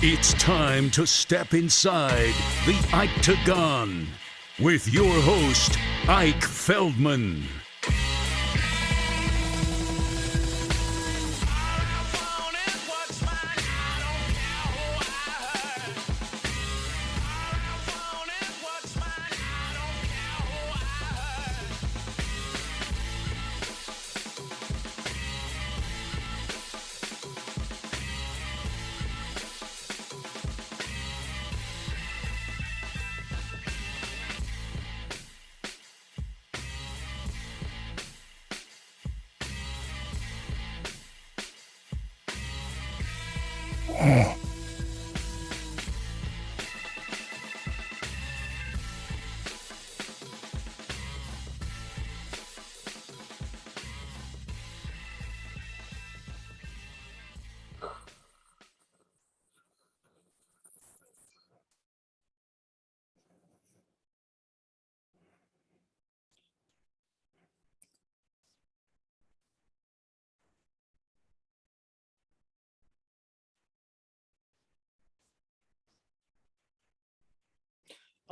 It's time to step inside the Octagon with your host, Ike Feldman.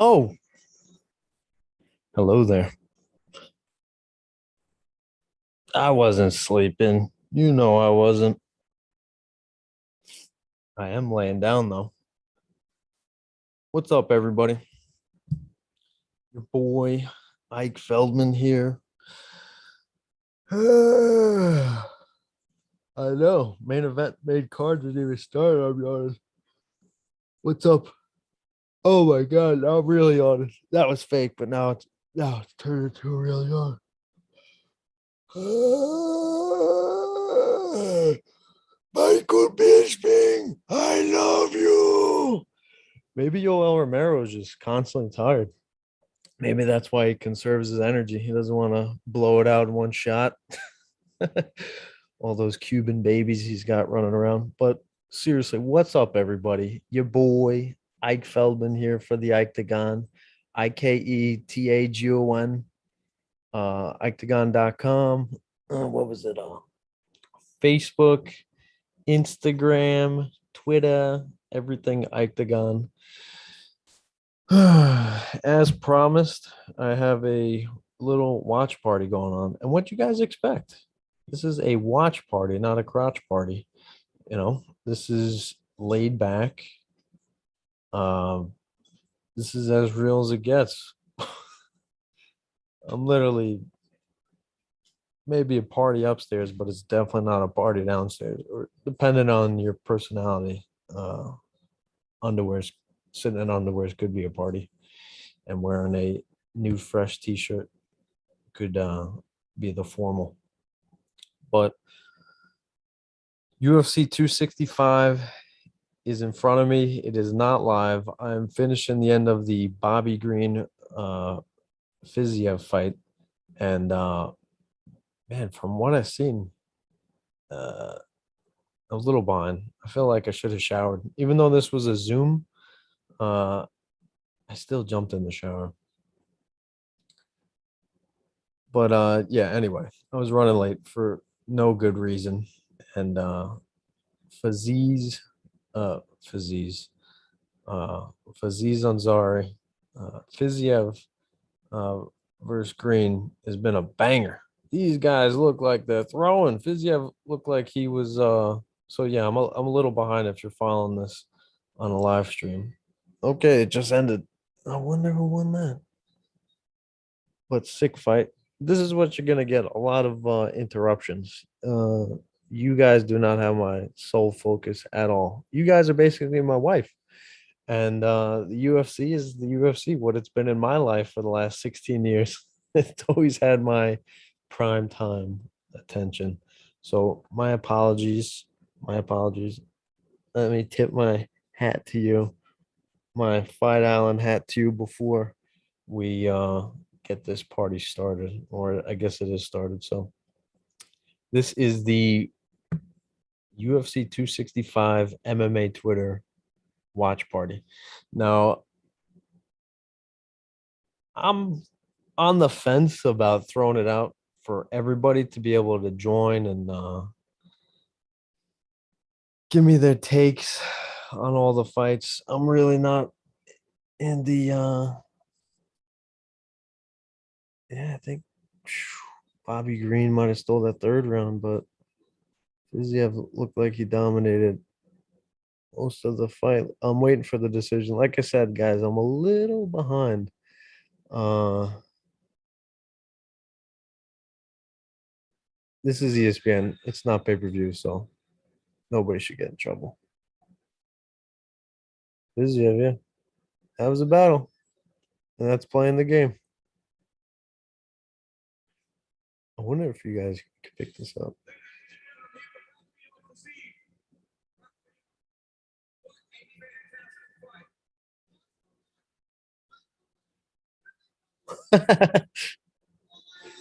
Oh, hello there. I wasn't sleeping. You know I wasn't. I am laying down though. What's up, everybody? Your boy Ike Feldman here. I know. Main event made card didn't even start, I'll be honest. What's up? Oh my god, I'm really honest. That was fake, but now it's turned into really on. Michael Bisping, I love you. Maybe Yoel Romero is just constantly tired. Maybe that's why he conserves his energy. He doesn't want to blow it out in one shot. All those Cuban babies he's got running around. But seriously, what's up, everybody? Your boy Ike Feldman here for the Octagon, IKETAGON, Octagon.com. What was it? Facebook, Instagram, Twitter, everything Octagon. As promised, I have a little watch party going on. And what you guys expect? This is a watch party, not a crotch party. This is laid back. This is as real as it gets. I'm literally maybe a party upstairs, but it's definitely not a party downstairs, or depending on your personality. Underwear's Sitting in underwears could be a party, and wearing a new fresh t-shirt could be the formal. But UFC 265 is in front of me. It is not live. I'm finishing the end of the Bobby Green Fiziev fight, and man, from what I've seen, I was a little behind. I feel like I should have showered, even though this was a Zoom. I still jumped in the shower. But yeah, anyway, I was running late for no good reason. And Faziz, Faziz, Faziz Ansari, Fiziev versus Green has been a banger. These guys look like they're throwing. Fiziev looked like he was. So yeah, I'm a little behind if you're following this on a live stream. Okay, it just ended. I wonder who won that. But sick fight. This is what you're gonna get. A lot of interruptions. You guys do not have my sole focus at all. You guys are basically my wife. And the UFC is the UFC, what it's been in my life for the last 16 years. It's always had my prime time attention. So my apologies. My apologies. Let me tip my hat to you, my Fight Island hat to you before we get this party started, or I guess it is started. So this is the UFC 265 MMA Twitter watch party. Now, I'm on the fence about throwing it out for everybody to be able to join and give me their takes on all the fights. I'm really not in the yeah, I think Bobby Green might have stole that third round, but Fiziev looked like he dominated most of the fight. I'm waiting for the decision. Like I said, guys, I'm a little behind. This is ESPN. It's not pay-per-view, so nobody should get in trouble. Fiziev, yeah. That was a battle. And that's playing the game. I wonder if you guys could pick this up.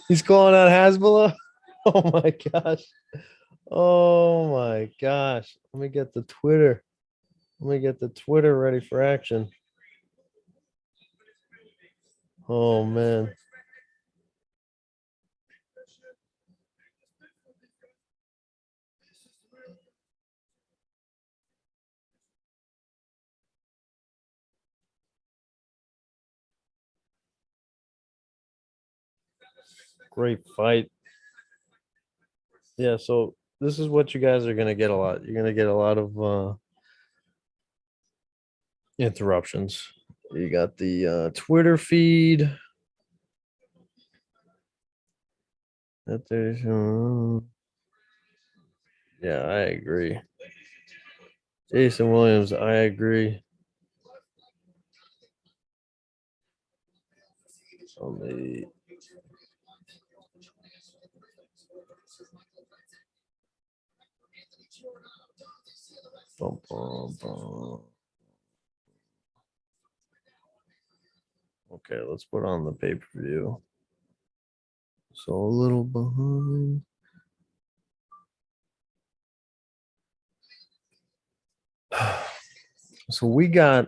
He's calling out Hasbulla. Oh my gosh. Oh my gosh. Let me get the Twitter. Let me get the Twitter ready for action. Oh man. Great fight. Yeah, so this is what you guys are gonna get a lot. You're gonna get a lot of interruptions. You got the Twitter feed. That there's yeah, I agree. Jason Williams, I agree. On the bum, bum, bum. Okay, let's put on the pay-per-view. So a little behind. So we got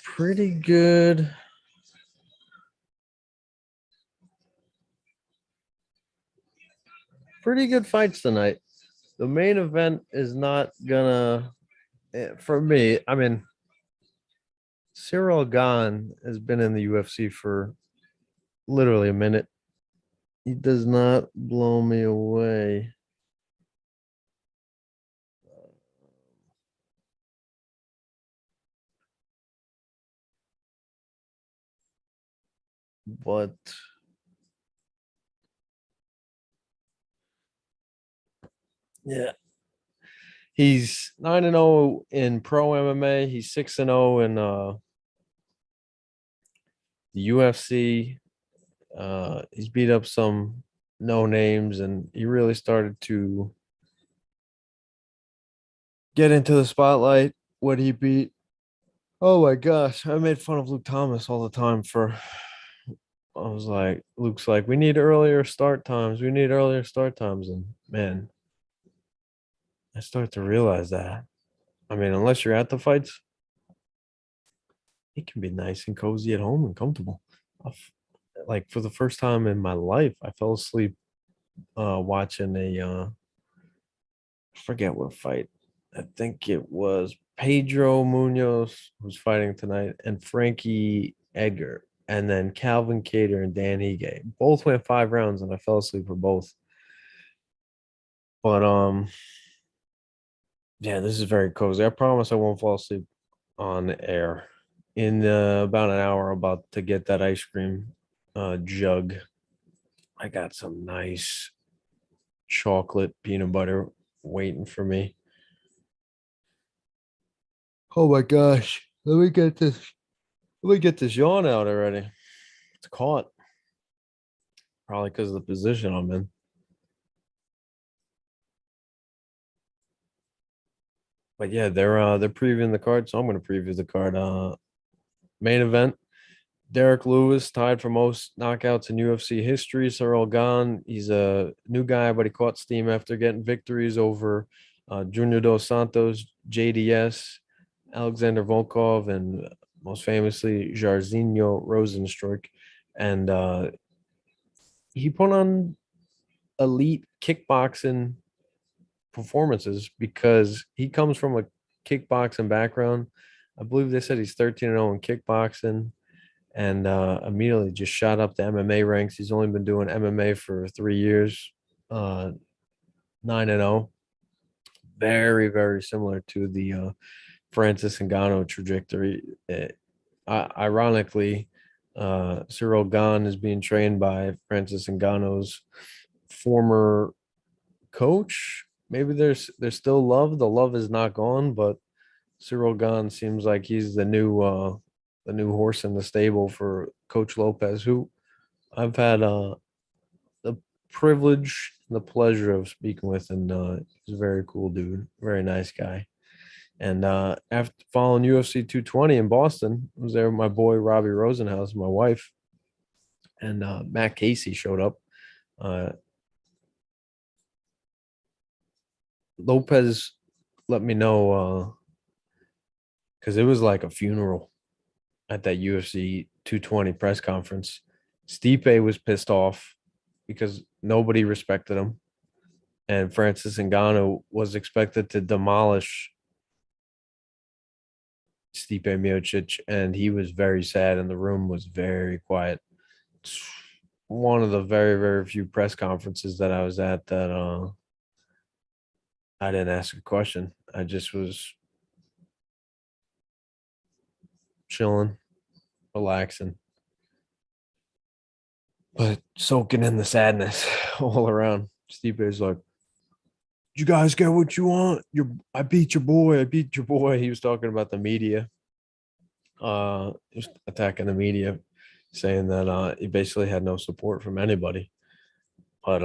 pretty good. Pretty good fights tonight. The main event is not gonna, for me. I mean, Cyril Gahn has been in the UFC for literally a minute. He does not blow me away. But yeah, he's 9-0 in pro MMA. He's 6-0 in the UFC. He's beat up some no names, and he really started to get into the spotlight when he beat. Oh my gosh, I made fun of Luke Thomas all the time for. I was like, Luke's like, we need earlier start times. We need earlier start times, and man, I start to realize that. I mean, unless you're at the fights, it can be nice and cozy at home and comfortable. Like for the first time in my life, I fell asleep watching a I forget what fight. I think it was Pedro Munoz who's fighting tonight and Frankie Edgar and then Calvin Cater and Dan Ige. Both went 5 rounds and I fell asleep for both. But yeah, this is very cozy. I promise I won't fall asleep on air. In about an hour, I'm about to get that ice cream jug. I got some nice chocolate peanut butter waiting for me. Oh my gosh. Let me get this. Let me get this yawn out already. It's caught. Probably because of the position I'm in. But yeah, they're previewing the card, so I'm gonna preview the card. Main event. Derek Lewis tied for most knockouts in UFC history. Cyril Gahn. He's a new guy, but he caught steam after getting victories over Junior Dos Santos, JDS, Alexander Volkov, and most famously Jairzinho Rosenstruck. And he put on elite kickboxing performances because he comes from a kickboxing background. I believe they said he's 13-0 in kickboxing and immediately just shot up the MMA ranks. He's only been doing MMA for 3 years, 9-0. Very, very similar to the Francis Ngannou trajectory. Ironically, Cyril Gane is being trained by Francis Ngannou's former coach. Maybe there's still love. The love is not gone, but Cyril Gane seems like he's the new horse in the stable for Coach Lopez, who I've had the privilege and the pleasure of speaking with, and he's a very cool dude, very nice guy. And after following UFC 220 in Boston, I was there with my boy Robbie Rosenhaus, my wife, and Matt Casey showed up. Lopez let me know because it was like a funeral at that UFC 220 press conference. Stipe was pissed off because nobody respected him, and Francis Ngannou was expected to demolish Stipe Miocic, and he was very sad, and the room was very quiet. It's one of the very, very few press conferences that I was at that I didn't ask a question. I just was chilling, relaxing, but soaking in the sadness all around. Stipe's like, you guys get what you want. I beat your boy. I beat your boy. He was talking about the media. Just attacking the media, saying that he basically had no support from anybody. But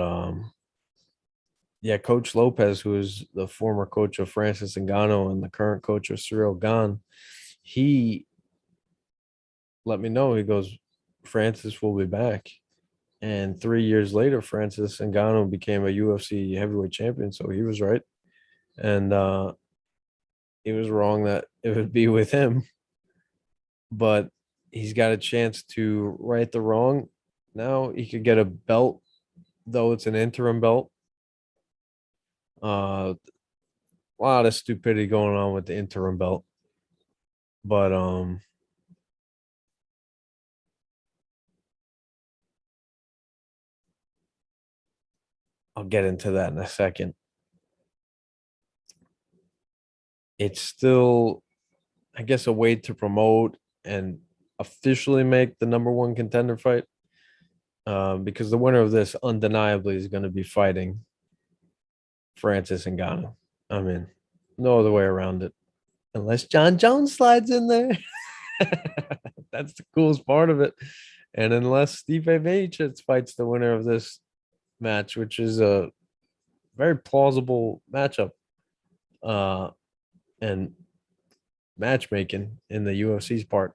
yeah, Coach Lopez, who is the former coach of Francis Ngannou and the current coach of Cyril Gane, he let me know. He goes, Francis will be back. And 3 years later, Francis Ngannou became a UFC heavyweight champion. So he was right. And he was wrong that it would be with him. But he's got a chance to right the wrong. Now he could get a belt, though it's an interim belt. A lot of stupidity going on with the interim belt. But I'll get into that in a second. It's still, I guess, a way to promote and officially make the number one contender fight. Because the winner of this undeniably is going to be fighting Francis Ngannou. I mean, no other way around it. Unless John Jones slides in there. That's the coolest part of it. And unless Stipe Miocic fights the winner of this match, which is a very plausible matchup and matchmaking in the UFC's part.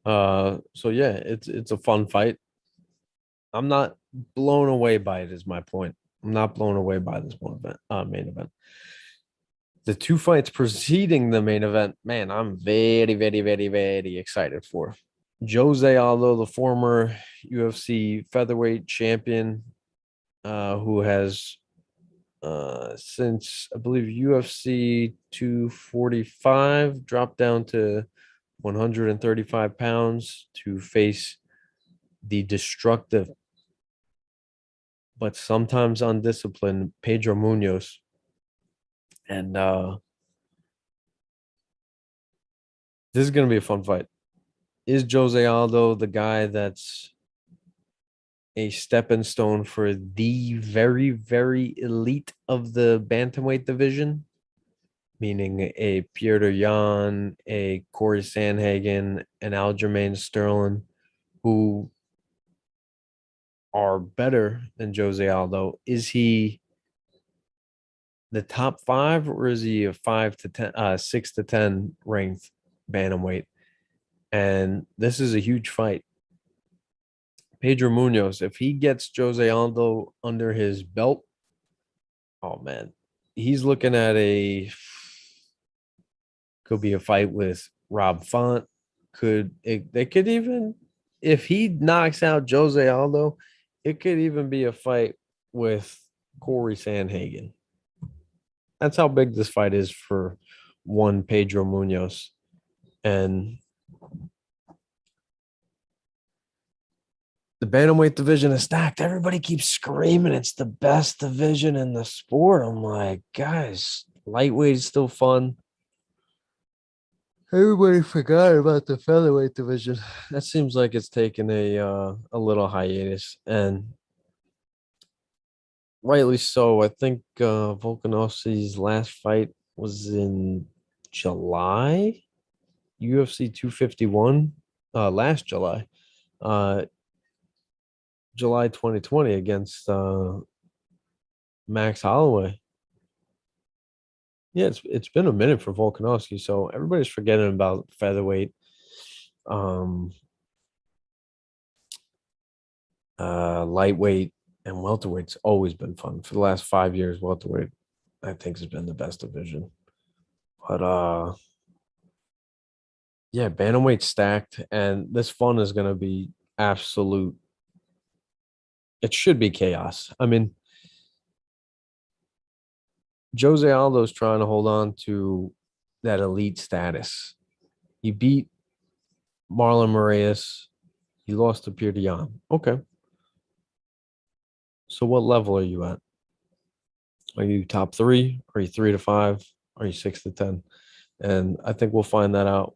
So yeah, it's a fun fight. I'm not blown away by it, is my point. I'm not blown away by this main event. The two fights preceding the main event, man, I'm very, very, very, very excited for. Jose Aldo, the former UFC featherweight champion, who has since I believe UFC 245 dropped down to 135 pounds to face the destructive but sometimes undisciplined Pedro Munoz. And this is going to be a fun fight. Is Jose Aldo the guy that's a stepping stone for the very, very elite of the bantamweight division? Meaning a Petr Yan, a Corey Sandhagen, an Aljamain Sterling, who are better than Jose Aldo. Is he the top 5, or is he a 5 to 10, 6 to 10 ranked bantamweight? And this is a huge fight. Pedro Munoz, if he gets Jose Aldo under his belt, oh man, he's looking at could be a fight with Rob Font. They could even, if he knocks out Jose Aldo, it could even be a fight with Corey Sandhagen. That's how big this fight is for one Pedro Munoz. And the bantamweight division is stacked. Everybody keeps screaming it's the best division in the sport. I'm like, guys, lightweight is still fun. Everybody forgot about the featherweight division. That seems like it's taken a little hiatus, and rightly so. I think Volkanovski's last fight was in July, UFC 251, last July, uh, July 2020 against Max Holloway. Yeah, it's been a minute for Volkanovski, so everybody's forgetting about featherweight. Um, Lightweight and welterweight's always been fun. For the last 5 years, welterweight, I think, has been the best division. But yeah, bantamweight stacked, and this fun is gonna be absolute. It should be chaos. I mean, Jose Aldo's trying to hold on to that elite status. He beat Marlon Moraes. He lost to Pierre Dion. Okay. So what level are you at? Are you top three? Are you 3 to 5? Are you 6 to 10? And I think we'll find that out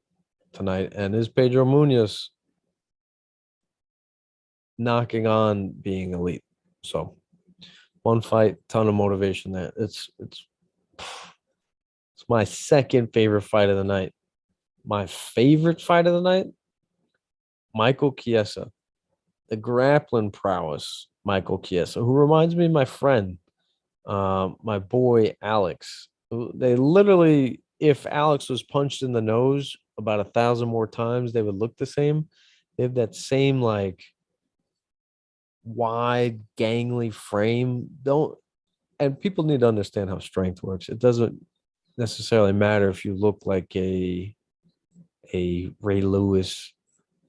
tonight. And is Pedro Munoz knocking on being elite? So one fight, ton of motivation there. It's my second favorite fight of the night. My favorite fight of the night, Michael Chiesa, the grappling prowess, Michael Chiesa, who reminds me of my friend, my boy Alex. They literally, if Alex was punched in the nose about 1,000 more times, they would look the same. They have that same like wide, gangly frame. Don't and people need to understand how strength works. It doesn't necessarily matter if you look like a Ray Lewis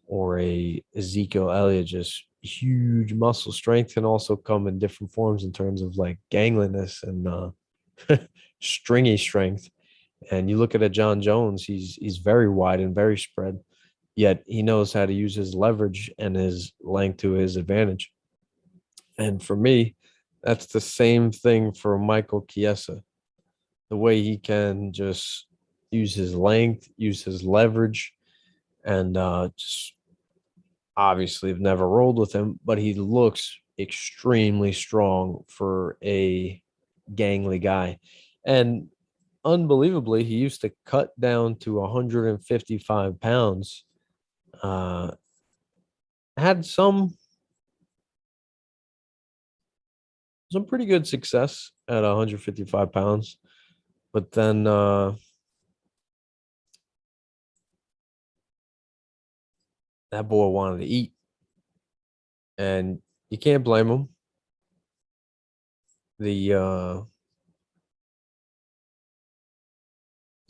or a Ezekiel Elliott. Just huge muscle strength can also come in different forms in terms of like gangliness and stringy strength. And you look at a John Jones, he's very wide and very spread, yet he knows how to use his leverage and his length to his advantage. And for me, that's the same thing for Michael Chiesa. The way he can just use his length, use his leverage, and just obviously have never rolled with him, but he looks extremely strong for a gangly guy. And unbelievably, he used to cut down to 155 pounds. Had some pretty good success at 155 pounds, but then that boy wanted to eat, and you can't blame him. There's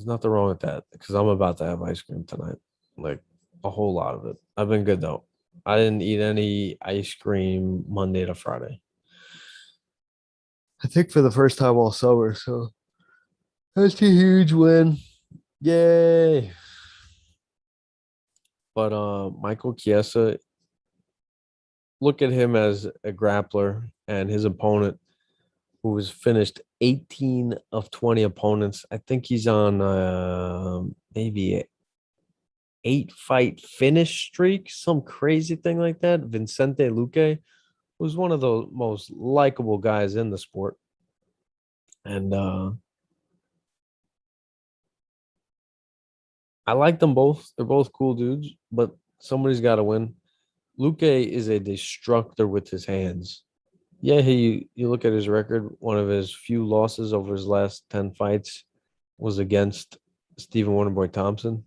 nothing wrong with that because I'm about to have ice cream tonight, like a whole lot of it. I've been good though. I didn't eat any ice cream Monday to Friday. I think for the first time all summer, so that's a huge win. Yay. But Michael Chiesa, look at him as a grappler and his opponent who has finished 18 of 20 opponents. I think he's on maybe a 8 fight finish streak, some crazy thing like that. Vicente Luque was one of the most likable guys in the sport. And I like them both. They're both cool dudes, but somebody's got to win. Luque is a destructor with his hands. Yeah, you look at his record, one of his few losses over his last 10 fights was against Stephen Wonderboy Thompson.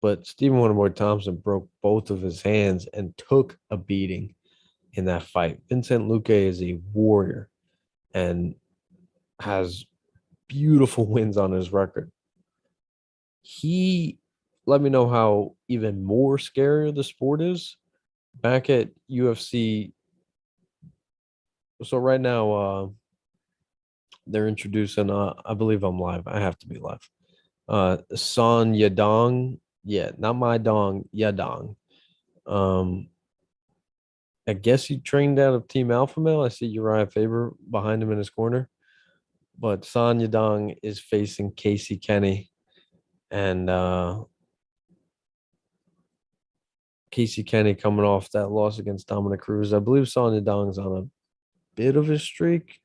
But Stephen Wonderboy Thompson broke both of his hands and took a beating in that fight. Vincent Luque is a warrior and has beautiful wins on his record. He let me know how even more scarier the sport is. Back at UFC, so right now, they're introducing. I believe I'm live. I have to be live. Son Yadong. Yeah, not my dong. Yadong. Um, I guess he trained out of Team Alpha Male. I see Uriah Faber behind him in his corner. But Son Yadong is facing Casey Kenny. And Casey Kenny coming off that loss against Dominic Cruz. I believe Son Yadong's on a bit of a streak.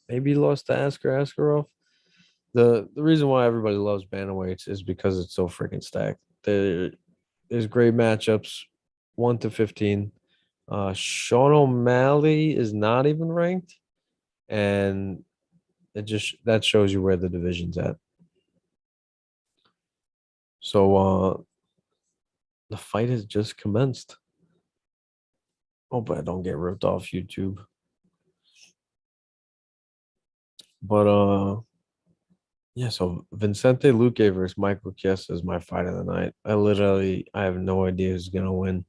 Maybe he lost to Askarov. The reason why everybody loves bantamweights is because it's so freaking stacked. There's great matchups, 1 to 15. Sean O'Malley is not even ranked, and that shows you where the division's at. So the fight has just commenced. Hope I don't get ripped off YouTube. But yeah, so Vincente Luque versus Michael Chiesa is my fight of the night. I have no idea who's gonna win.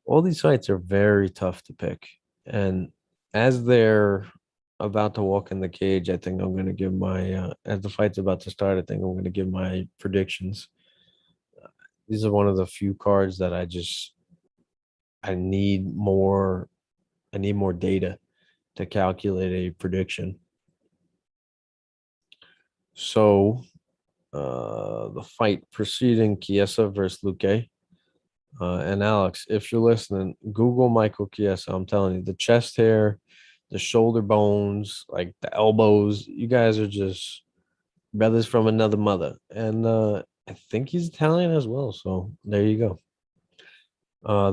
All these fights are very tough to pick. And as they're about to walk in the cage, I think I'm gonna give my as the fight's about to start, I think I'm gonna give my predictions. These are one of the few cards that I need more data to calculate a prediction. So the fight preceding Chiesa versus Luque. And Alex, if you're listening, Google Michael Chiesa. I'm telling you, the chest hair, the shoulder bones, like the elbows, you guys are just brothers from another mother. And I think he's Italian as well. So there you go.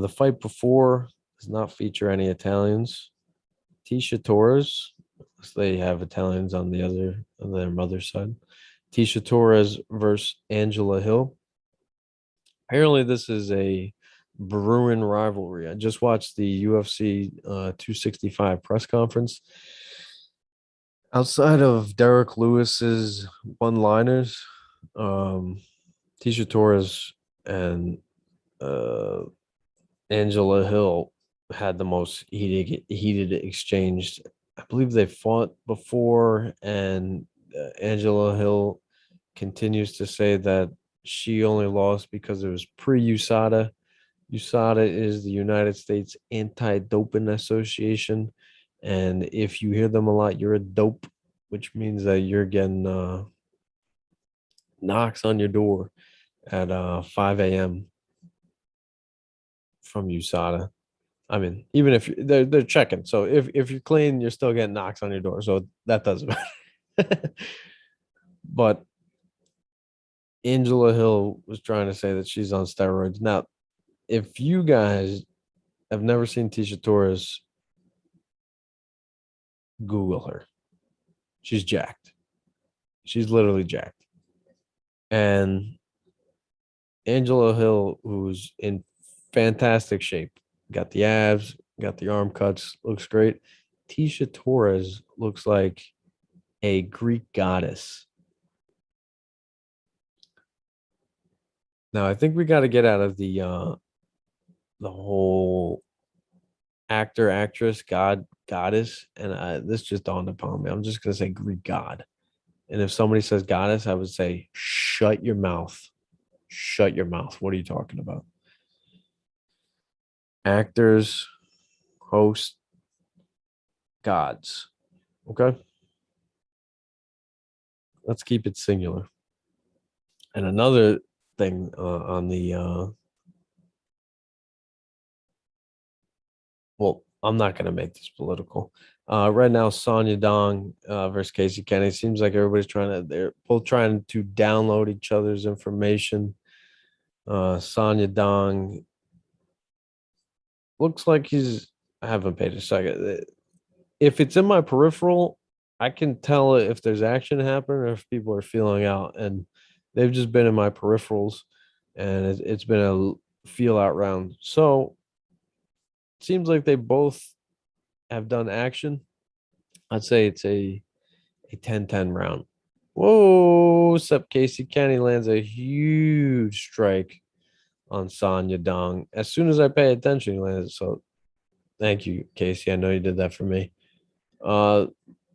The fight before does not feature any Italians. Tisha Torres, they have Italians on their mother's side. Tisha Torres versus Angela Hill. Apparently, this is a Bruin rivalry. I just watched the UFC 265 press conference. Outside of Derek Lewis's one-liners, Tisha Torres and Angela Hill had the most heated exchange. I believe they fought before, and Angela Hill continues to say that she only lost because it was pre-USADA. USADA is the United States Anti-Doping Association, and if you hear them a lot, you're a dope, which means that you're getting knocks on your door at 5 a.m. from USADA. I mean, even if they're checking, so if you're clean, you're still getting knocks on your door, so that doesn't matter. But Angela Hill was trying to say that she's on steroids. Now, if you guys have never seen Tisha Torres, Google her. She's jacked. She's literally jacked. And Angela Hill, who's in fantastic shape, got the abs, got the arm cuts, looks great. Tisha Torres looks like a Greek goddess. Now, I think we got to get out of the whole actor, actress, goddess, and this just dawned upon me. I'm just gonna say Greek god, and if somebody says goddess, I would say shut your mouth. Shut your mouth. What are you talking about? Actors, hosts, gods. Okay. Let's keep it singular. And another thing on the well, I'm not going to make this political. Right now, Sonya Dong versus Casey Kenny. Seems like they're both trying to download each other's information. Sonya Dong looks like I haven't paid a second. If it's in my peripheral, I can tell if there's action happening or if people are feeling out. And they've just been in my peripherals, and it's been a feel out round. So seems like they both have done action. I'd say it's a 10-10 round. Whoa, except Casey Kenny lands a huge strike on Sonya Dong. As soon as I pay attention, he lands it. So thank you, Casey. I know you did that for me.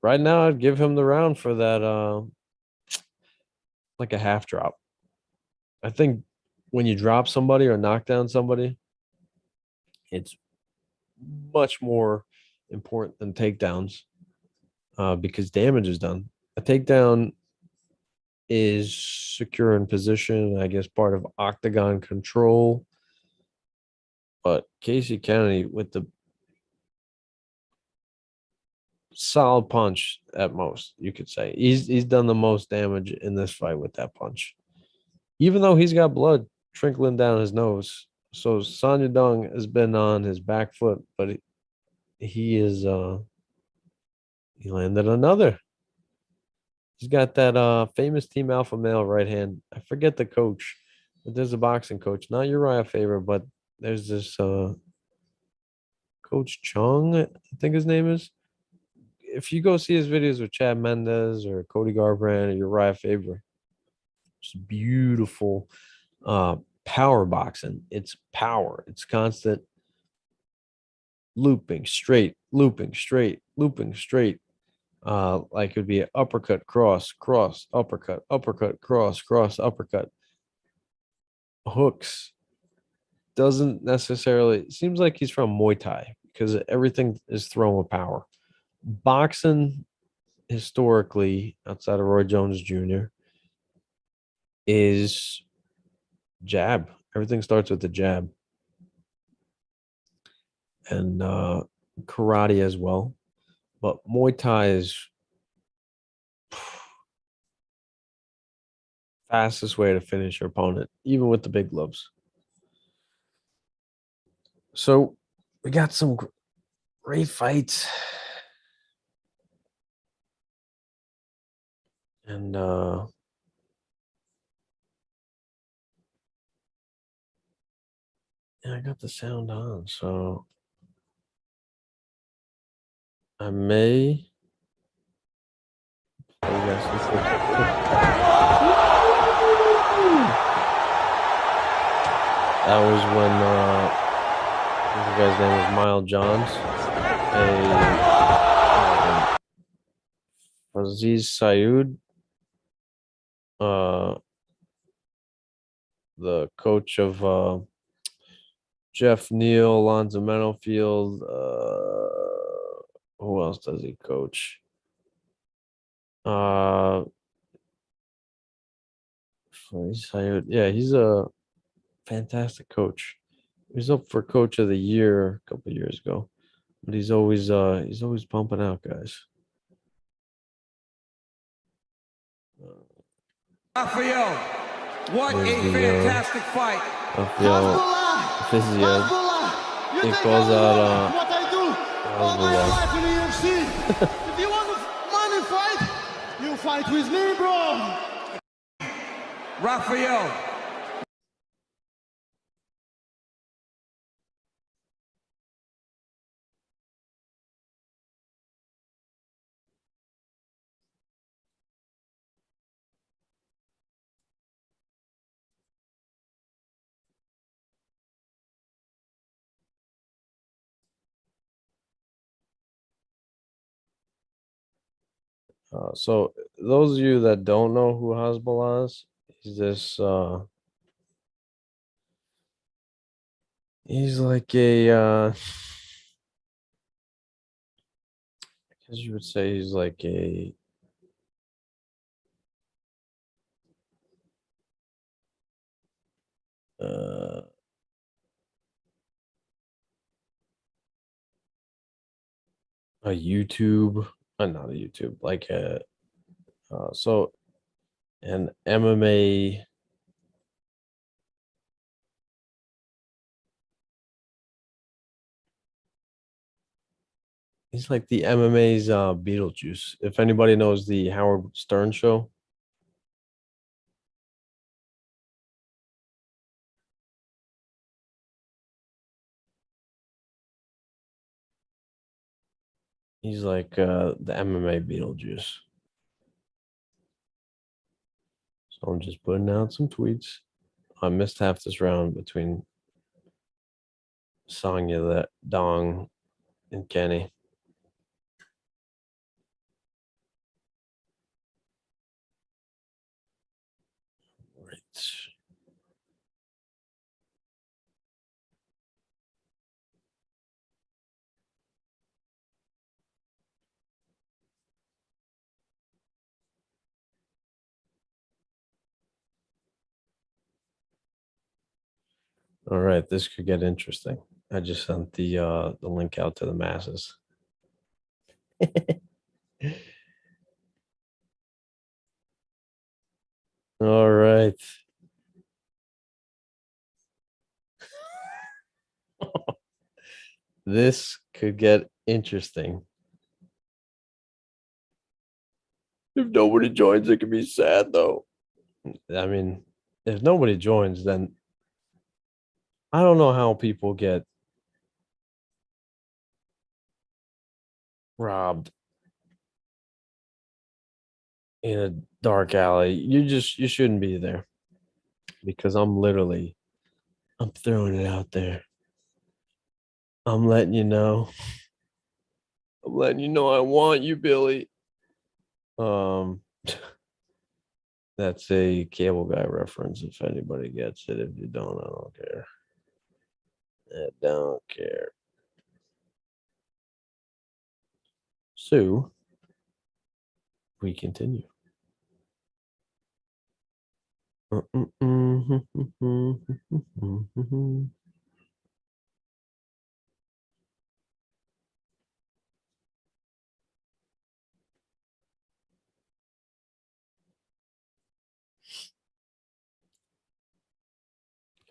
right now I'd give him the round for that like a half drop. I think when you drop somebody or knock down somebody, it's much more important than takedowns because damage is done. A takedown is secure in position, I guess part of octagon control. But Casey Kennedy with the solid punch at most, you could say. He's done the most damage in this fight with that punch. Even though he's got blood trickling down his nose. So Son Yadong has been on his back foot, but he is he landed another. He's got that famous Team Alpha male right hand. I forget the coach, but there's a boxing coach, not Uriah Faber, but there's this Coach Chung, I think his name is. If you go see his videos with Chad Mendez or Cody Garbrandt or Uriah Faber, it's beautiful power boxing. It's power. It's constant looping straight, looping straight, looping straight. Like it would be an uppercut, cross, cross, uppercut, uppercut, cross, cross, uppercut. Hooks doesn't necessarily seems like he's from Muay Thai because everything is thrown with power. Boxing historically, outside of Roy Jones Jr., is jab. Everything starts with the jab. And karate as well. But Muay Thai is fastest way to finish your opponent, even with the big gloves. So we got some great fights. And yeah, I got the sound on, so I may. Oh, that was when the guy's name was Miles Johns, Aziz Sayud, the coach of Jeff Neal, Alonzo Meadowfield. Who else does he coach? Yeah, he's a fantastic coach. He was up for coach of the year a couple years ago, but he's always pumping out guys. Rafael, what a fantastic fight! Rafael Fiziev. He calls out what I do all my life in the UFC. If you want a money fight, you fight with me, bro. Rafael. So those of you that don't know who Hasbulla is, he's this he's like a I guess you would say he's like uh a YouTube, not a YouTube, like a so an MMA. He's like the MMA's Beetlejuice. If anybody knows the Howard Stern show, he's like the MMA Beetlejuice. So I'm just putting out some tweets. I missed half this round between Sonya, that Dong, and Kenny. All right, this could get interesting. I just sent the link out to the masses. All right. This could get interesting. If nobody joins, it could be sad though. I mean, if nobody joins, then I don't know how people get robbed in a dark alley. You shouldn't be there because I'm throwing it out there. I'm letting you know. I'm letting you know I want you, Billy. Um that's a Cable Guy reference if anybody gets it. If you don't, I don't care. I don't care. So we continue.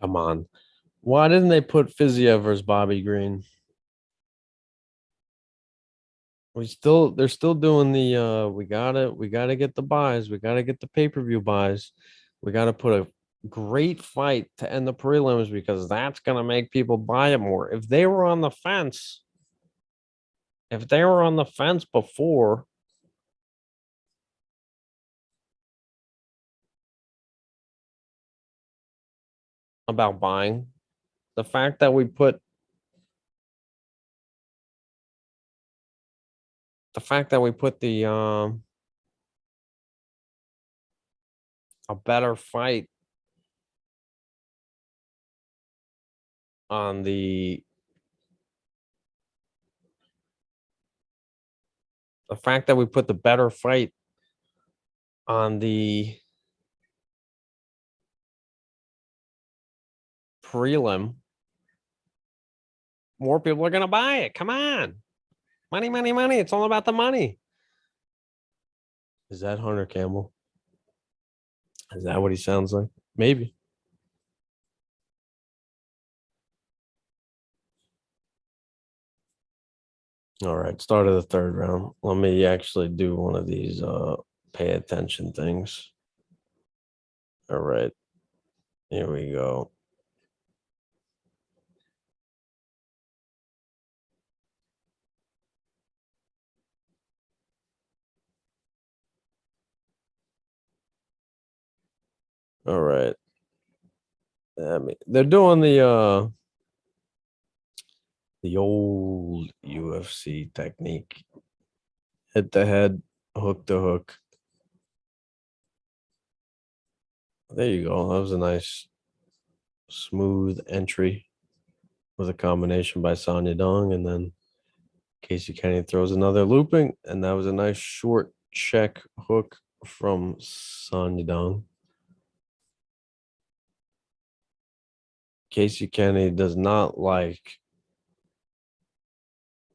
Come on. Why didn't they put Fiziev versus Bobby Green? They're still doing the we gotta get the buys, we gotta get the pay-per-view buys, we gotta put a great fight to end the prelims because that's gonna make people buy it more. If they were on the fence before, about buying, the fact that we put the a better fight on the fact that we put the better fight on the prelim, more people are gonna buy it. Come on. Money, money, money. It's all about the money. Is that Hunter Campbell? Is that what he sounds like? Maybe. All right, start of the third round. Let me actually do one of these pay attention things. All right. Here we go. All right. I mean, they're doing the old UFC technique. Hit the head, hook the hook. There you go. That was a nice smooth entry with a combination by Sonya Dong, and then Casey Kenny throws another looping, and that was a nice short check hook from Sonya Dong. Casey Kenny does not like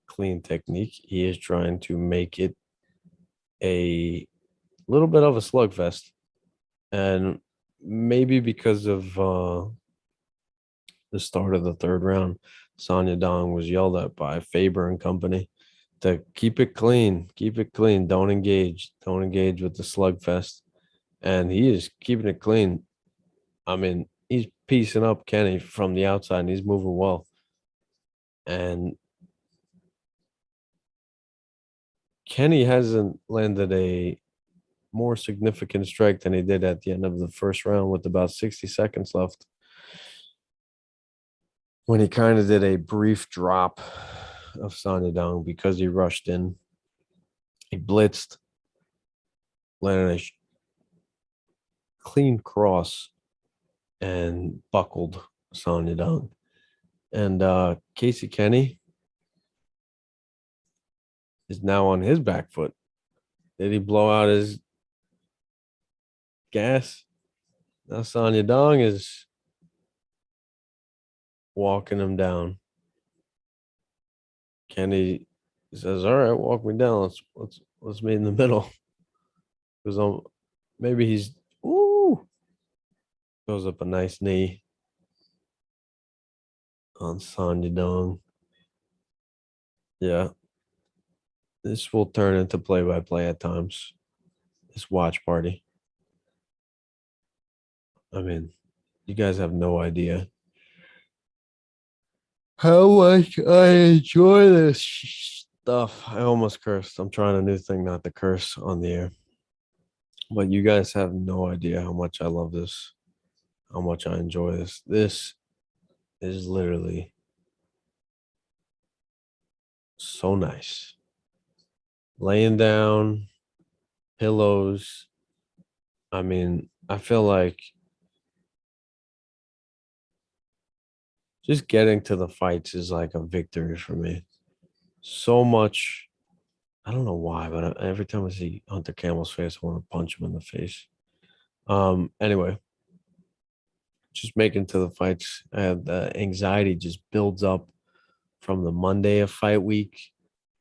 clean technique. He is trying to make it a little bit of a slugfest. And maybe because of the start of the third round, Sonya Dong was yelled at by Faber and company to keep it clean, don't engage with the slugfest. And he is keeping it clean. I mean, he's piecing up Kenny from the outside and he's moving well. And Kenny hasn't landed a more significant strike than he did at the end of the first round with about 60 seconds left, when he kind of did a brief drop of Sonya Dong because he rushed in. He blitzed, landed a clean cross, and buckled Sonya Dong. And Casey Kenny is now on his back foot. Did he blow out his gas? Now Sonya Dong is walking him down. Kenny says, "All right, walk me down. Let's meet in the middle." Because maybe he's goes up a nice knee on Son Yadong. Yeah, this will turn into play-by-play at times. This watch party. I mean, you guys have no idea how much I enjoy this stuff. I almost cursed. I'm trying a new thing not to curse on the air. But you guys have no idea how much I love this, how much I enjoy this. This is literally so nice. Laying down, pillows. I mean, I feel like just getting to the fights is like a victory for me. So much. I don't know why, but every time I see Hunter Campbell's face, I want to punch him in the face. Anyway, just making to the fights. The anxiety just builds up from the Monday of fight week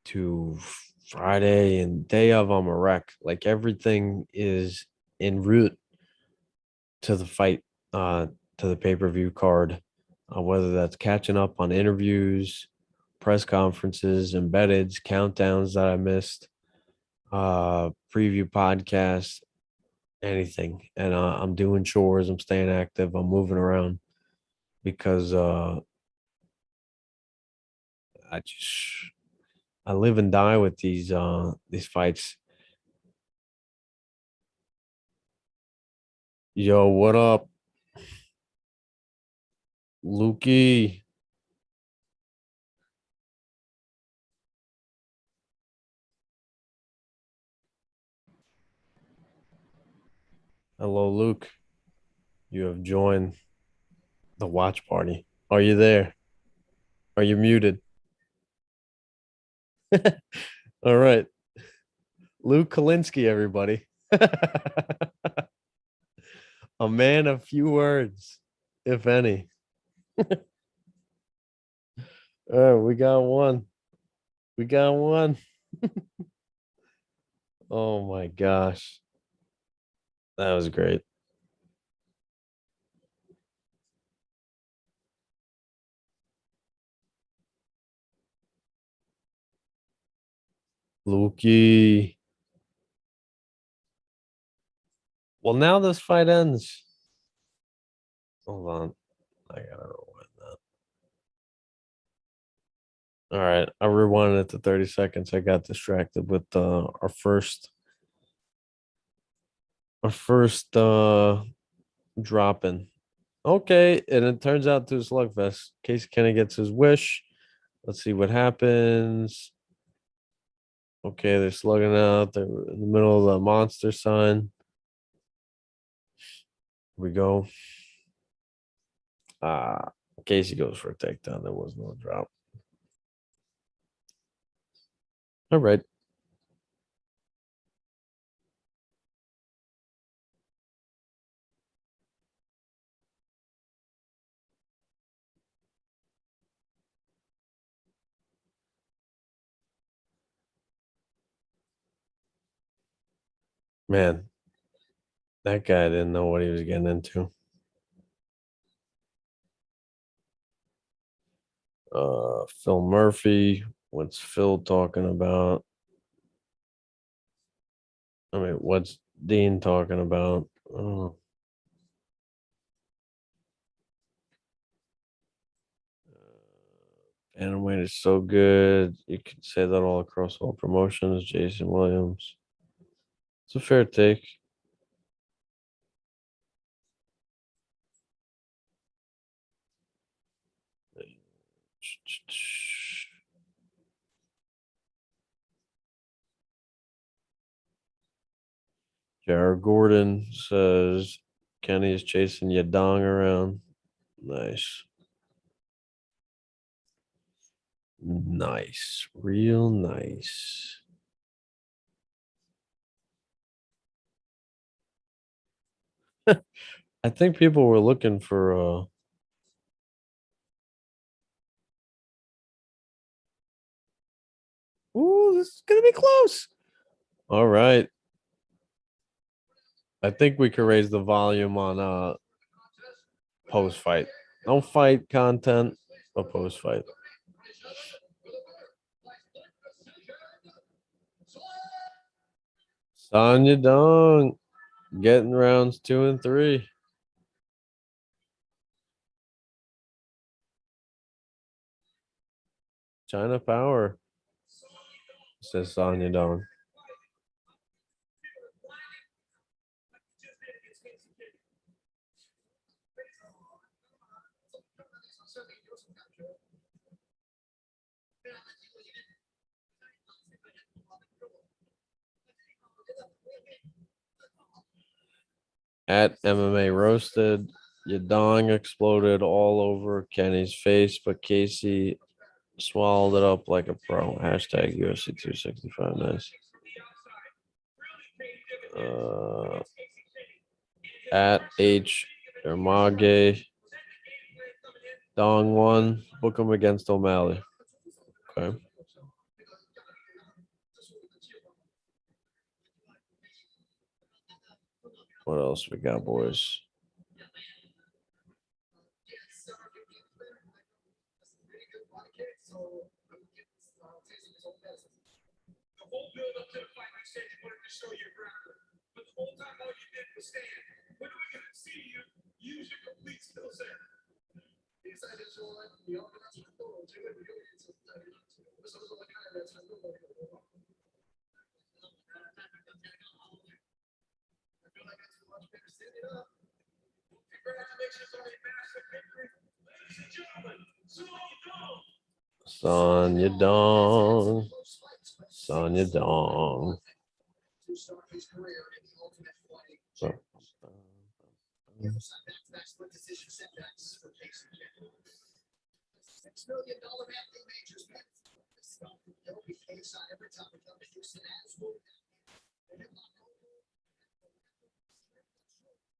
to Friday and day of. I'm a wreck. Like everything is en route to the fight, to the pay-per-view card, whether that's catching up on interviews, press conferences, embeddeds, countdowns that I missed, preview podcasts, anything. And I'm doing chores, I'm staying active, I'm moving around because I live and die with these fights. Yo, what up? Lukey. Hello, Luke. You have joined the watch party. Are you there? Are you muted? All right. Luke Kalinsky, everybody. A man of few words, if any. All right, we got one. We got one. Oh my gosh. That was great. Lukey. Well, now this fight ends. Hold on. I gotta rewind that. All right. I rewinded it to 30 seconds. I got distracted with our first drop in. Okay, and it turns out to a slugfest. Casey Kenny gets his wish. Let's see what happens. Okay, they're slugging out. They're in the middle of the monster sign. Here we go. Casey goes for a takedown. There was no drop. All right. Man, that guy didn't know what he was getting into. Phil Murphy. What's Phil talking about? I mean, what's Dean talking about? Oh. Bantamweight is so good. You could say that all across all promotions. Jason Williams. It's a fair take. Jared Gordon says Kenny is chasing Yadong around. Nice. Nice. Real nice. I think people were looking for This is gonna be close. All right. I think we could raise the volume on post fight. No fight content, but post fight. Sonya Dong getting rounds 2 and 3. China Power, says Sonya Dong. At MMA Roasted, Yadong exploded all over Kenny's face, but Casey swallowed it up like a pro. Hashtag UFC 265. Nice. At H Ermage, Dong won. Book him against O'Malley. Okay. What else we got, boys? Sonya Dong. Sonya Dong. So.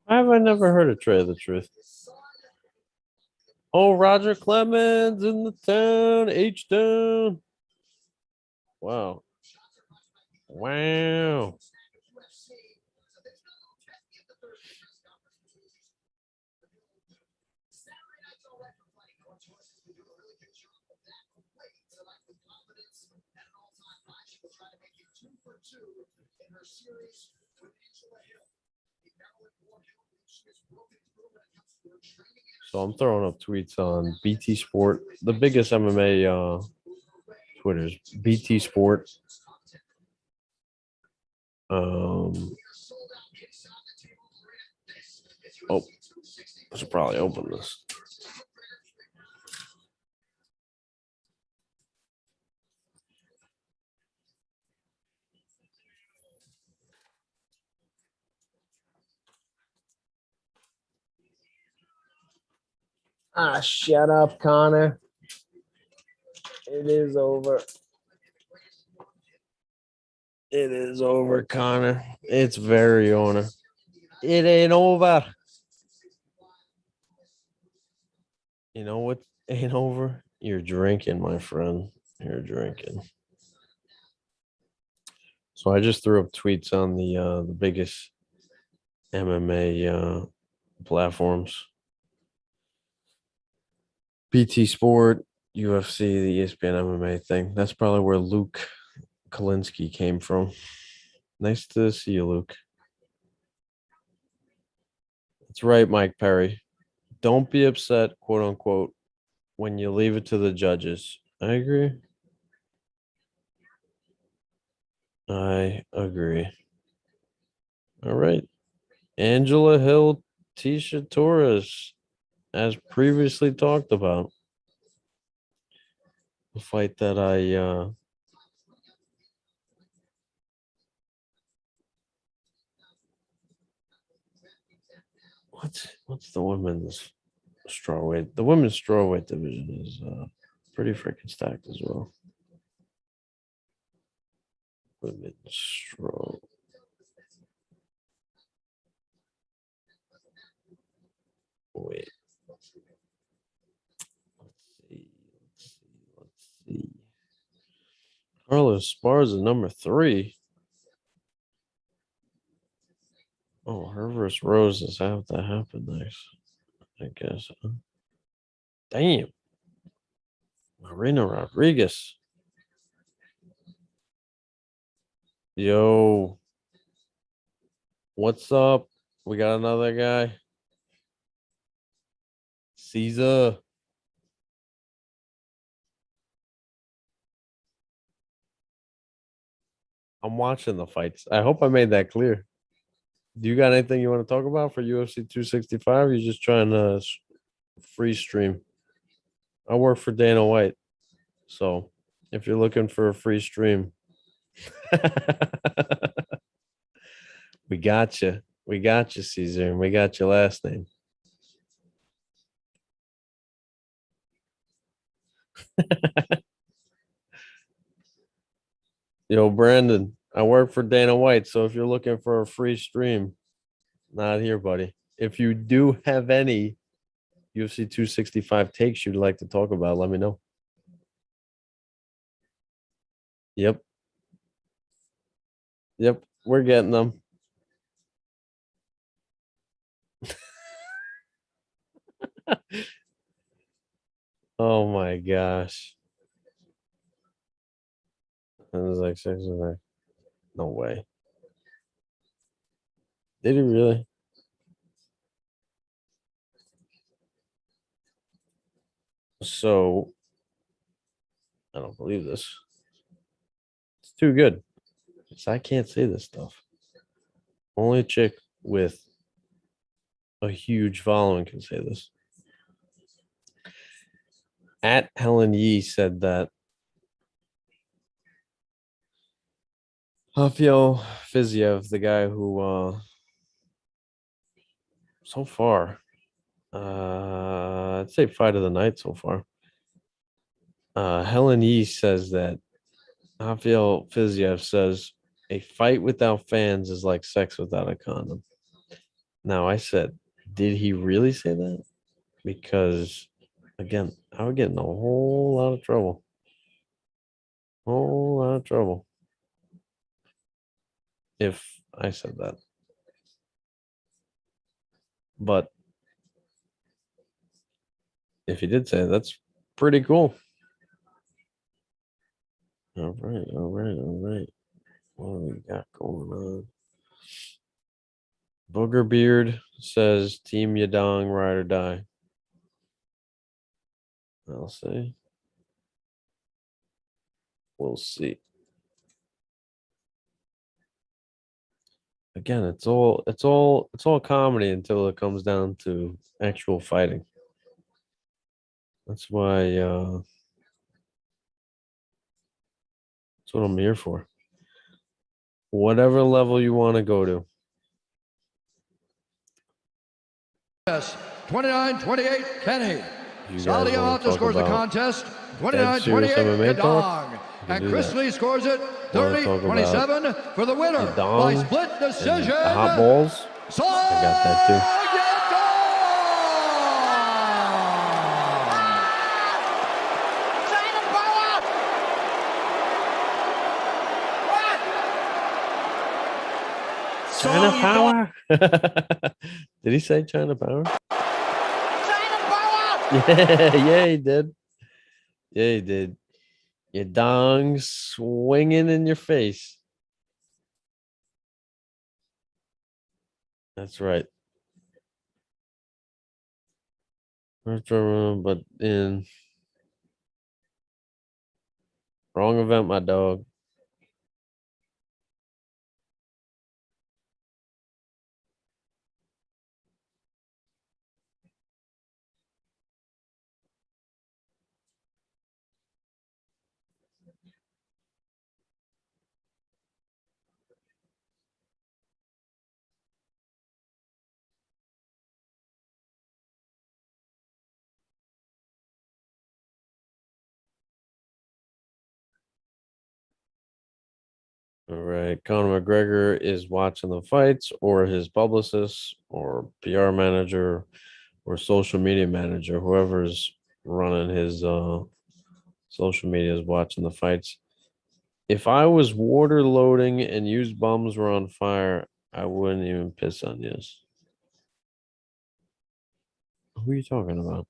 Why have I never heard of Trey the Truth? Oh, Roger Clemens in the town, H-Town. Wow. Wow. So I'm throwing up tweets on BT Sport, the biggest MMA Twitters, BT Sport. Oh, I should probably open this. Ah, shut up, Connor. It is over. It is over, Connor. It's very over. It ain't over. You know what ain't over? You're drinking, my friend. You're drinking. So I just threw up tweets on the biggest MMA platforms. BT Sport, UFC, the ESPN MMA thing. That's probably where Luke Kalinsky came from. Nice to see you, Luke. That's right, Mike Perry. Don't be upset, quote unquote, when you leave it to the judges. I agree. I agree. All right. Angela Hill, Tisha Torres, as previously talked about. The fight that I what's the women's strawweight? The women's strawweight division is pretty freaking stacked as well. Women's straw. Wait. Let's see. Carlos Esparza, number 3. Oh, her versus Rose is have to happen next, I guess. Damn. Marina Rodriguez. Yo. What's up? We got another guy. Caesar. I'm watching the fights. I hope I made that clear. Do you got anything you want to talk about for UFC 265? You're just trying to free stream. I work for Dana White. So if you're looking for a free stream, we got you. We got you, Caesar, and we got your last name. Yo, Brandon, I work for Dana White. So if you're looking for a free stream, not here, buddy. If you do have any UFC 265 takes you'd like to talk about, let me know. Yep. Yep. We're getting them. Oh my gosh. I was like, no way. Did he really? So I don't believe this. It's too good. I can't say this stuff. Only a chick with a huge following can say this. At Helen Yee said that Rafael Fiziev, the guy who so far, I'd say fight of the night so far. Helen Yee says that Rafael Fiziev says a fight without fans is like sex without a condom. Now I said, did he really say that? Because again, I would get in a whole lot of trouble. Whole lot of trouble if I said that. But if he did say it, that's pretty cool. All right, all right, all right. What do we got going on? Booger Beard says Team Yadong, ride or die. I'll see. We'll see. Again, it's all comedy until it comes down to actual fighting. That's why that's what I'm here for. Whatever level you want to go to. 29-28, Kenny. You Saudi guys wanna Amata talk scores the about contest. dead serious 29-28, MMA talk? Yadong. We And can do Chris that. Lee scores it Wanna talk about 30-27 for the winner by Yadong split and decision. the hot balls? I got that too. China power? Did he say China power? China power! Yeah, he did. Yeah, he did. Your dong swinging in your face. That's right. But in wrong event, my dog. All right. Conor McGregor is watching the fights, or his publicist, or PR manager, or social media manager, whoever's running his social media is watching the fights. If I was water loading and used bums were on fire, I wouldn't even piss on this. Who are you talking about?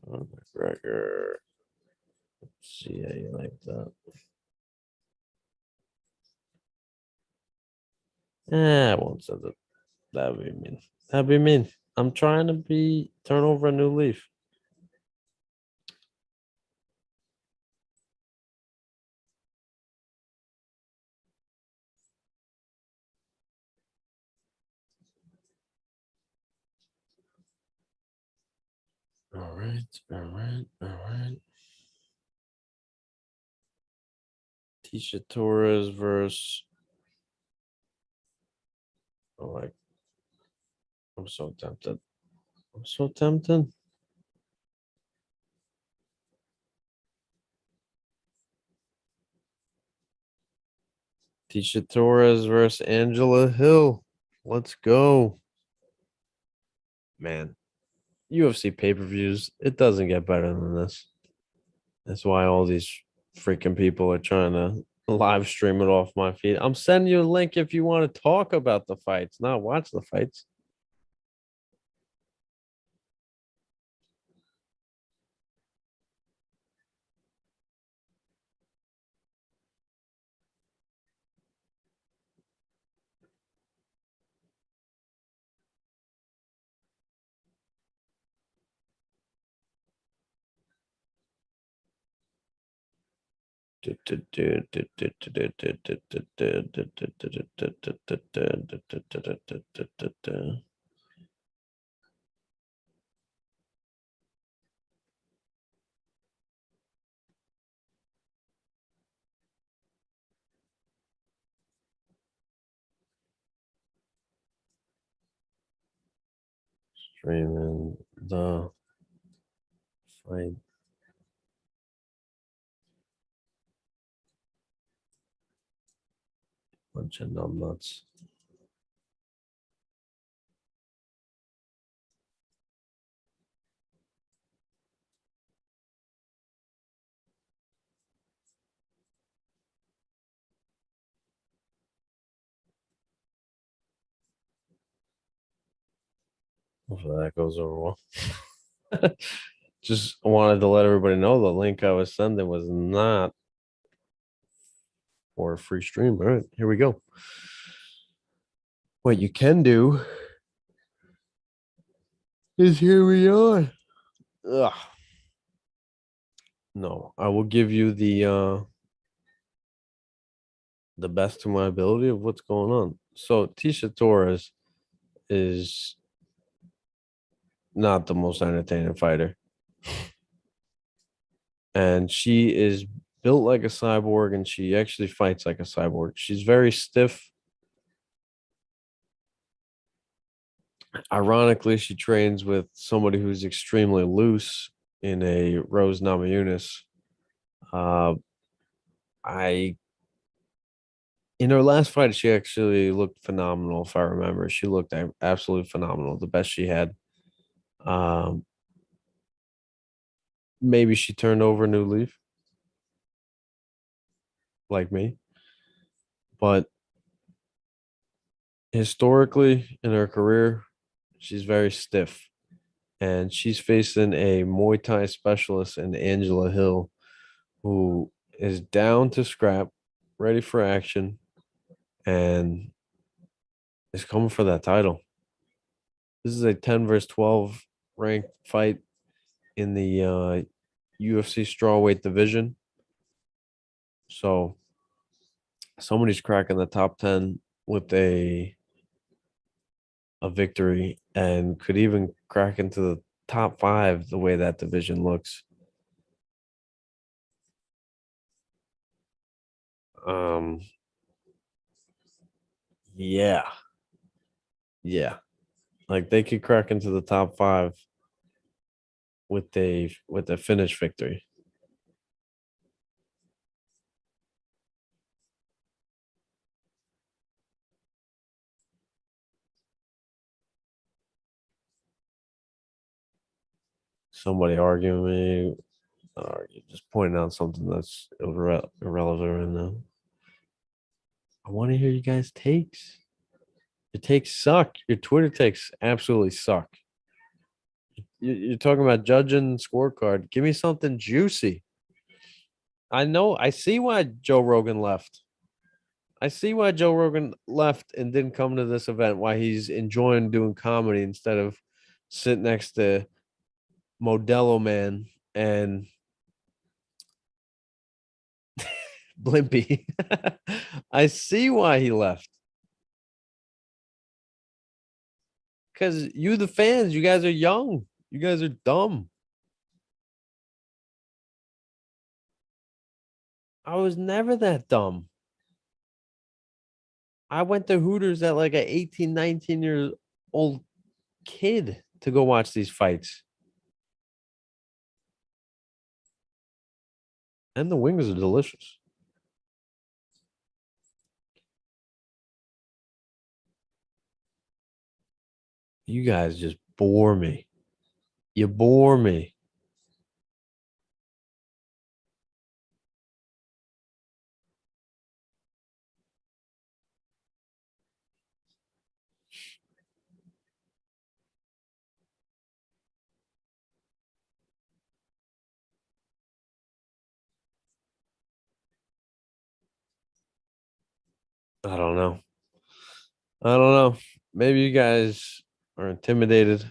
Conor McGregor. Let's see how you like that. I won't say that. That'd be mean. That'd be mean. I'm trying to turn over a new leaf. All right. Tisha Torres versus. Oh, I'm so tempted. I'm so tempted. Tisha Torres versus Angela Hill. Let's go. Man, UFC pay-per-views, it doesn't get better than this. That's why all these freaking people are trying to live stream it off my feed. I'm sending you a link if you want to talk about the fights, not watch the fights. Streaming the fight. Bunch of numbnuts. Hopefully that goes over well. Just wanted to let everybody know the link I was sending was not for a free stream. All right, here we go. What you can do is here we are. Ugh. No, I will give you the best to my ability of what's going on. So Tisha Torres is not the most entertaining fighter. And she is built like a cyborg and she actually fights like a cyborg. She's very stiff. Ironically, she trains with somebody who's extremely loose in a Rose Namajunas. In her last fight, she actually looked phenomenal. If I remember, she looked absolutely phenomenal, the best she had. Maybe she turned over a new leaf, like me. But historically, in her career, she's very stiff, and she's facing a Muay Thai specialist in Angela Hill, who is down to scrap, ready for action, and is coming for that title. This is a 10 versus 12 ranked fight in the UFC strawweight division. So somebody's cracking the top 10 with a victory and could even crack into the top 5 the way that division looks. Yeah. Yeah. Like they could crack into the top 5 with a finish victory. Somebody arguing me, just pointing out something that's irrelevant right now. I want to hear you guys' takes. Your takes suck. Your Twitter takes absolutely suck. You're talking about judging scorecard. Give me something juicy. I know. I see why Joe Rogan left. I see why Joe Rogan left and didn't come to this event. Why he's enjoying doing comedy instead of sitting next to Modelo Man and Blimpy. I see why he left. Because you, the fans, you guys are young. You guys are dumb. I was never that dumb. I went to Hooters at like an 18, 19 years old kid to go watch these fights. And the wings are delicious. You guys just bore me. You bore me. I don't know. I don't know. Maybe you guys are intimidated.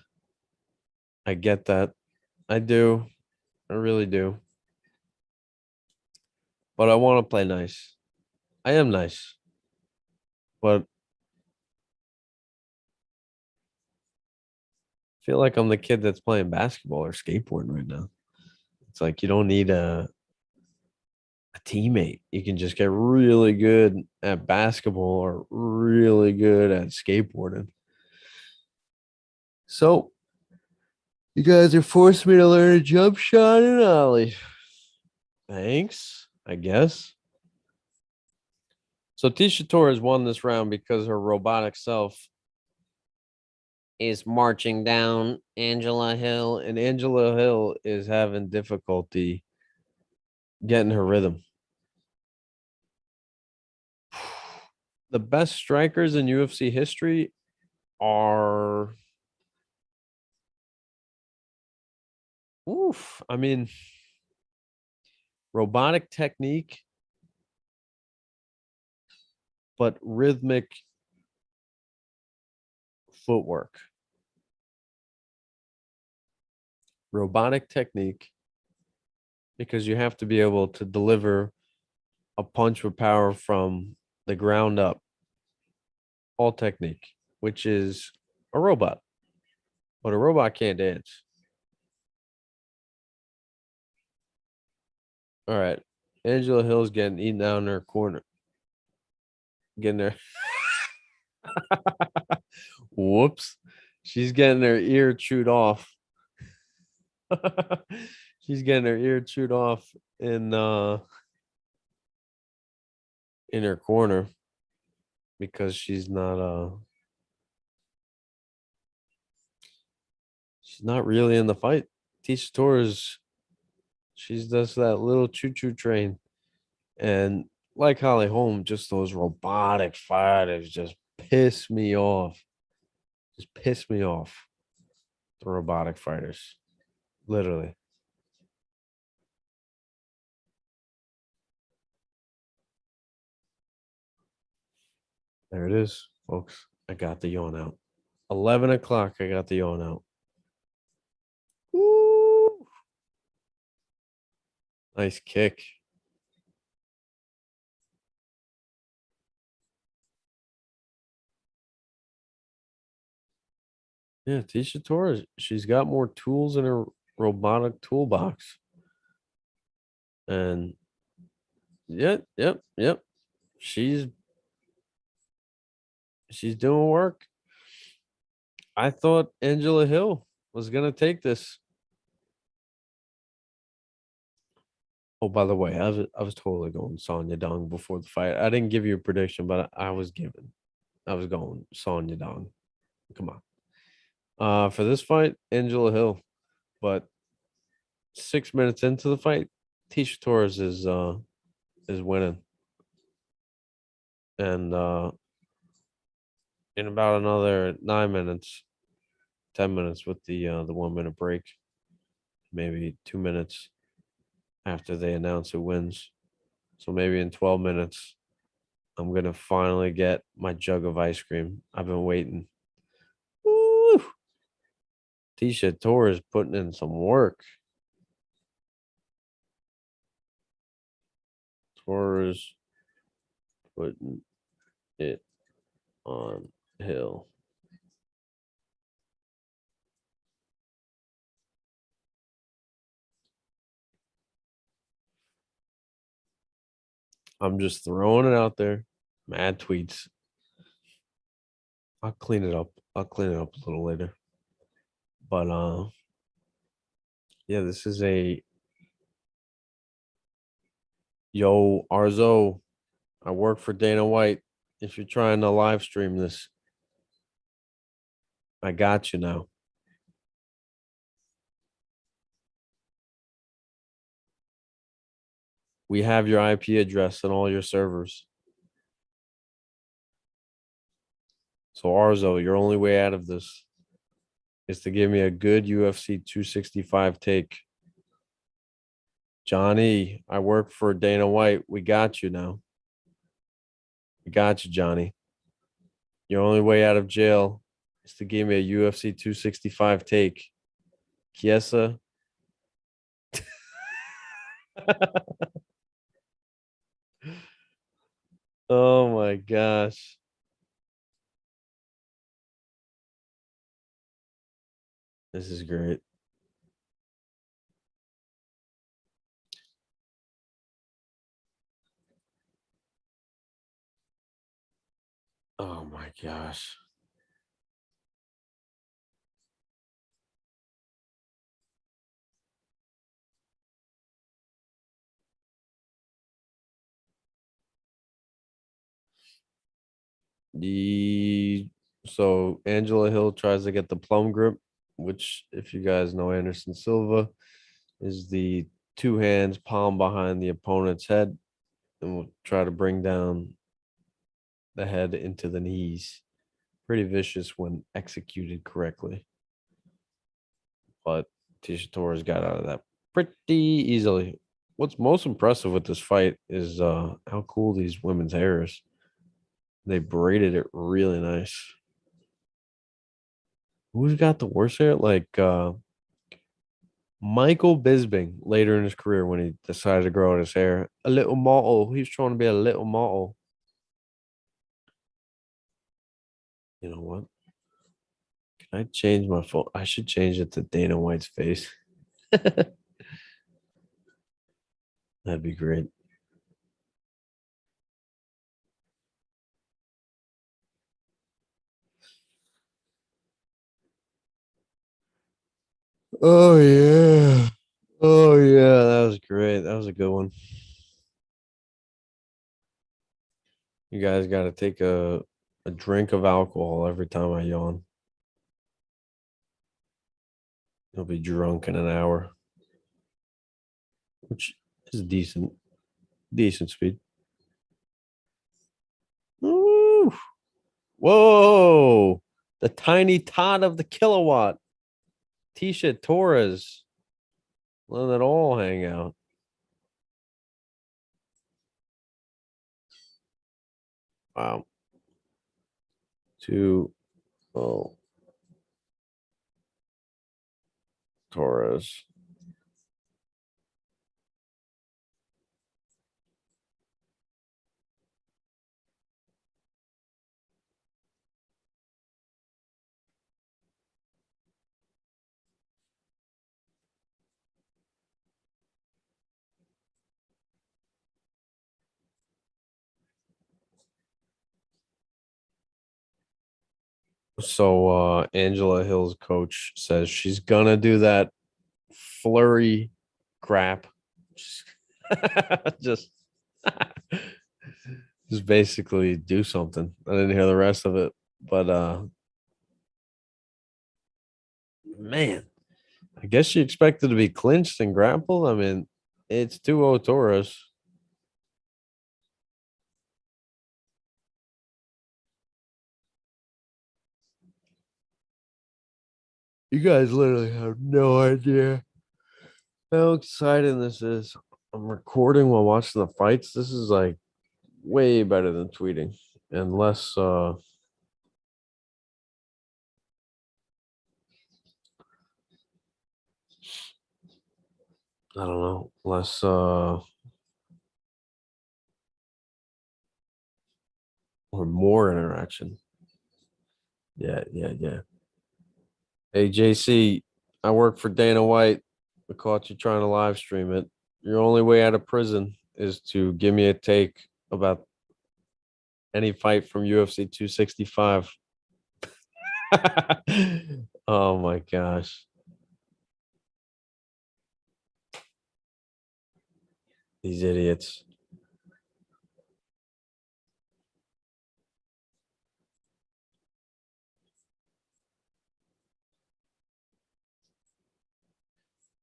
I get that. I do. I really do. But I want to play nice. I am nice. But I feel like I'm the kid that's playing basketball or skateboarding right now. It's like you don't need a teammate. You can just get really good at basketball or really good at skateboarding. So you guys are forcing me to learn a jump shot and ollie. Thanks, I guess. So Tisha Torres won this round because her robotic self is marching down Angela Hill, and Angela Hill is having difficulty getting her rhythm. The best strikers in UFC history are I mean, robotic technique, but rhythmic footwork. Robotic technique, because you have to be able to deliver a punch with power from the ground up. All technique, which is a robot. But a robot can't dance. All right. Angela Hill's getting eaten down in her corner. Getting there. Whoops. She's getting her ear chewed off. She's getting her ear chewed off in her corner because she's not really in the fight. Tisha Torres, she's just that little choo-choo train. And like Holly Holm, just those robotic fighters just piss me off. Just piss me off. The robotic fighters. Literally. There it is, folks. I got the yawn out. 11 o'clock, I got the yawn out. Woo! Nice kick. Yeah, Tisha Torres. She's got more tools in her robotic toolbox. And yep. She's doing work. I thought Angela Hill was gonna take this. Oh, by the way, I was totally going Sonya Dong before the fight. I didn't give you a prediction, but I was going Sonya Dong. Come on. For this fight, Angela Hill. But 6 minutes into the fight, Tisha Torres is winning. And in about another 9 minutes, 10 minutes with the 1 minute break, maybe 2 minutes after they announce who wins. So maybe in 12 minutes, I'm gonna finally get my jug of ice cream. I've been waiting. Woo! Tisha Torres putting in some work. Torres putting it on Hill. I'm just throwing it out there. Mad tweets. I'll clean it up. I'll clean it up a little later. But yeah, this is a yo Arzo. I work for Dana White. If you're trying to live stream this, I got you now. We have your IP address and all your servers. So Arzo, your only way out of this is to give me a good UFC 265 take. Johnny, I work for Dana White. We got you now. We got you, Johnny. Your only way out of jail is to give me a UFC 265 take. Kiesa. Oh my gosh. This is great. Oh my gosh. So Angela Hill tries to get the plum grip, which, if you guys know Anderson Silva, is the two hands palm behind the opponent's head, and will try to bring down the head into the knees. Pretty vicious when executed correctly. But Tisha Torres got out of that pretty easily. What's most impressive with this fight is how cool these women's hair is. They braided it really nice. Who's got the worst hair? Like Michael Bisping later in his career when he decided to grow out his hair. A little model. He was trying to be a little model. You know what? Can I change my phone? I should change it to Dana White's face. That'd be great. Oh yeah. Oh yeah, that was great. That was a good one. You guys got to take a drink of alcohol every time I yawn. You'll be drunk in an hour, which is decent speed. Ooh. Whoa, the tiny tot of the kilowatt, Tisha Torres. Let it all hang out. Wow. 2-0. Torres. So Angela Hill's coach says she's gonna do that flurry crap. Just just basically do something. I didn't hear the rest of it, but man, I guess she expected to be clinched and grappled. I mean, it's 2-0 Torres. You guys literally have no idea how exciting this is. I'm recording while watching the fights. This is like way better than tweeting and less I don't know, less or more interaction. Yeah. Hey JC, I work for Dana White. I caught you trying to live stream it. Your only way out of prison is to give me a take about any fight from UFC 265. Oh my gosh. These idiots.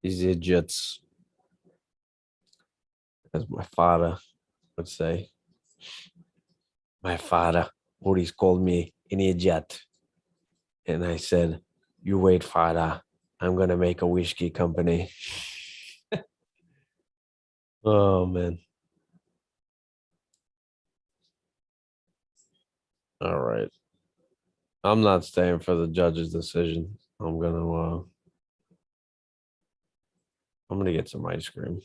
These idiots. As my father would say. My father always called me an idiot. And I said, you wait, father. I'm going to make a whiskey company. Oh, man. All right. I'm not staying for the judge's decision. I'm gonna get some ice cream.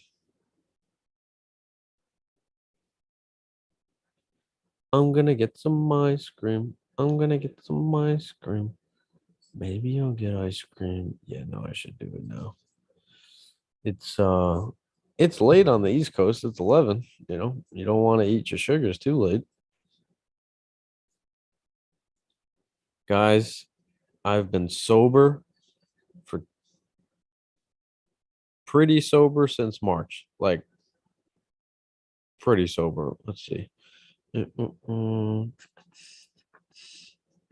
I'm gonna get some ice cream. I'm gonna get some ice cream. Maybe I'll get ice cream. Yeah, no, I should do it now. It's late on the East Coast. It's 11. You don't want to eat your sugars too late. Guys, I've been sober for pretty sober since March. Like pretty sober. Let's see. Yeah,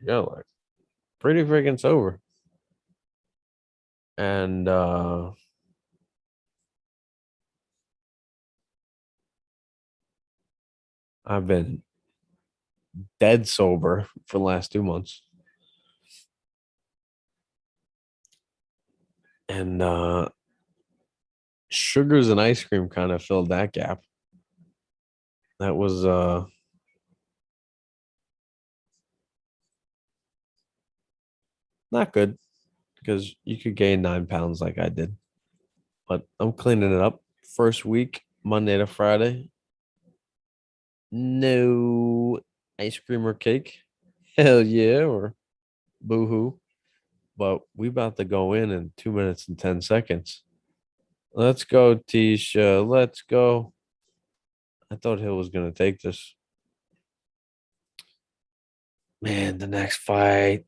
like pretty freaking sober. And I've been dead sober for the last 2 months. And sugars and ice cream kind of filled that gap. That was not good because you could gain 9 pounds like I did. But I'm cleaning it up. First week, Monday to Friday. No ice cream or cake. Hell yeah, or boo-hoo. But we about to go in 2 minutes and 10 seconds. Let's go, Tisha. Let's go. I thought Hill was going to take this. Man, the next fight.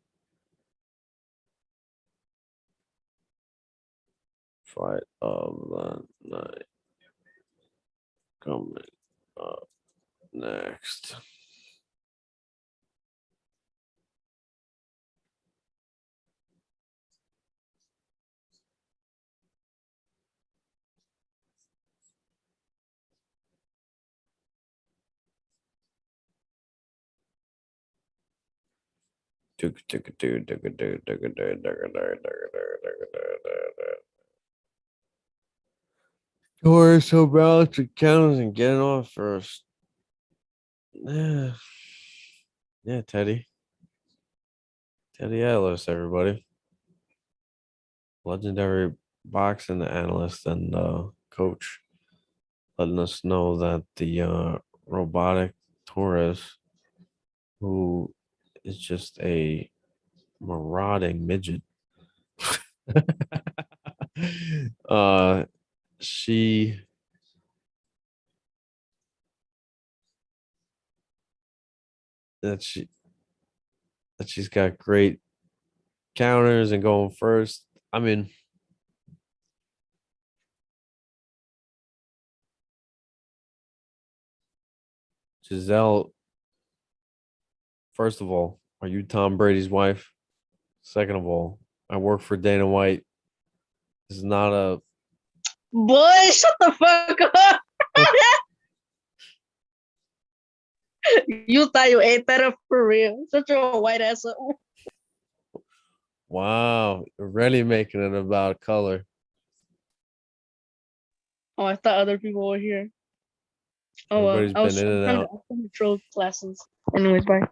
Fight of the night. Coming up next. Torres so balanced with counters and getting off first. Yeah, Teddy. Teddy Atlas, everybody. Legendary boxing analyst and coach, letting us know that the robotic Torres, who is just a marauding midget, she that she's got great counters and going first. I mean, Giselle, first of all, are you Tom Brady's wife? Second of all, I work for Dana White. This is not a Boy, shut the fuck up. You thought you ate that up for real. Shut your white ass up. wow. You're really making it about color. Oh, I thought other people were here. Oh well, Everybody's been in and out. I'm trying to control classes. Anyways, bye.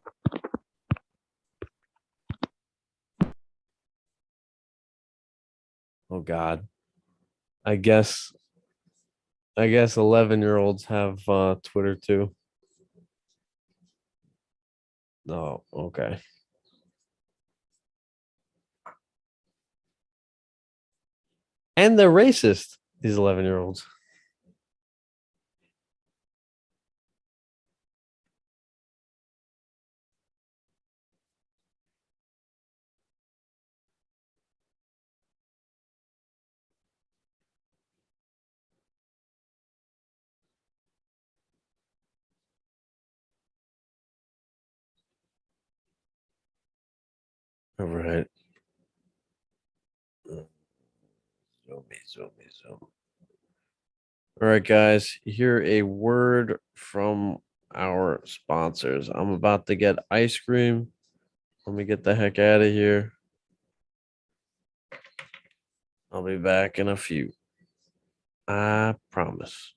Oh God. I guess 11-year-olds have Twitter too. No, okay. And they're racist, these 11-year-olds. All right. Zoom. All right, guys. Hear a word from our sponsors. I'm about to get ice cream. Let me get the heck out of here. I'll be back in a few. I promise.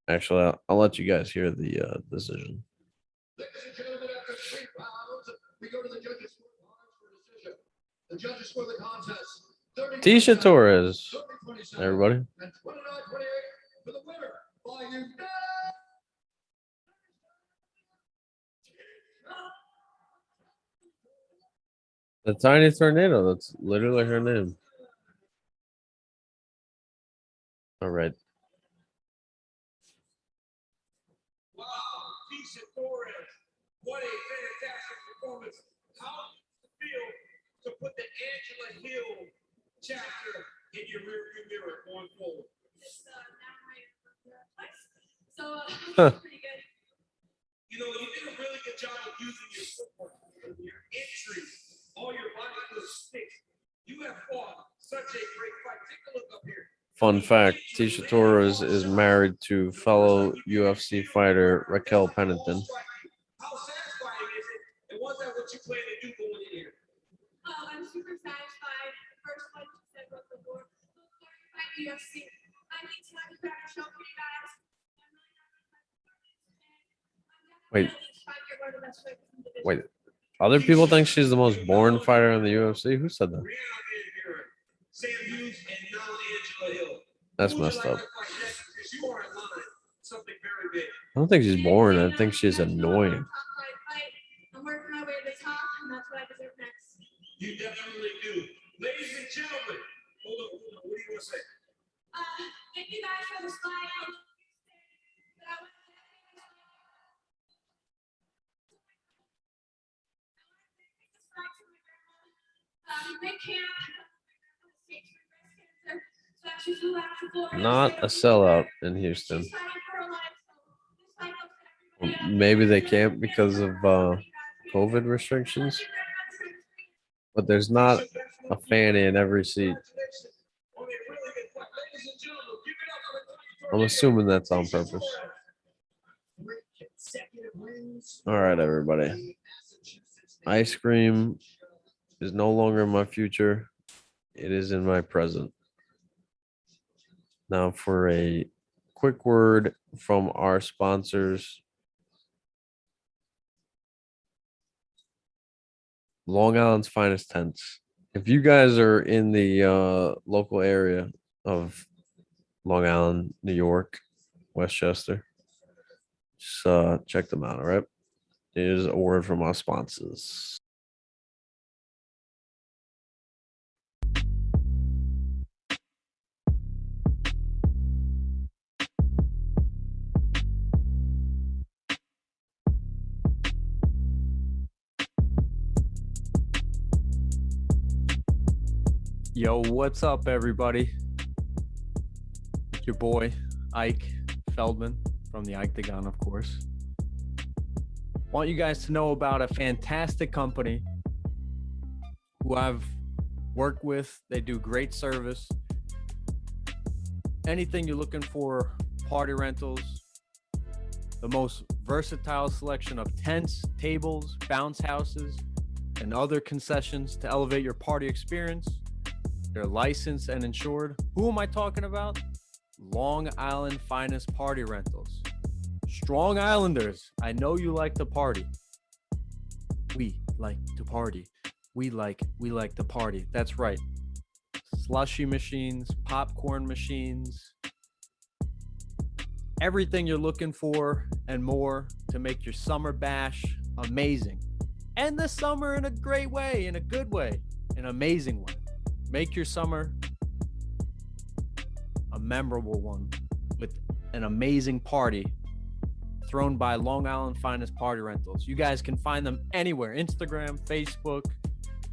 Actually, I'll let you guys hear the decision. Ladies and gentlemen, after 3 rounds, we go to the judges' scorecards for decision. The judges score the contest. Tisha Torres, 30-27, everybody. and 29-28 for the winner by unanimous. The Tiny Tornado. That's literally her name. All right. Wow, Tisha Torres, what a fantastic performance. How does it feel to put the Angela Hill chapter in your rearview mirror going forward? Just now my so Huh. pretty good. You know, you did a really good job of using your footwork, your entry, all your body was stick. You have fought such a great fight. Take a look up here. Fun fact, Tisha Torres is married to fellow UFC fighter Raquel Pennington. How satisfying is it? And was that what you plan to do going in here? Oh, I'm super satisfied. The first one you said was the Lord. Look, fight UFC. I need to have a better show for you guys. I'm really happy with my performance, and I'm Wait. definitely trying to get one of the best fighters in the division. Wait, other people think she's the most boring fighter in the UFC? Who said that? Brianna Van Buren, Sam Hughes, and now Angela Hill. That's Who would messed you up. like to fight next? Because you are in line for something very big. I don't think she's boring. I think she's annoying. I'm working my way to the top, and that's what I deserve next. You definitely do. Ladies and gentlemen, hold on. What do you want to say? Thank you guys for the smile. But I want to thank you guys. Big camp. So actually flew out to Florida. Not a sellout in Houston. She's fighting for her life, so this fight goes to everybody. Maybe they can't because of COVID restrictions, but there's not a fan in every seat. On a really good fight. Ladies and gentlemen, give it up for I'm assuming that's on purpose. All right, everybody. Ice cream is no longer my future. It is in my present. Now for a quick word from our sponsors. Long Island's finest tents. If you guys are in the local area of Long Island, New York, Westchester, just check them out. All right. Here's a word from our sponsors. Yo, what's up, everybody? It's your boy, Ike Feldman from the Ike-tagon, of course. Want you guys to know about a fantastic company who I've worked with. They do great service. Anything you're looking for, party rentals, the most versatile selection of tents, tables, bounce houses, and other concessions to elevate your party experience. They're licensed and insured. Who am I talking about? Long Island Finest Party Rentals. Strong Islanders, I know you like to party. We like to party. We like to party. That's right. Slushy machines, popcorn machines, everything you're looking for and more to make your summer bash amazing. End the summer in a great way, in a good way, an amazing way. Make your summer a memorable one with an amazing party thrown by Long Island Finest Party Rentals. You guys can find them anywhere, Instagram, Facebook.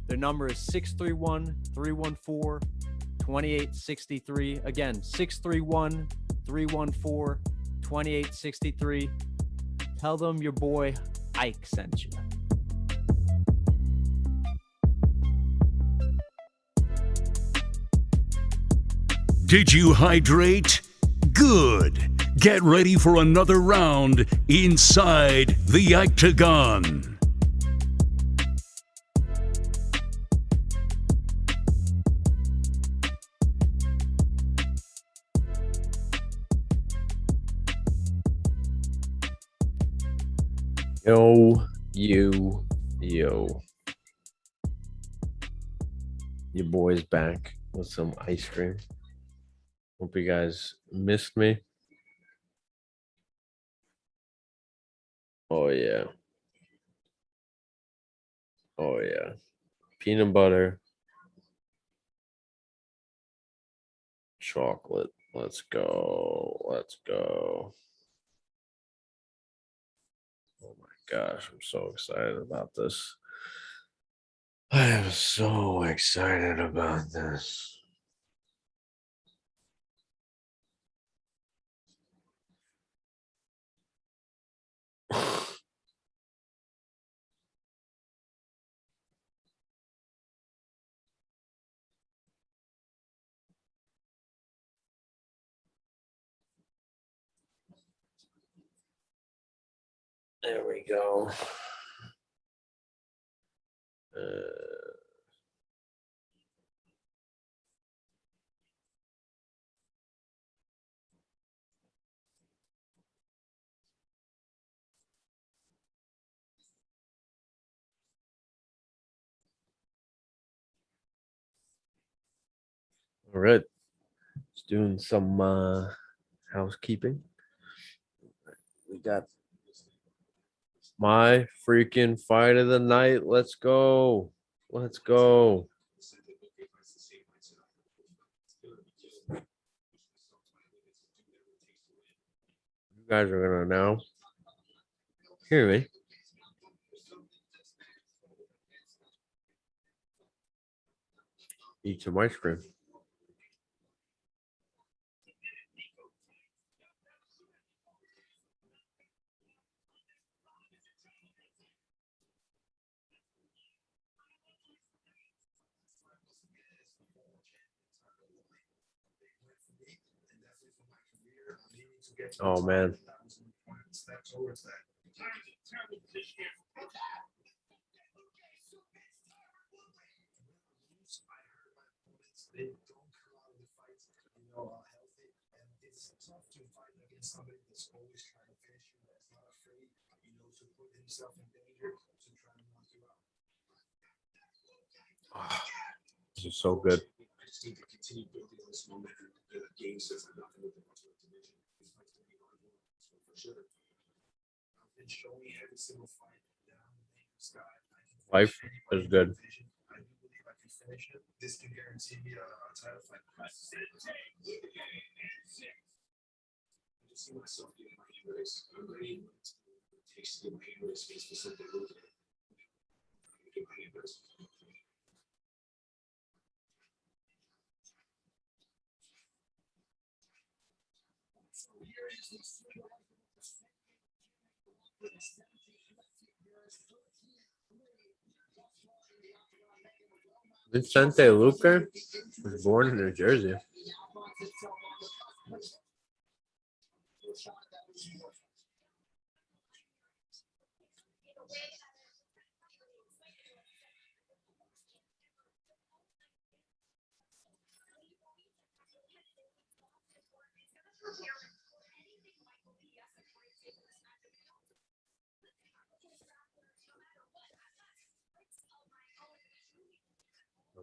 Their number is 631-314-2863. Again, 631-314-2863. Tell them your boy Ike sent you. Did you hydrate? Good. Get ready for another round inside the Ike-tagon. Yo. Your boy's back with some ice cream. Hope you guys missed me. Oh, yeah. Oh, yeah. Peanut butter. Chocolate. Let's go. Let's go. Oh my gosh, I'm so excited about this. I am so excited about this. There we go. All right. Just doing some housekeeping. We got my freaking fight of the night. Let's go. Let's go. You guys are gonna now hear me. Eat some ice cream. Oh man. They don't come out of the fights, healthy, and it's tough to fight against somebody that's always trying to finish you, that's not afraid, to put himself in danger, to try and knock you out. This is so good. I just need to continue building on this momentum. The game says I'm not going to win the division. This fight's going to be hard work, so for sure. I've been showing every single fight down the dangerous guy. Life is good. I do believe I can finish it. This can guarantee me a title fight. I just see myself getting my hand raised. I'm ready. It takes to get my hand raised for something to lose. Get my hand raised. Vicente Luque was born in New Jersey.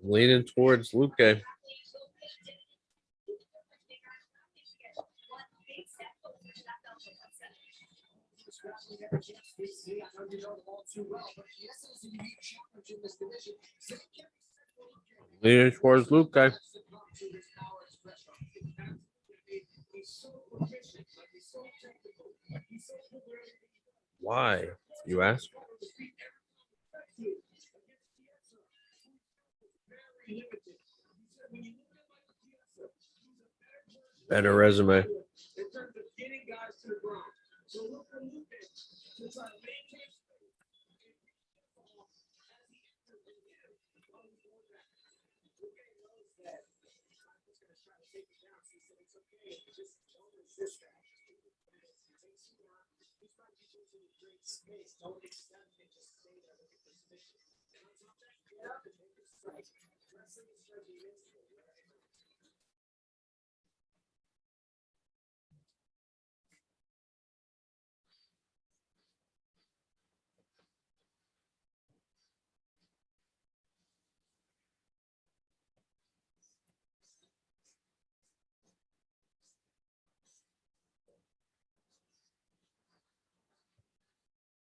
I'm leaning towards Luque. Leaning towards Luque. Why, you ask? Better resume.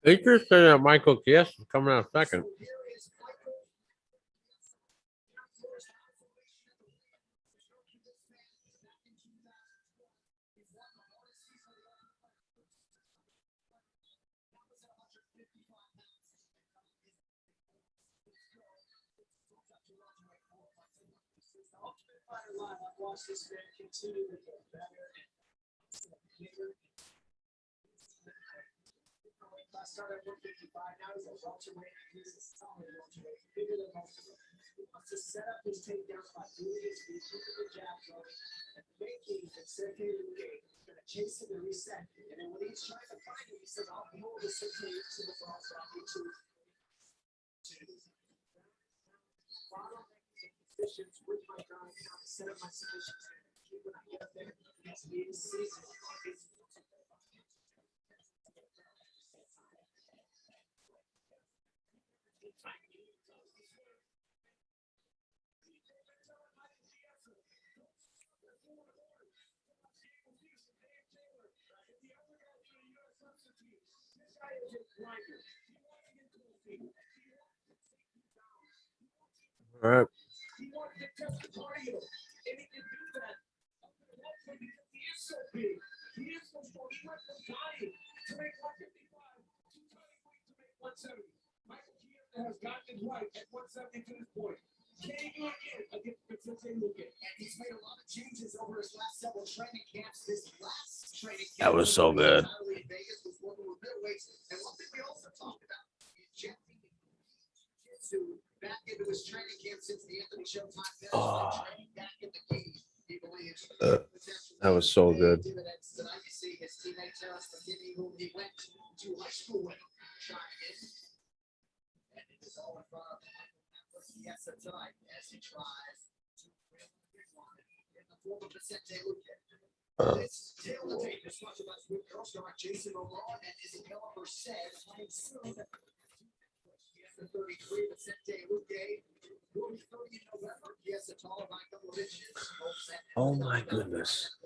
Interesting that Michael Chiesa is coming out second. Started at 155, now he's a welterweight. He's a solid welterweight, bigger than most of them. He wants to set up his takedowns by doing his feet, keeping the jab going, and making Vicente Luque gonna chase him and reset. And then when he's trying to find him, he says, "I'll hold the Vicente to the ball, so I'll get you." Follow positions with my guard, now set up my submissions. Keep when I get up there, it's me this season. All right. Has gotten it right at 170 to this point. Can he do it again against Vicente Luque? And he's made a lot of changes over his last several training camps. This last training camp That was so good. in Vegas was working with middleweights. And one thing we also talked about is injecting jiu-jitsu back into his training camp since the Anthony Showtime finish. Training back in the cage. He believes That was so good. dividends tonight. You see his teammate Terrence McKinney, who he went to high school with, shining in. And it is all in front of Chiesa tonight as he tries to win in the form of Vicente Luque. This tail of the tape is sponsored by Sweet Girl star Jason Momoa and Isabella Merced, playing soon. Chiesa 33, Vicente Luque. Will be 30 in November. Chiesa taller by a couple of inches. Oh my goodness.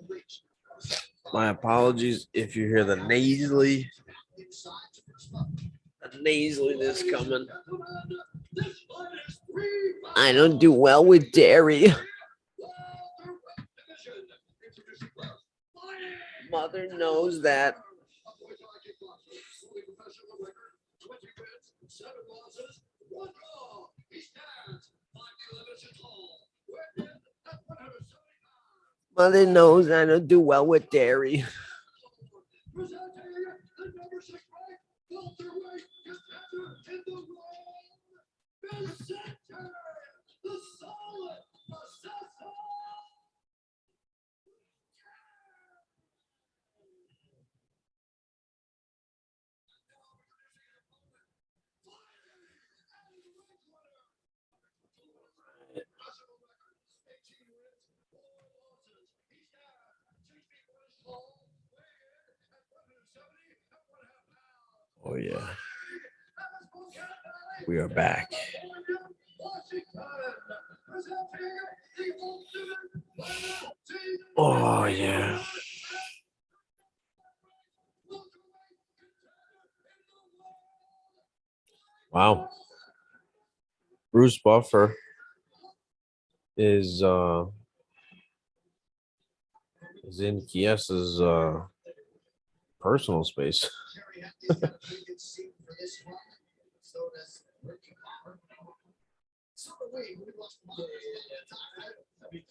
My apologies if you hear the nasaliness coming. I don't do well with dairy. Mother knows that. Mother knows I don't do well with dairy. Oh yeah. We are back. Oh yeah. Wow. Bruce Buffer is in Kiesa's personal space.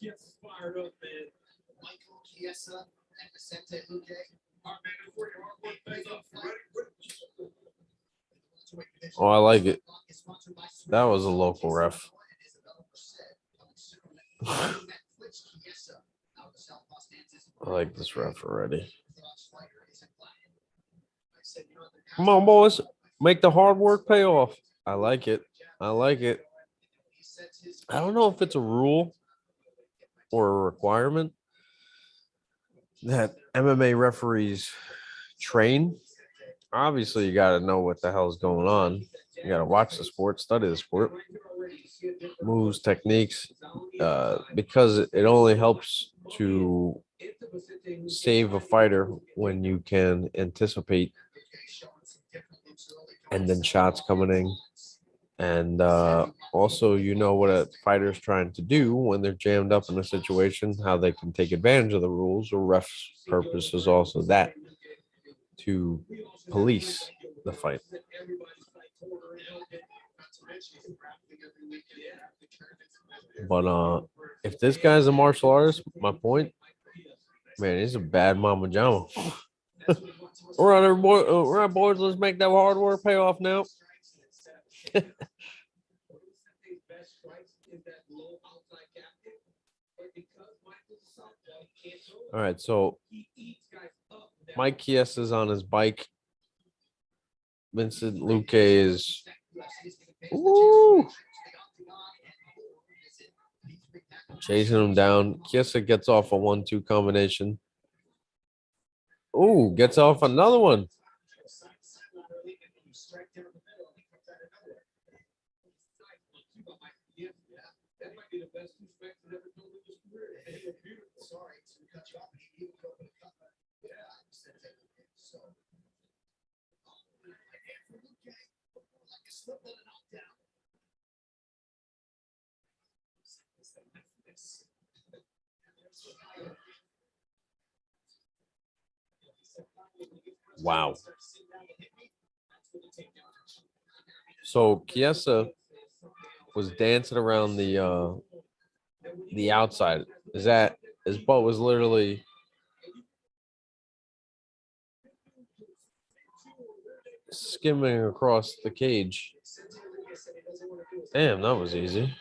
Gets fired up, man. Michael Chiesa and Vicente Luque. All right, man, before your hard work pays off, ready? Oh, I like it. That was a local ref. I like this ref already. Come on, boys. Make the hard work pay off. I like it. I like it. I don't know if it's a rule or a requirement that MMA referees train. Obviously, you got to know what the hell is going on. You got to watch the sport, study the sport, moves, techniques, because it only helps to save a fighter when you can anticipate and then shots coming in. And also, you know what a fighter's trying to do when they're jammed up in a situation, how they can take advantage of the rules. Or ref's purpose is also that, to police the fight. But if this guy's a martial artist, my point, man, he's a bad mama jama. All right, everybody, all right, boys, let's make that hard work pay off now. All right, so Mike Chiesa is on his bike. Vincent Luque is chasing him down. Chiesa gets off a 1-2 combination. Ooh, gets off another one. Wow. So Chiesa was dancing around the outside. His butt was literally skimming across the cage. Damn, that was easy.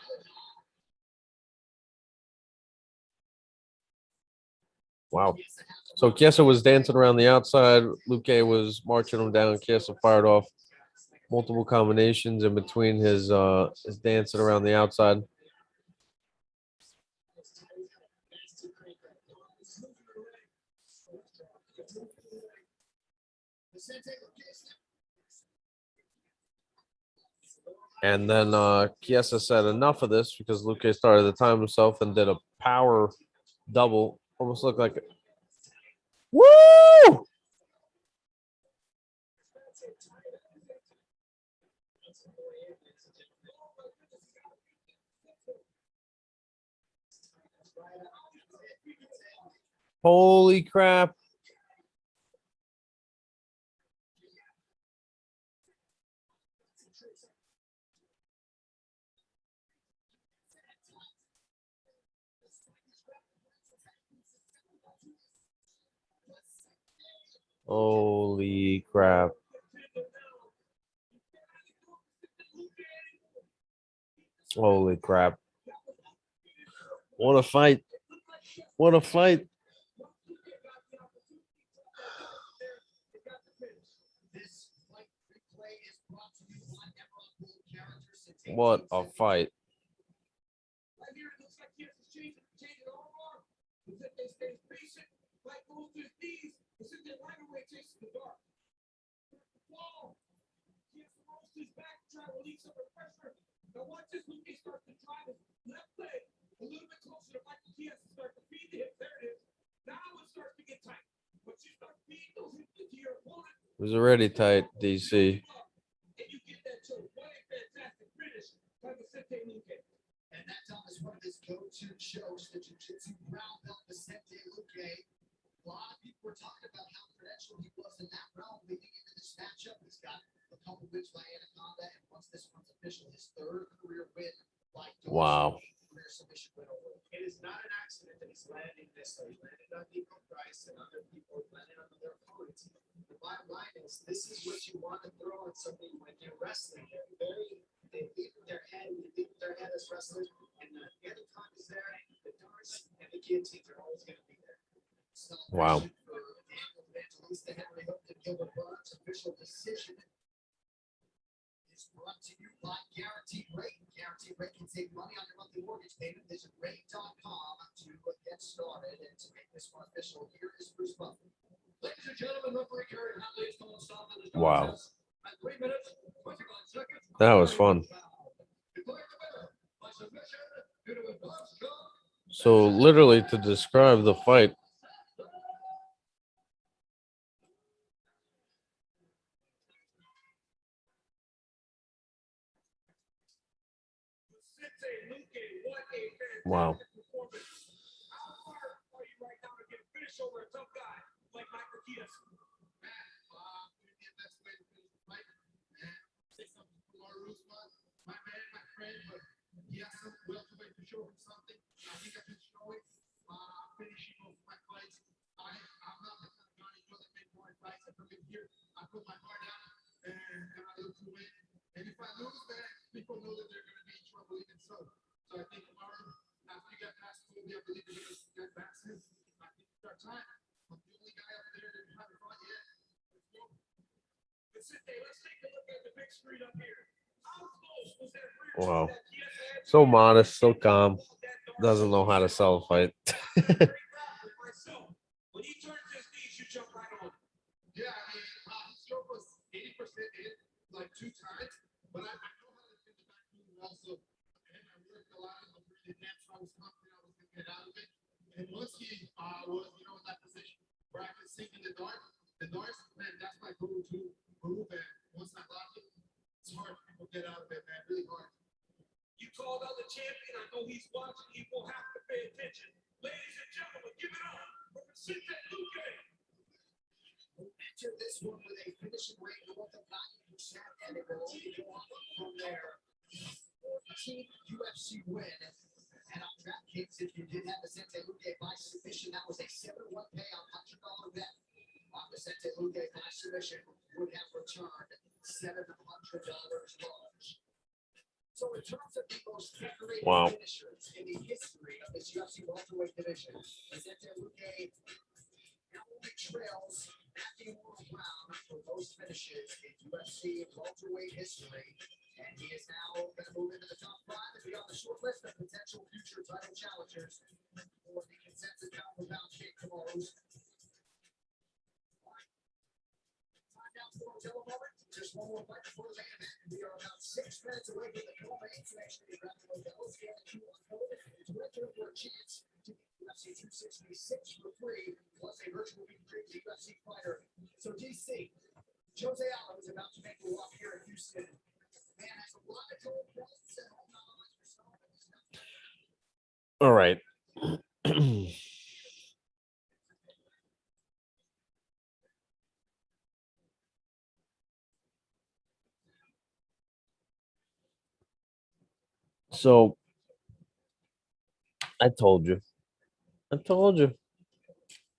Wow. So Chiesa was dancing around the outside. Luque was marching him down. Chiesa fired off multiple combinations in between his dancing around the outside. And then Chiesa said enough of this because Luque started to time himself and did a power double. Almost looked like it. Woo! Holy crap. Holy crap. Holy crap. What a fight. What a fight. This fight replay is brought to you by Emerald Gold Characters since What a fight. Right here, it looks like he has to change it all wrong. Is that they stay patient, like goes to his knees, is that they right away chasing the dark. Whoa! He has to roll his back, try to relieve some of the pressure. Now watch this, Luke starts to drive his left leg a little bit closer to Michael Diaz to start to feed the hip. There it is. Now it starts to get tight. But you start feeding those hips into your opponent. It was already tight, DC. And you get that choke. What a fantastic finish by Vicente Luque. And that Tom is one of his go-to shows, the Jiu-Jitsu brown belt Vicente Luque. A lot of people were talking about how credentialed he was in that realm leading into this matchup. He's got a couple wins by Anaconda, and once this one's official, his third career win by Wow. career submission win over. It is not an accident that he's landing this way. He landed on Nico Price and other people landed on their opponents. The bottom line is, this is what you want to throw on somebody when you're wrestling. They lead with their head, they lead with their head as wrestlers, and the Anaconda is there, the darts and the guillotines are always going to be there. Wow. For Daniel Evangelista Henry Hook and Gilbert Burns, official decision is brought to you by Guaranteed Rate. Guaranteed Rate can save money on your monthly mortgage payment. Visit rate.com to get started and to make this one official. Here is Bruce Buffer. Ladies and gentlemen, referee Kerry Huntley is going to stop in this Wow. contest at 3 minutes, 29 seconds. That was fun. Declared the winner by submission due to a gloves shot. So literally to describe the fight, Vicente Luque, what a fantastic wow. performance. How far are you right now to get a finish over a tough guy like Michael Diaz? That's the way to finish the fight. And say something to Kamaru Usman, my man, my friend, but he has some welterweight to show him something. I think I can show it. Finishing off my fights. I'm not the kind of guy that make more fights. I come in here, I put my guard down, and I look to win. And if I lose, then people know that they're going to be in trouble even so. So I think tomorrow, after you get past Kobe, I believe you're going to get Baxter. I think it's our time. I'm the only guy up there that haven't fought yet. Let's go. Vicente, let's take a look at the big screen up here. How close was that rear Wow. that Diaz had? So modest, so calm. Doesn't know how to sell a fight. Myself, when he turns his knees, you jump right on. Yeah, I mean, his stroke was 80% in, like 2 times, but I know how to get the back really well, so and I worked a lot of really depth, so I was confident I was going to get out of it. And once he was, in that position where I could sink in the darts, man, that's my go-to move, and once I lock it, it's hard for people to get out of it, man, really hard. You called out the champion. I know he's watching. He will have to pay attention. Ladies and gentlemen, give it up for Vicente Luque. Enter this one with a finishing rate north of 90%, and it will only go up from there. 14th UFC win. And on DraftKings, if you did have Vicente Luque by submission, that was a 7-1 payout, $100 bet. On Vicente Luque by submission would have returned $700 large. So in terms of the most decorated Wow. finishers in the history of this UFC welterweight division, Vicente Luque now only trails Matthew Brown for most finishes in UFC welterweight history. And he is now going to move into the top 5 and be on the short list of potential future title challengers for the consensus pound for pound king tomorrow's. Time now for a moment. Just one more fight before the main event. We are about 6 minutes away from the co-main selection. The Rapid Modelo's getting to unfold. To enter for a chance to get UFC 266 for free, plus a virtual meet and greet with the UFC fighter. So DC, Jose Aldo is about to make a walk here in Houston. Man has a lot of gold belts and all knowledge for some of it. All right. So I told you.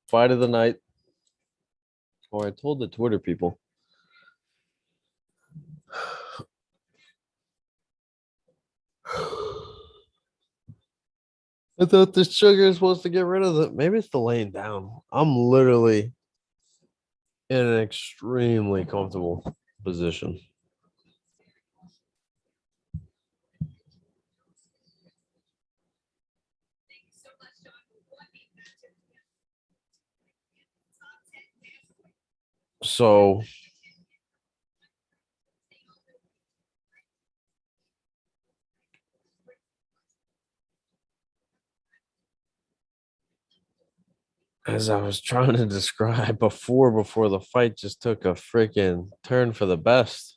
Fight of the night. Or I told the Twitter people. I thought this sugar is supposed to get rid of it. Maybe it's the laying down. I'm literally in an extremely comfortable position. So as I was trying to describe before the fight just took a freaking turn for the best.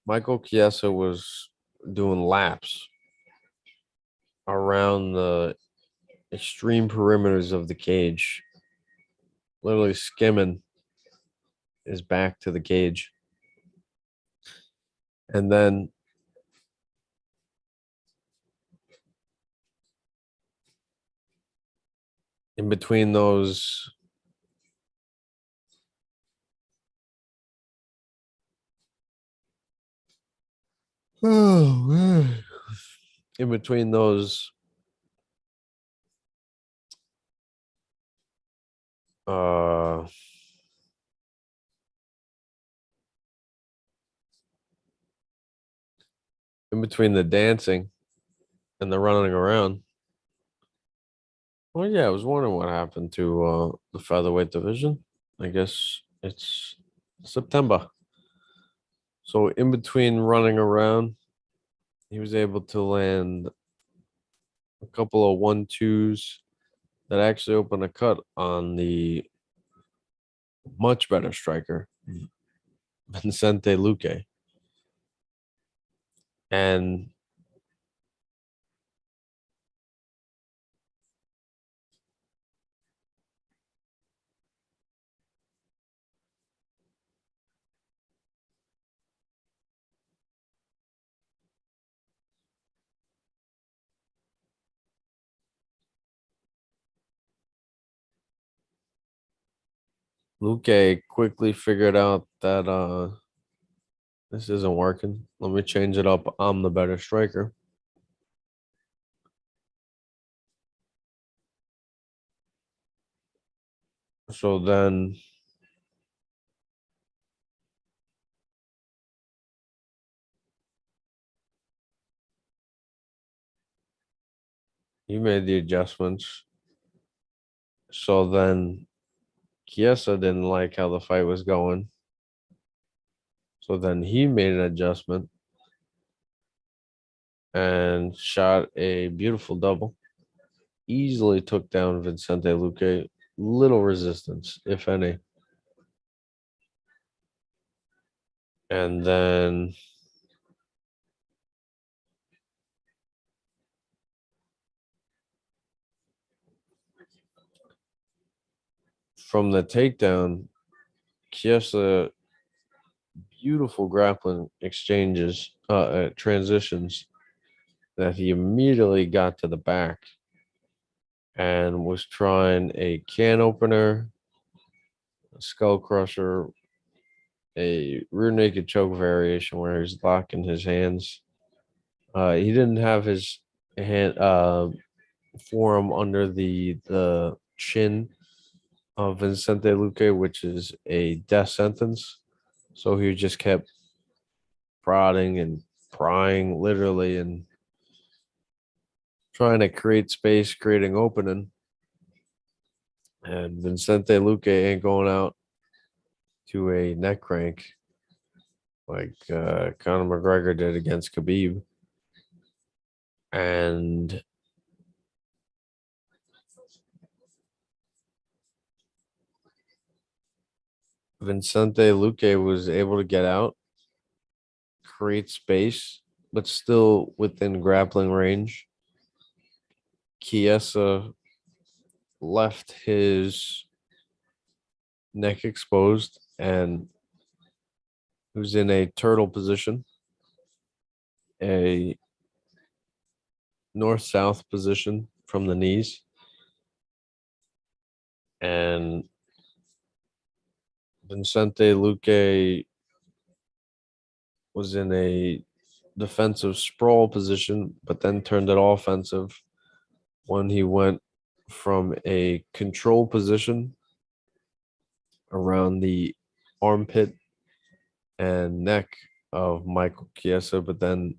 Michael Chiesa was doing laps around the extreme perimeters of the cage, literally skimming his back to the cage. And then in between those in between those in between the dancing and the running around. Well, yeah, I was wondering what happened to the featherweight division. I guess it's September. So in between running around, he was able to land a couple of 1-2s that actually opened a cut on the much better striker, Vicente Luque. And Luque quickly figured out that this isn't working. Let me change it up. I'm the better striker. So then he made the adjustments. So then Chiesa didn't like how the fight was going. So then he made an adjustment and shot a beautiful double. Easily took down Vicente Luque. Little resistance, if any. And then from the takedown, Chiesa, beautiful grappling exchanges, transitions that he immediately got to the back and was trying a can opener, a skull crusher, a rear naked choke variation where he's locking his hands. He didn't have his hand forearm under the chin of Vicente Luque, which is a death sentence. So he just kept prodding and prying, literally, and trying to create space, creating opening. And Vicente Luque ain't going out to a neck crank like Conor McGregor did against Khabib. And Vicente Luque was able to get out, create space, but still within grappling range. Chiesa left his neck exposed and was in a turtle position, a north-south position from the knees. and Vicente Luque was in a defensive sprawl position, but then turned it offensive when he went from a control position around the armpit and neck of Michael Chiesa, but then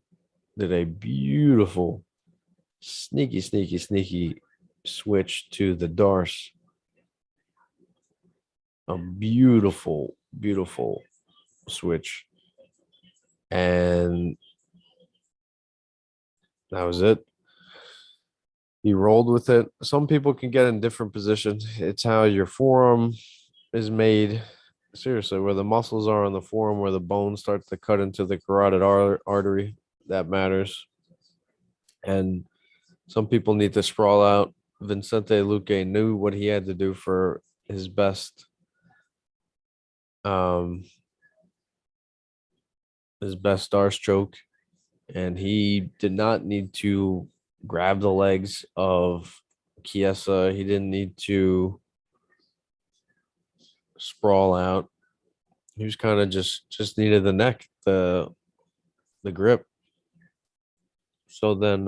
did a beautiful, sneaky switch to the Darce. A beautiful switch. And that was it. He rolled with it. Some people can get in different positions. It's how your forearm is made. Seriously, where the muscles are on the forearm, where the bone starts to cut into the carotid artery, that matters. And some people need to sprawl out. Vicente Luque knew what he had to do for his best Darce choke, and he did not need to grab the legs of Chiesa. He didn't need to sprawl out. He was kind of just needed the neck, the grip. So then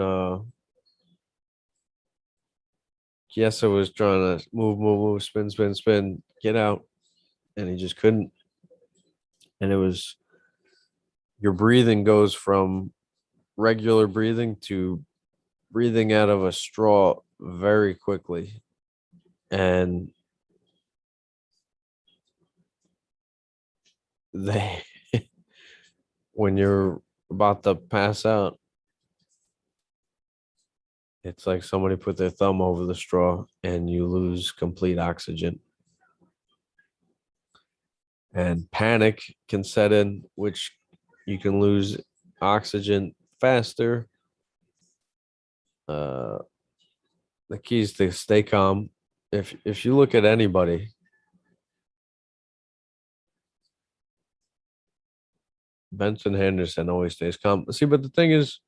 Chiesa was trying to move, spin, get out, and he just couldn't. And it was, your breathing goes from regular breathing to breathing out of a straw very quickly. And when you're about to pass out, it's like somebody put their thumb over the straw and you lose complete oxygen. And panic can set in, which you can lose oxygen faster. The key is to stay calm. If you look at anybody, Benson Henderson always stays calm. See, but the thing is,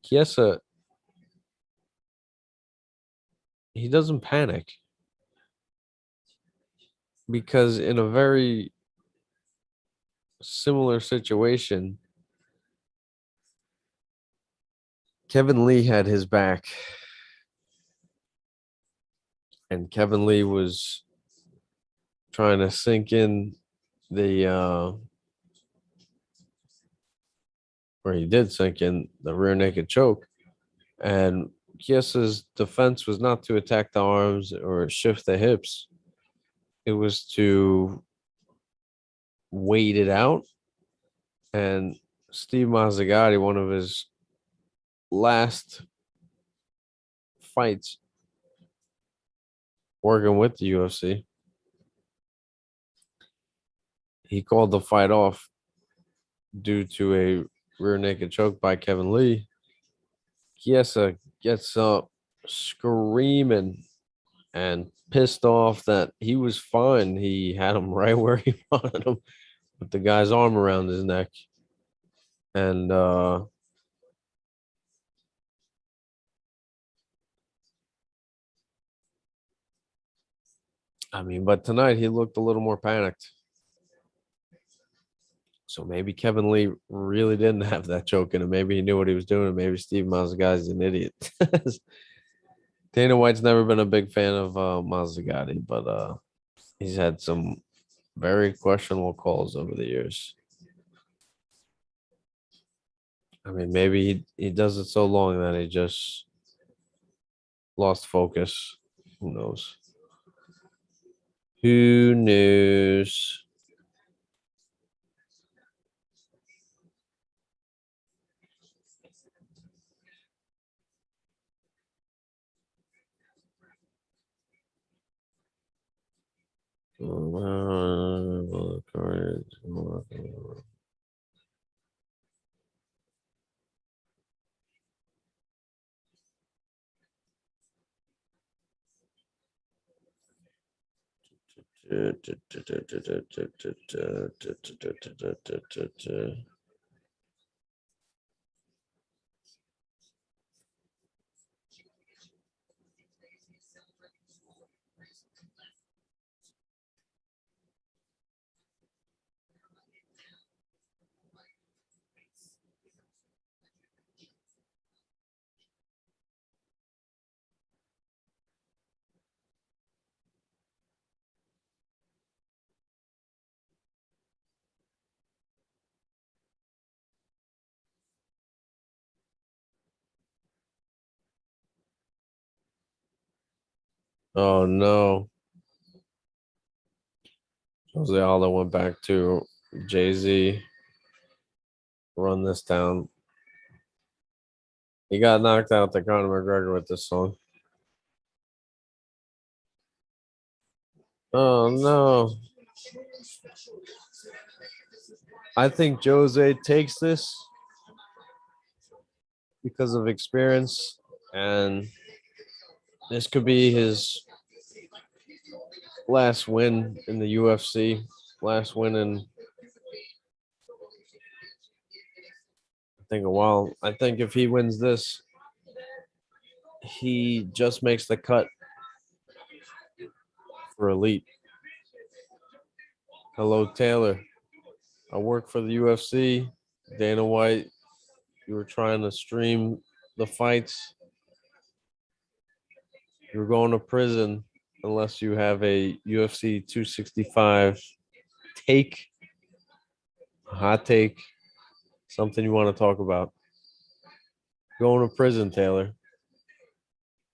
Chiesa, he doesn't panic because in a very similar situation, Kevin Lee had his back, and Kevin Lee was trying to sink in the or he did sink in the rear naked choke, and Chiesa's defense was not to attack the arms or shift the hips. It was to wait it out. And Steve Mazzagatti, one of his last fights working with the UFC, he called the fight off due to a rear naked choke by Kevin Lee. Chiesa gets up screaming and pissed off that he was fine. He had him right where he wanted him, with the guy's arm around his neck. And I mean, but tonight he looked a little more panicked. So maybe Kevin Lee really didn't have that choke in him. Maybe he knew what he was doing. Maybe Steve Mazzagatti is an idiot. Dana White's never been a big fan of Mazzagatti, but he's had some very questionable calls over the years. I mean, maybe he does it so long that he just lost focus. Who knows? Who knows? Oh no. Jose Aldo went back to Jay-Z. Run this down. He got knocked out to Conor McGregor with this song. Oh no. I think Jose takes this because of experience, and this could be his last win in the UFC, last win in I think a while. I think if he wins this, he just makes the cut for Elite. Hello, Taylor. I work for the UFC. Dana White, you were trying to stream the fights. You're going to prison unless you have a UFC 265 take, a hot take, something you want to talk about. Going to prison, Taylor.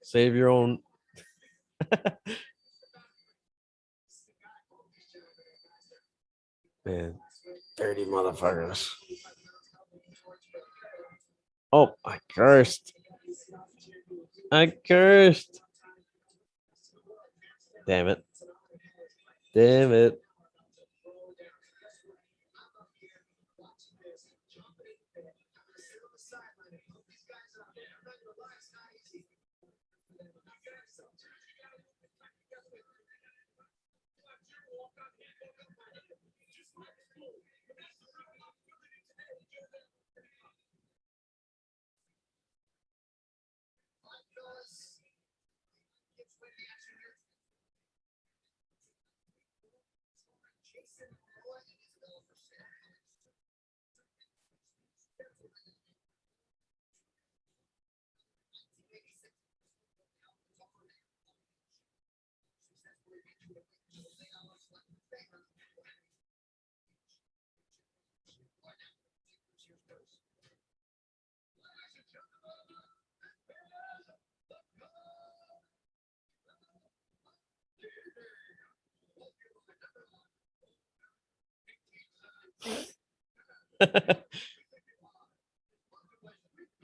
Save your own. Man, dirty motherfuckers. Oh, I cursed. I cursed. Damn it. Damn it.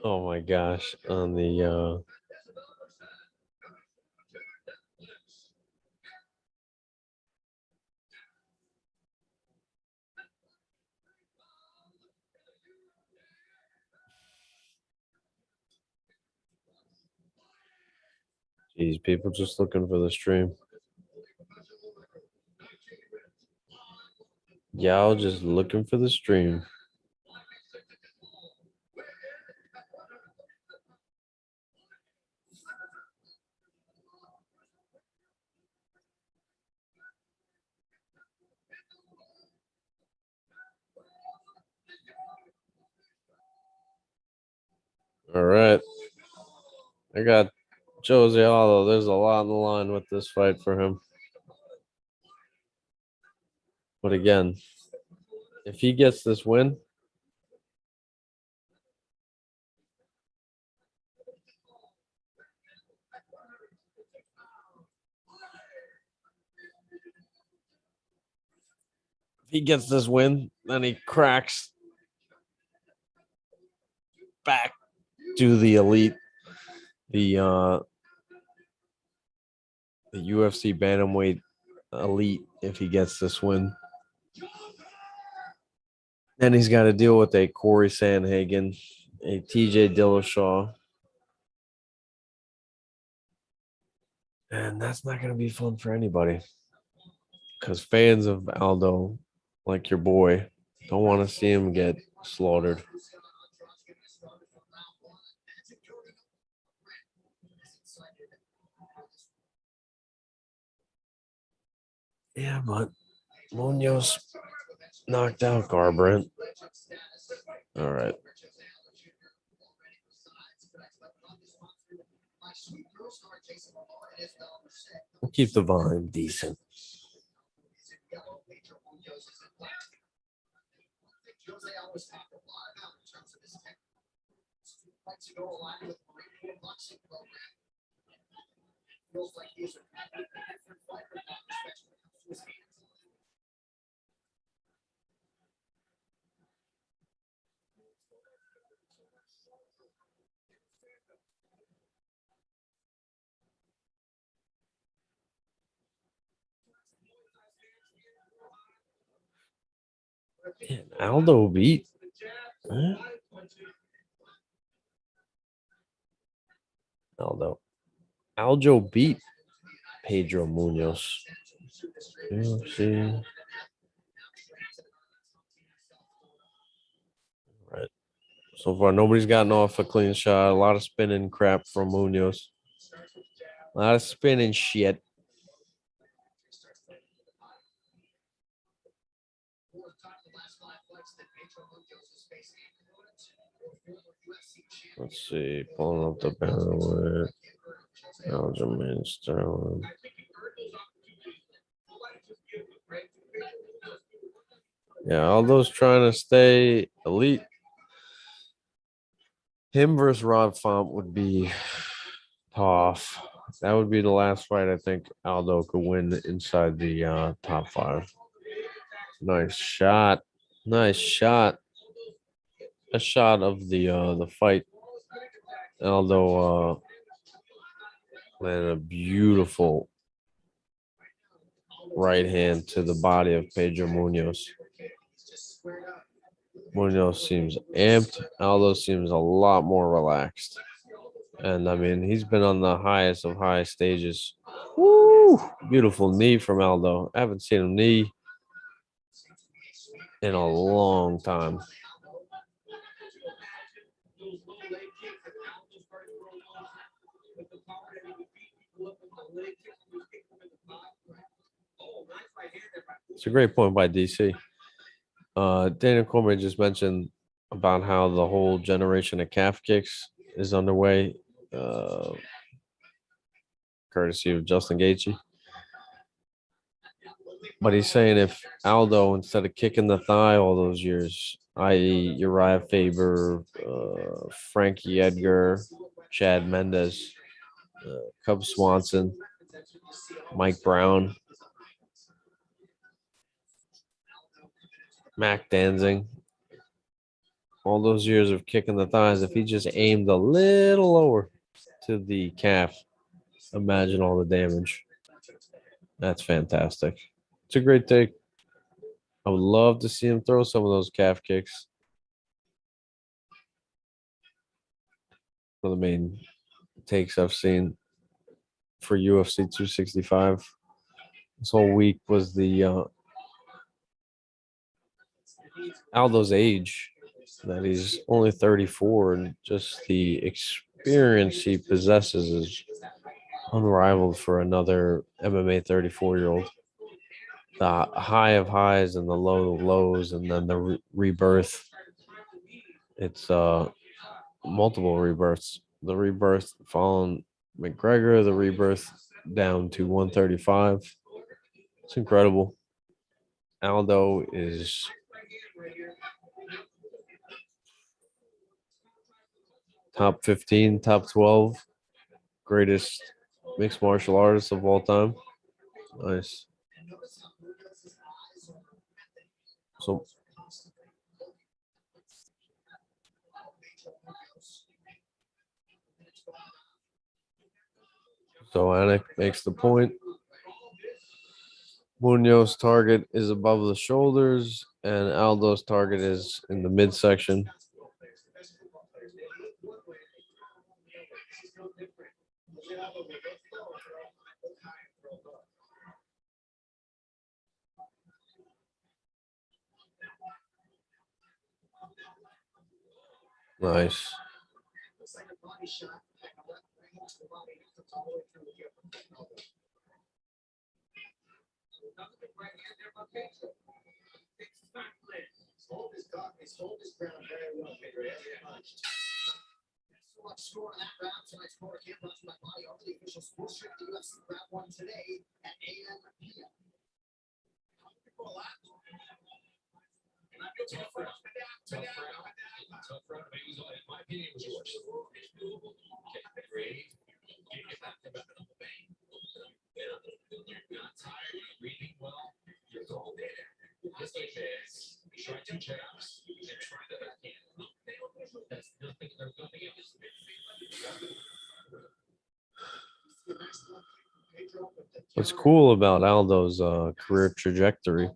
Oh my gosh. On the geez, people just looking for the stream. Y'all just looking for the stream. All right. I got Jose Aldo. There's a lot on the line with this fight for him. But again, if he gets this win, then he cracks back to the Elite, the UFC bantamweight Elite. If he gets this win, then he's got to deal with a Corey Sandhagen, a TJ Dillashaw, and that's not going to be fun for anybody. Because fans of Aldo, like your boy, don't want to see him get slaughtered. Yeah, but Munoz knocked out Garbrandt. All right. We'll keep the volume decent. feels like he's a completely different fighter in that respect when it comes to his hands. Man, Aldo beat. Huh? Aljo beat Pedro Munoz. UFC. Right. So far, nobody's gotten off a clean shot. A lot of spinning crap from Munoz. A lot of spinning shit. Let's see. Pulling up the banner with Aljamain Sterling. Yeah, all those trying to stay elite. Him versus Rod Font would be tough. That would be the last fight I think Aldo could win inside the top 5. Nice shot. Nice shot. A shot of the fight. Aldo landed a beautiful right hand to the body of Pedro Munoz. Munoz seems amped. Aldo seems a lot more relaxed. And I mean, he's been on the highest of high stages. Woo! Beautiful knee from Aldo. I haven't seen him knee in a long time. It's a great point by DC. Dana Coleman just mentioned about how the whole generation of calf kicks is underway, courtesy of Justin Gaethje. But he's saying if Aldo, instead of kicking the thigh all those years, i.e. Uriah Faber, Frankie Edgar, Chad Mendes, Cub Swanson, Mike Brown, Mac Danzig, all those years of kicking the thighs, if he just aimed a little lower to the calf, imagine all the damage. That's fantastic. It's a great take. I would love to see him throw some of those calf kicks. One of the main takes I've seen for UFC 265 this whole week was the Aldo's age, that he's only 34, and just the experience he possesses is unrivaled for another MMA 34-year-old. The high of highs and the low of lows, and then the rebirth. It's multiple rebirths. The rebirth following McGregor, the rebirth down to 135. It's incredible. Aldo is top 15, top 12 greatest mixed martial artists of all time. Nice. So Anik makes the point. Munoz's target is above the shoulders, and Aldo's target is in the midsection. Nice. Hold his ground very well, Pedro. So much score on that round. Tonight's score came brought to you by Body Art, the official sports shirt of the UFC Round 1 today at AM PM. Tough round. In my opinion, it was yours. Okay, ready? Get back to the main. What's cool about Aldo's career trajectory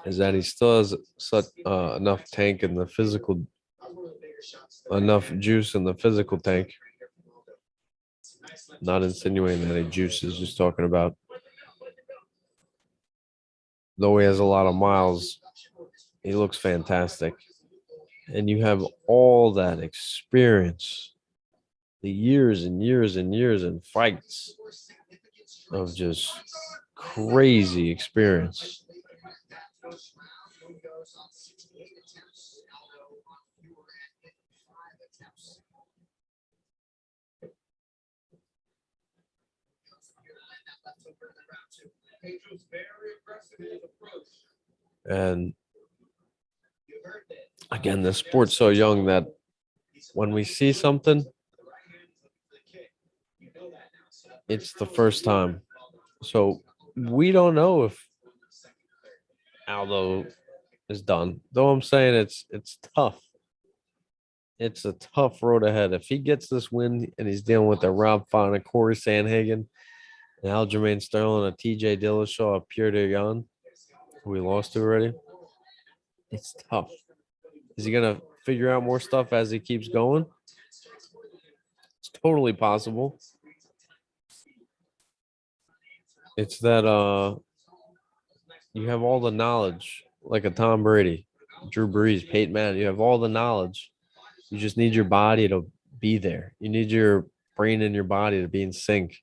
is that he still has such enough tank in the physical, enough juice in the physical tank. Not insinuating that he juices, just talking about though he has a lot of miles, he looks fantastic. And you have all that experience, the years and years and years in fights of just crazy experience. And again, the sport's so young that when we see something, it's the first time. So we don't know if Aldo is done. Though I'm saying it's tough. It's a tough road ahead. If he gets this win and he's dealing with a Rob Font, a Corey Sandhagen, an Aljamain Sterling, a TJ Dillashaw, a Pierre Degan, who we lost to already, it's tough. Is he gonna figure out more stuff as he keeps going? It's totally possible. It's that you have all the knowledge, like a Tom Brady, Drew Brees, Peyton Manning. You have all the knowledge. You just need your body to be there. You need your brain and your body to be in sync.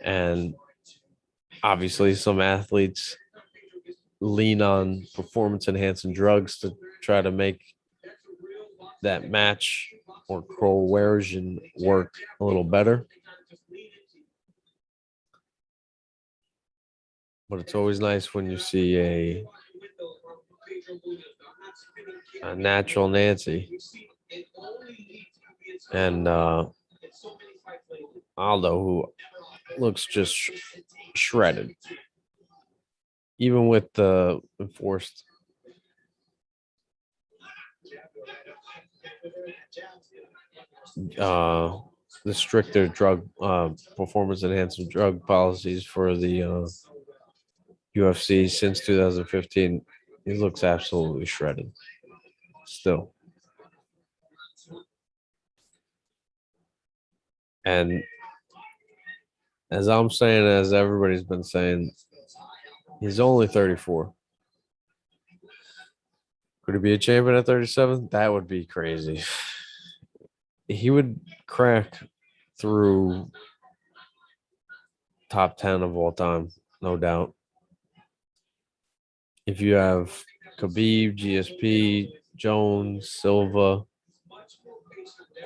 And obviously, some athletes lean on performance enhancing drugs to try to make that match or coercion work a little better. But it's always nice when you see a natural Nancy and Aldo, who looks just shredded, even with the enforced the stricter drug performance enhancing drug policies for the UFC since 2015. He looks absolutely shredded still. And as I'm saying, as everybody's been saying, he's only 34. Could he be a champion at 37? That would be crazy. He would crack through top 10 of all time, no doubt. If you have Khabib, GSP, Jones, Silva,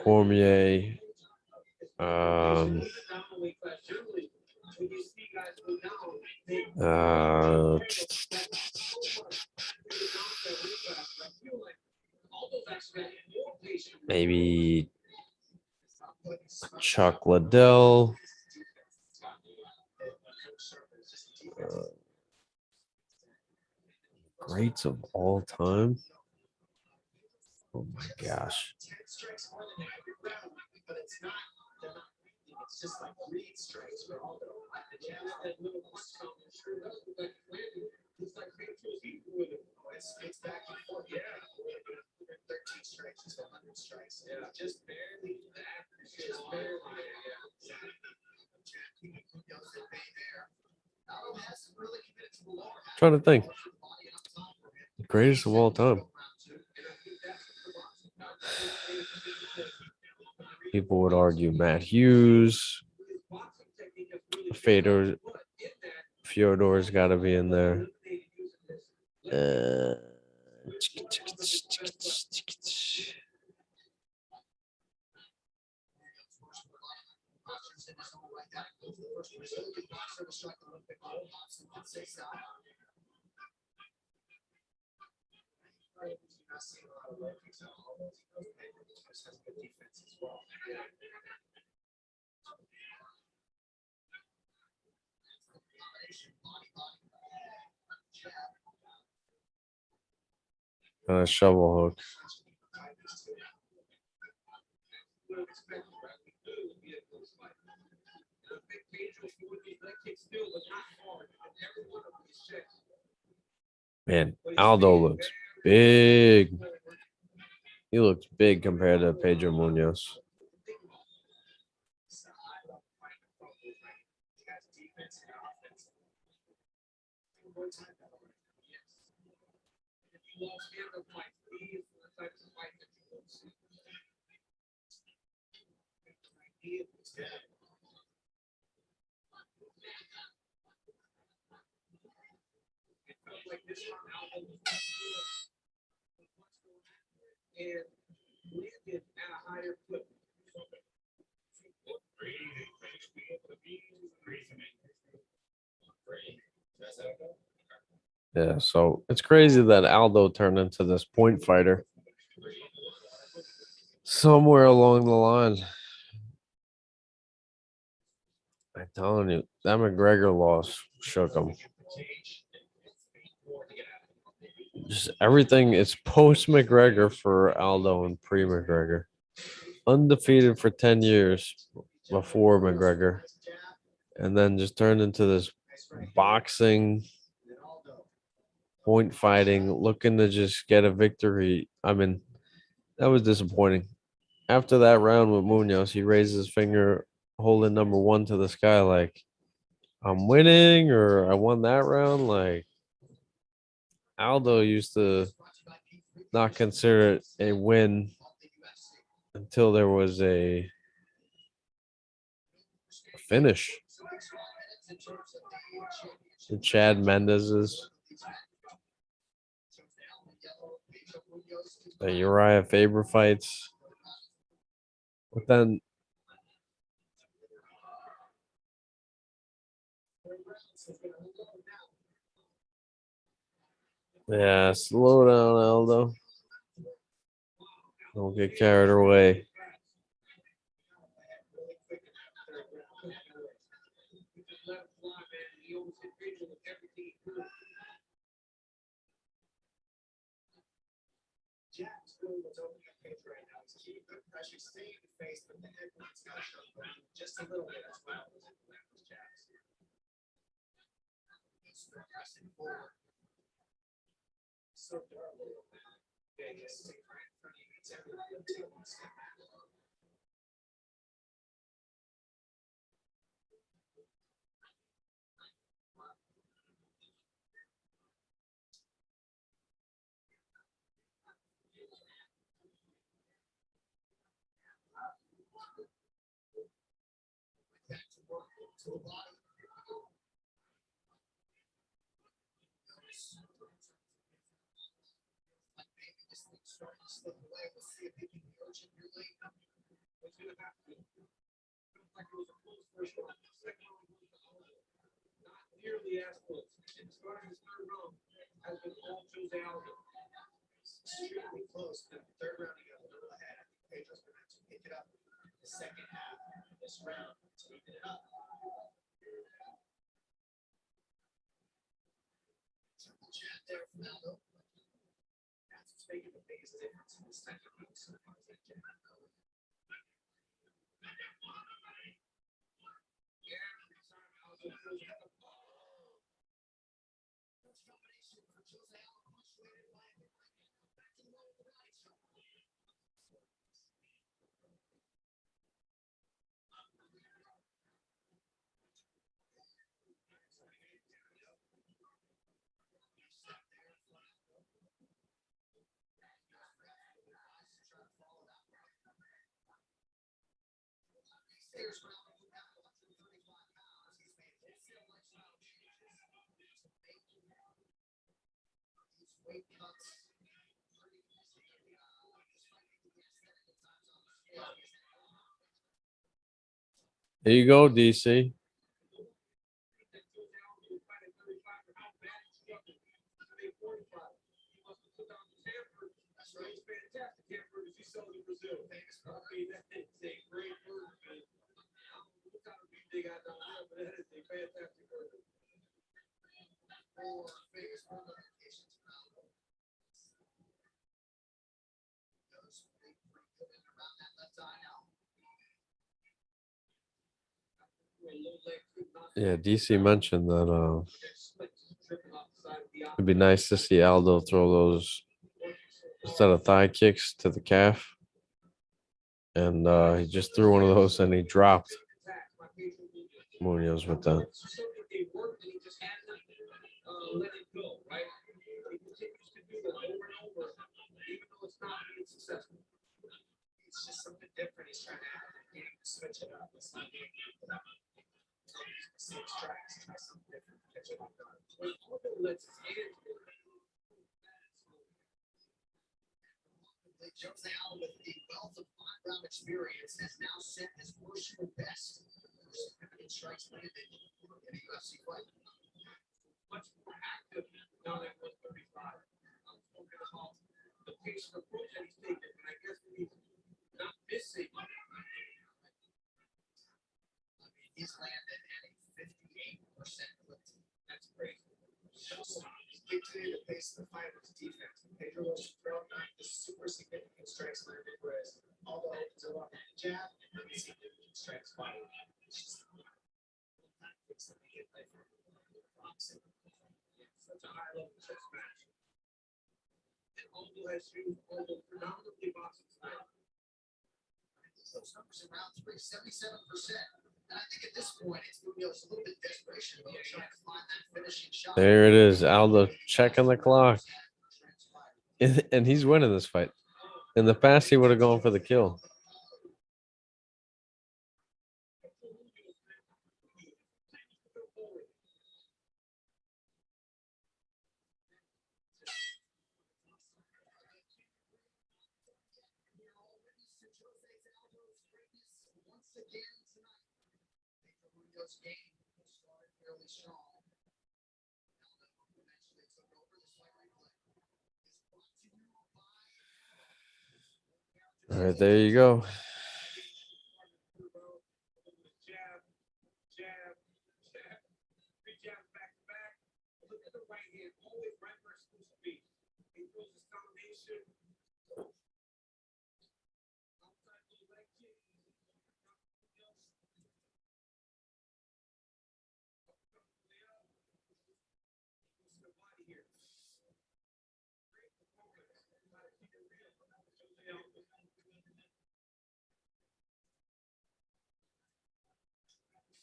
Cormier, maybe Chuck Liddell, greats of all time. Oh my gosh. It's just like read strikes for all the it's back and forth. Yeah. 13 strikes to 100 strikes. Yeah. Just barely that. Just barely. Trying to think. Greatest of all time. People would argue Matt Hughes, Fyodor's got to be in there. And a shovel hook. Man, Aldo looks big. He looks big compared to Pedro Munoz. And landed at a higher clip. Yeah, so it's crazy that Aldo turned into this point fighter somewhere along the line. I'm telling you, that McGregor loss shook him. Just everything is post McGregor for Aldo and pre McGregor. Undefeated for 10 years before McGregor. And then just turned into this boxing, point fighting, looking to just get a victory. I mean, that was disappointing. After that round with Munoz, he raised his finger, holding number one to the sky, like, I'm winning or I won that round. Like, Aldo used to not consider it a win until there was a finish. The Chad Mendez's, the Uriah Faber fights. But then yeah, slow down, Aldo. Don't get carried away. Jack's doing what's opening up page right now. He's keeping the pressure, staying in the face, but the headline's got to show just a little bit as well as it was Jack's. He's progressing forward. So dark. Yeah, he's staying right in front of you. It's everything until he step back. To a body. Like maybe this thing's starting to slip away. We'll see if he can coach it your late. What's going to happen? Like it was a close first round. Second round was not nearly as close. And starting his third round has been all Jose Aldo. Extremely close. The third round, he got a little ahead. I think Pedro's going to have to pick it up the second half of this round to even it up. Chat there from Aldo. That's what's making the biggest difference in this type of game so far. There you go, DC. Yeah, DC mentioned that it'd be nice to see Aldo throw those instead of thigh kicks to the calf. And he just threw one of those and he dropped Munoz with that. Let it go, right? He continues to do that over and over, even though it's not being successful. It's just something different. He's trying to have a game to switch it up. It's not game to same strikes, try something different, catch it off guard. When Aldo lets his hands go, Jose Aldo, with a wealth of on-ground experience, has now set his personal best for significant strikes landed in a UFC fight. much more active now at 135. I'm talking about the pace of approach that he's taking, and I guess he's not missing. I mean, he's landed at a 58% clip. That's crazy. He's dictating the pace of the fight with his defense. Pedro Rocha throughout night, the super significant strikes landed, whereas Aldo opens it up at the jab and then significant strikes fight. It's just tactics that they get like boxing. Such a high level chess match. And Aldo has used Aldo predominantly boxing tonight. Those numbers in round 3, 77%. And I think at this point, it's a little bit desperation about trying to find that finishing shot. There it is. Aldo checking the clock. And he's winning this fight. In the past, he would have gone for the kill. Game started fairly strong. Eventually took over the fight replay. All right, there you go. Jab, jab, jab, three jabs back to back. Look at the right hand, always right where it's supposed to be. He throws his combination. Outside the leg kick.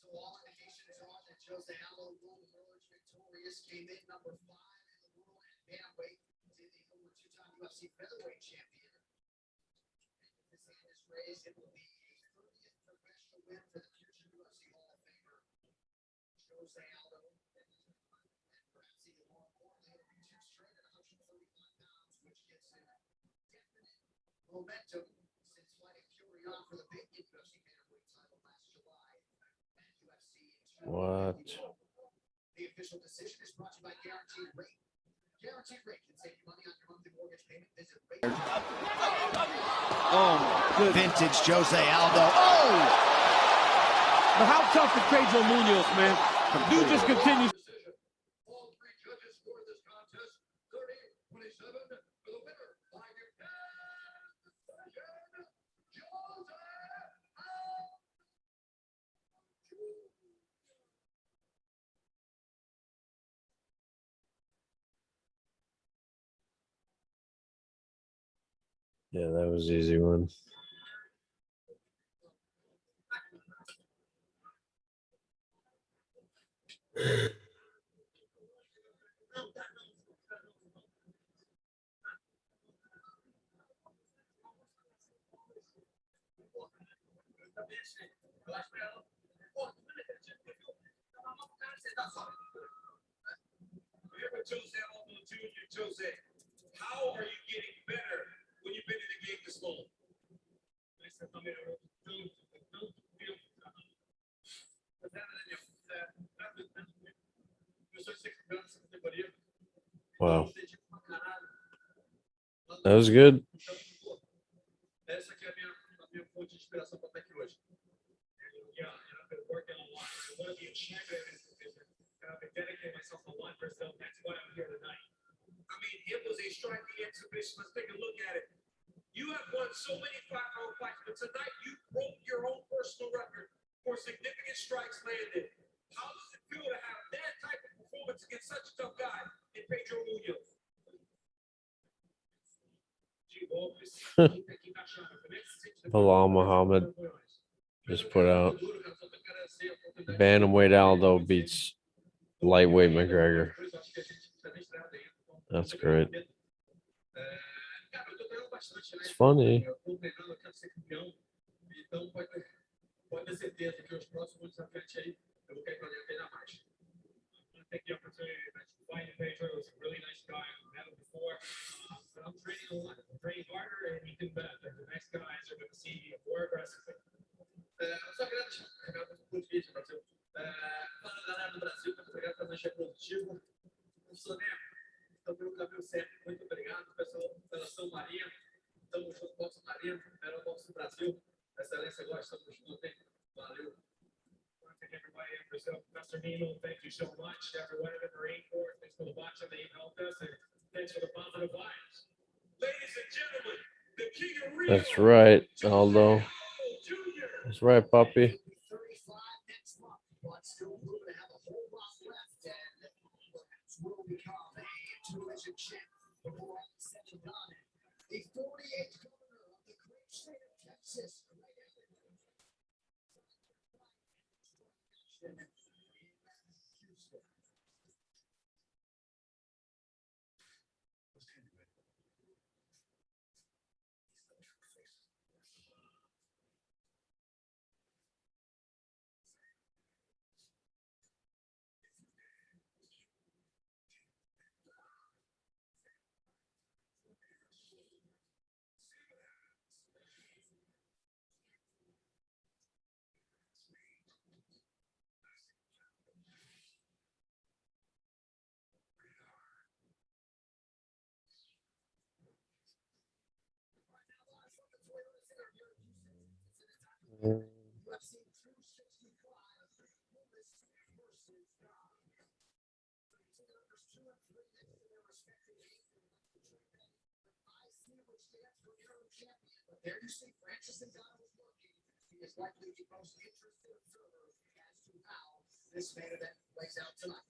So all indications are that Jose Aldo will emerge victorious. Came in number 5 in the world at bantamweight. He's the over 2-time UFC featherweight champion. And if his hand is raised, it will be a 30th professional win for the future UFC Hall of Famer, Jose Aldo. And perhaps even more importantly, it'll be 2 straight at 135 pounds, which gives him definite momentum since fighting Fury on for the vacant UFC bantamweight title last July at UFC 2. What? The official decision is brought to you by Guaranteed Rate. Guaranteed Rate can save you money on your monthly mortgage payment. Visit Rate. Oh, good. Vintage Jose Aldo. Oh! But how tough is Pedro Munoz, man? Dude just continues. All 3 judges scored this contest 30-27 for the winner by Yeah, that was an easy one. Jose Aldo Jr. Jose, how are you getting better when you've been in the game this long? Wow. That was good. Essa aqui é a minha fonte de inspiração para estar aqui hoje. Yeah, and I've been working a lot. I want to be a champion in this division. And I've been dedicating myself to 1%. That's why I'm here tonight. I mean, it was a striking exhibition. Let's take a look at it. You have won so many 5-round fights, but tonight you broke your own personal record for significant strikes landed. How does it feel to have that type of performance against such a tough guy in Pedro Munoz? Bilal Muhammad just put out Bantamweight Aldo beats lightweight McGregor. That's great. It's funny. Pode ter certeza que os próximos desafiantes aí eu vou querer ainda mais. I take the opportunity to fight Pedro. He's a really nice guy. I've met him before. But I'm training a lot. I'm training harder and we do better. The next guys are going to see me more aggressively. Só grande, muito difícil, Brasil. Fala galera do Brasil, muito obrigado pela manchete positiva. O Flamengo, estão pelo caminho certo. Muito obrigado, pessoal, pela São Maria. Estamos juntos, Boxe Maria, melhor boxe do Brasil. Excelência, gosta do junto, hein? Valeu. Everybody in Brazil, Mr. Nemo, thank you so much. Everyone in the Marine Corps, thanks for the watching that you helped us, and thanks for the positive vibes. Ladies and gentlemen, the king of Rio. That's right, Aldo. That's right, puppy. 35 next month, but still proven to have a whole lot left, and perhaps will become a two-division champ before all is said and done. The 48th governor of the great state of Texas. There you see Francis Ngannou looking. He is likely the most interested observer as to how this main event plays out tonight.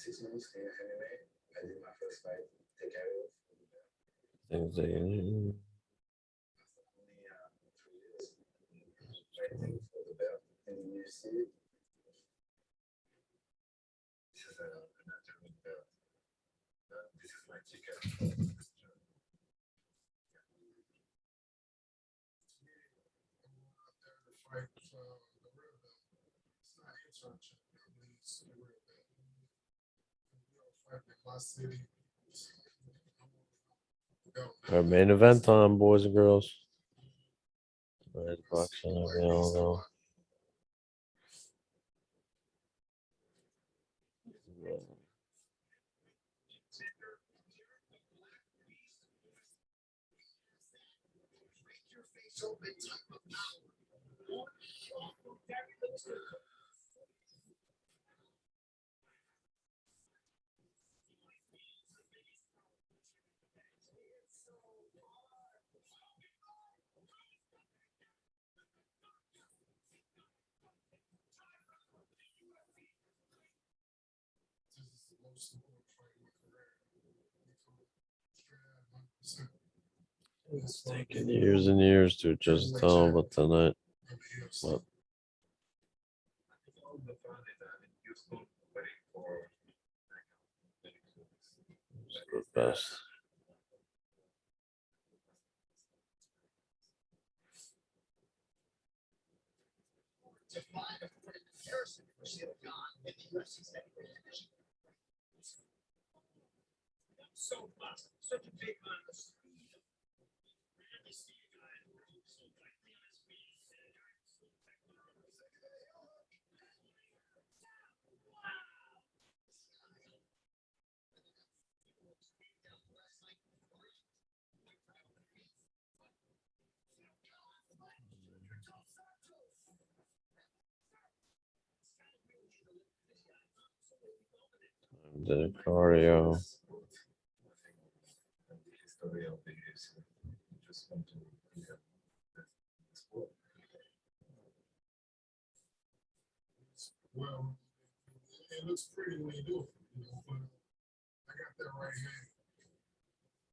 Six months in MMA, I did my first fight, take care of. Things they- Only 3 years. Fighting for the belt in the UFC. This is another big belt. This is my ticket. Fight the real belt. It's not interruption. It's the real belt. Fight in my city. Our main event time, boys and girls. Red boxing available. This is the most important fight in my career. It's taken years and years to just tell, but tonight, but it's the best. To find a point of comparison for Cyril Gane in the UFC's heavyweight division. So fast, such a big man. The cardio. Well, it looks pretty when you do it, but I got that right hand.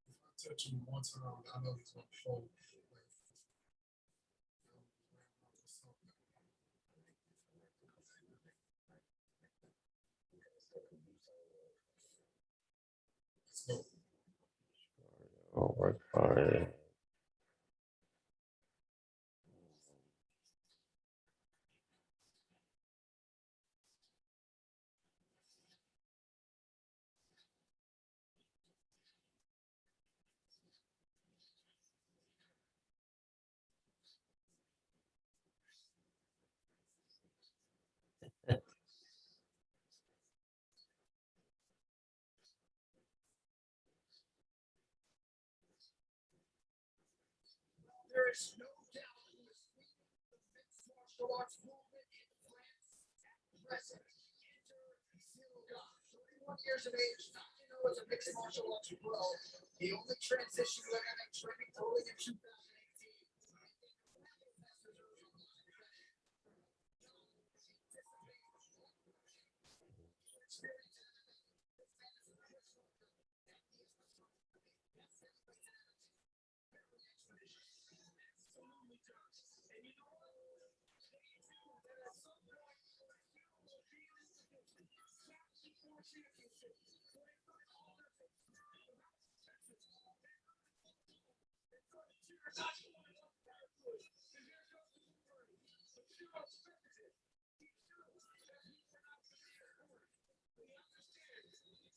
If I touch him one time, I know he's gonna fold. So, Oh, right by. There is no doubt who is leading the mixed martial arts movement in France at present. Enter Silva, 31 years of age, not to know as a mixed martial arts pro. He only transitioned to MMA training totally in 2018.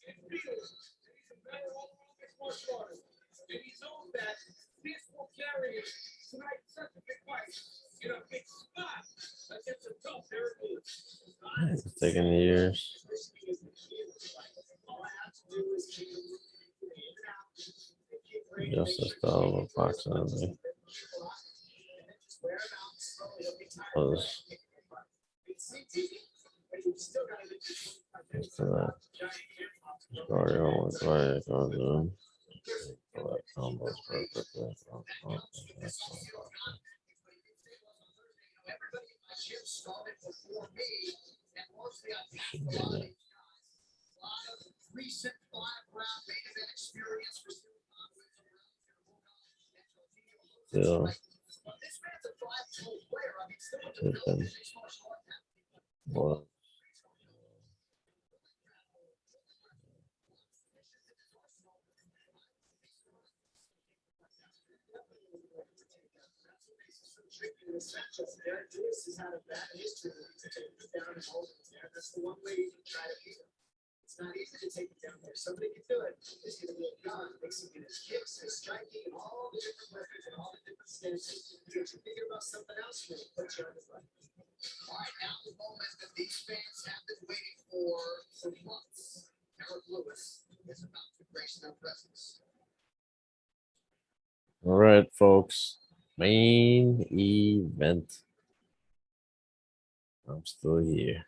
And he knows that this will carry him tonight in such a big fight in a big spot against a tough Derek Lewis. It's taking years. Just a style of approximately. Was after that. Cardio was right. Cardio. That combos perfectly. Should be there. Recent 5-round main event experience for Still. this man's a 5-tool player. I mean, still Tipping. What? Derek Lewis has had a bad history to take him down and hold him there. That's the one way you can try to beat him. It's not easy to take it down there. Somebody can do it. It's going to be a gun, mixing in his kicks, his striking, and all the different weapons and all the different stances. If you're thinking about something else, you're going to put you on his left. All right, now the moment that these fans have been waiting for months. Derek Lewis is about to grace their presence. All right, folks. Main event. I'm still here.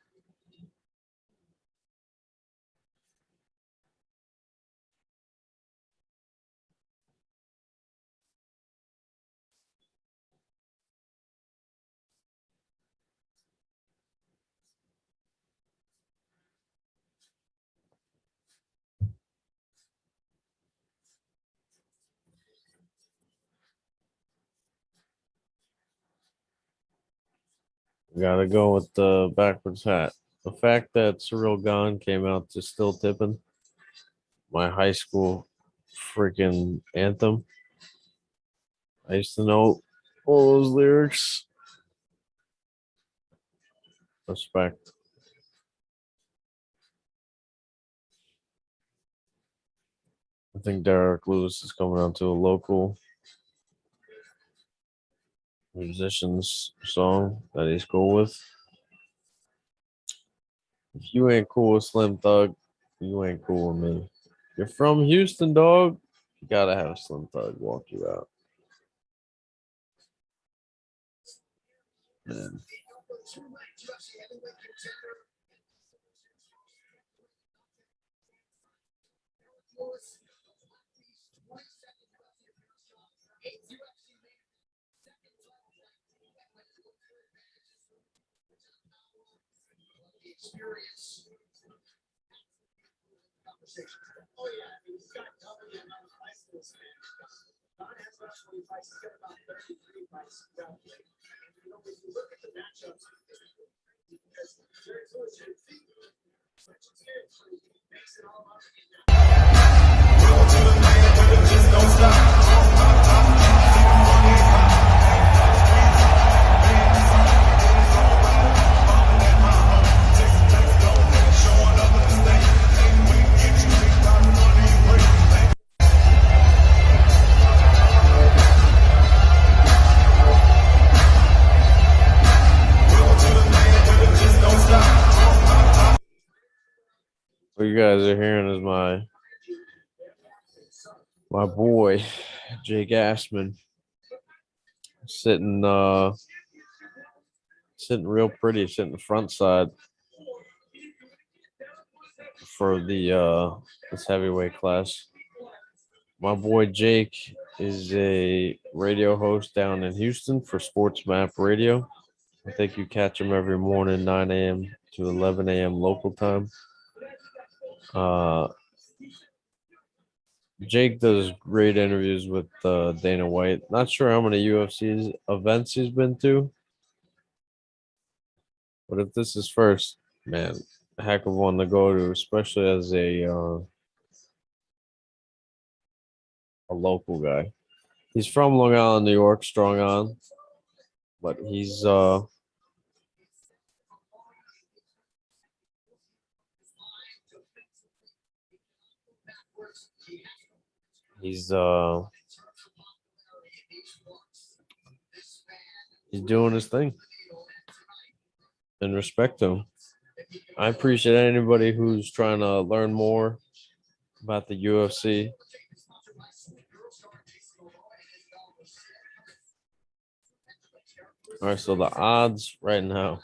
Gotta go with the backwards hat. The fact that Cyril Gahn came out to Still Tipping, my high school freaking anthem. I used to know all those lyrics. Respect. I think Derek Lewis is coming out to a local musician's song that he's cool with. If you ain't cool with Slim Thug, you ain't cool with me. You're from Houston, dog. You gotta have Slim Thug walk you out. Man. Experience. Conversation. Oh yeah, he's got double the amount of fights in this man. Don has about 20 fights. He's got about 33 fights. And you know, when you look at the matchups, because Derek Lewis has such experience, he makes it all up. What you guys are hearing is my boy Jake Ashman sitting real pretty, sitting front side for the this heavyweight class. My boy Jake is a radio host down in Houston for Sports Map Radio. I think you catch him every morning, 9 a.m. to 11 a.m. local time. Jake does great interviews with Dana White. Not sure how many UFC events he's been to, but if this is first, man, a heck of one to go to, especially as a local guy. He's from Long Island, New York, strong on, but he's doing his thing. And respect to him. I appreciate anybody who's trying to learn more about the UFC. All right, so the odds right now.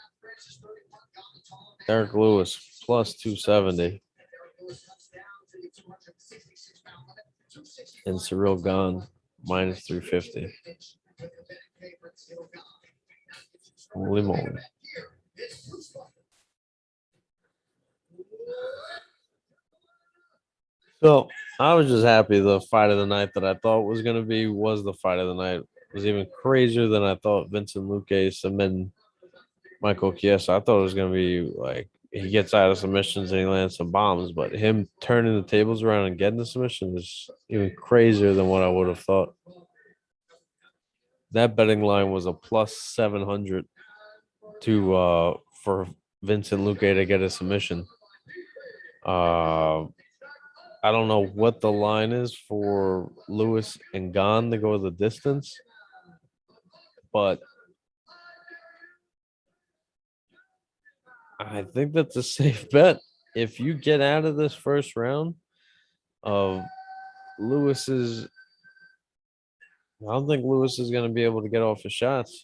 Derek Lewis plus 270. And Cyril Gane minus 350. Holy moly. So I was just happy the fight of the night that I thought was going to be was the fight of the night. It was even crazier than I thought. Vincent Luque submitting Michael Chiesa. I thought it was going to be like he gets out of submissions and he lands some bombs, but him turning the tables around and getting the submission is even crazier than what I would have thought. That betting line was a plus 700 to for Vincent Luque to get a submission. I don't know what the line is for Lewis and Gane to go the distance, but I think that's a safe bet. If you get out of this first round of Lewis's, I don't think Lewis is going to be able to get off his shots.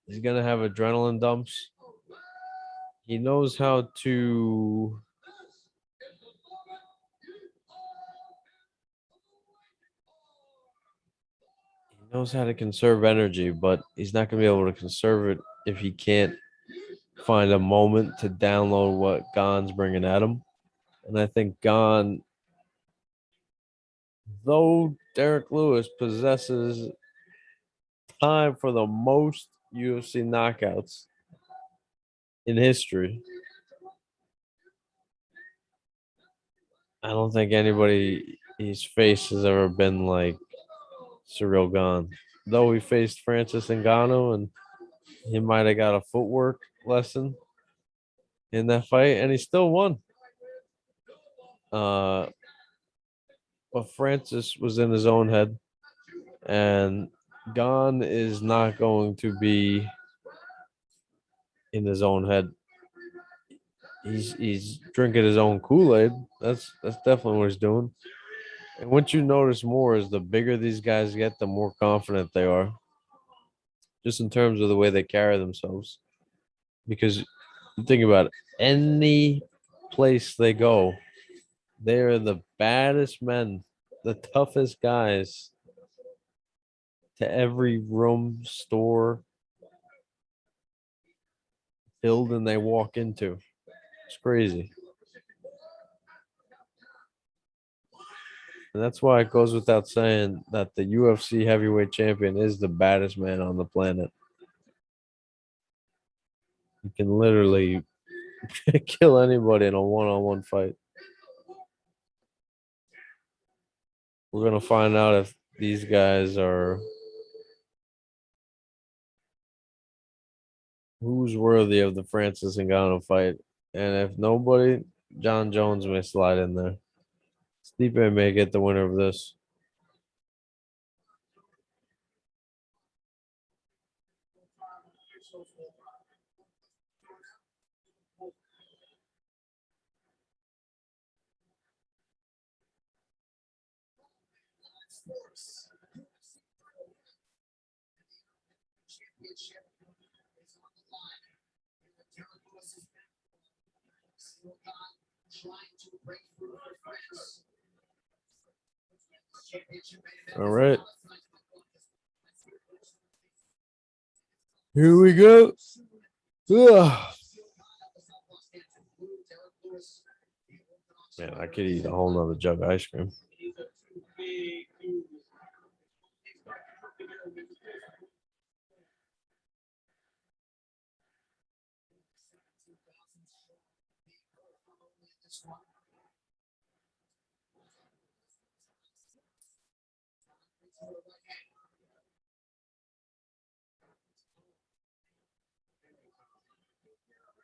He's going to have adrenaline dumps. He knows how to conserve energy, but he's not going to be able to conserve it if he can't find a moment to download what Gane's bringing at him. And I think Gane, though Derek Lewis possesses time for the most UFC knockouts in history, I don't think anybody he's faced has ever been like Cyril Gane. Though he faced Francis Ngannou and he might have got a footwork lesson in that fight, and he still won. But Francis was in his own head, and Gane is not going to be in his own head. He's drinking his own Kool-Aid. That's definitely what he's doing. And what you notice more is the bigger these guys get, the more confident they are. Just in terms of the way they carry themselves. Because you think about it, any place they go, They are the baddest men, the toughest guys to every room, store, building they walk into. It's crazy. And that's why it goes without saying that the UFC heavyweight champion is the baddest man on the planet. You can literally kill anybody in a one-on-one fight. We're gonna find out if these guys are who's worthy of the Francis Ngannou fight, and if nobody, John Jones may slide in there. Stipe may get the winner of this. Championship is on the line. Derek Lewis is still trying to break through for France. All right. Here we go. Ugh. Man, I could eat a whole nother jug of ice cream.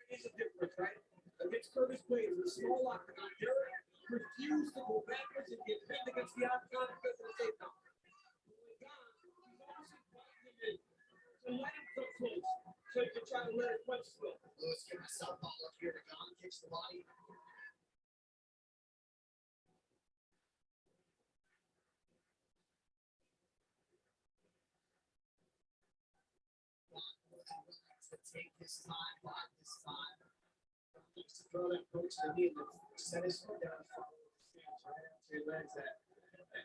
Is a difference, right? Against Curtis Blades, the small octagon, Derek refused to go backwards and get pinned against the octagon because of the takedown. He's always inviting him in to let him come close so he can try to let his punch flow. Lewis giving a southpaw look here to Gunn, kicks the body. To take his time, block this time. Looks to throw that approach to the knee, set his foot down, follow the stance right after he lands that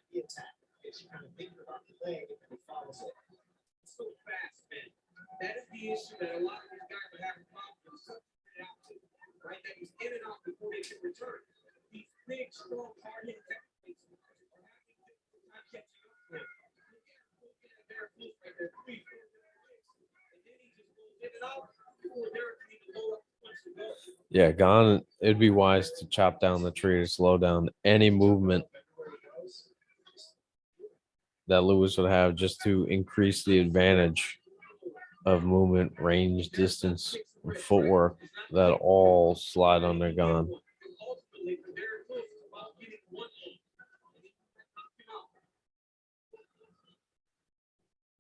knee attack. Gets you kind of thinking about the leg, and then he follows it. It's so fast, man. That is the issue that a lot of these guys are having problems with. Something out to, right? That he's in and out before they can return. These big, strong, hard-hitting techniques are having difficult time catching up with. Look at Derek Lewis right there, 3, 4 minutes. And then he just goes in and out before Derek can even load up the punch to go. Yeah, gone. It'd be wise to chop down the tree to slow down any movement that Lewis would have just to increase the advantage of movement, range, distance, and footwork that all slide on their gun. Ultimately, for Derek Lewis, it's about getting one in.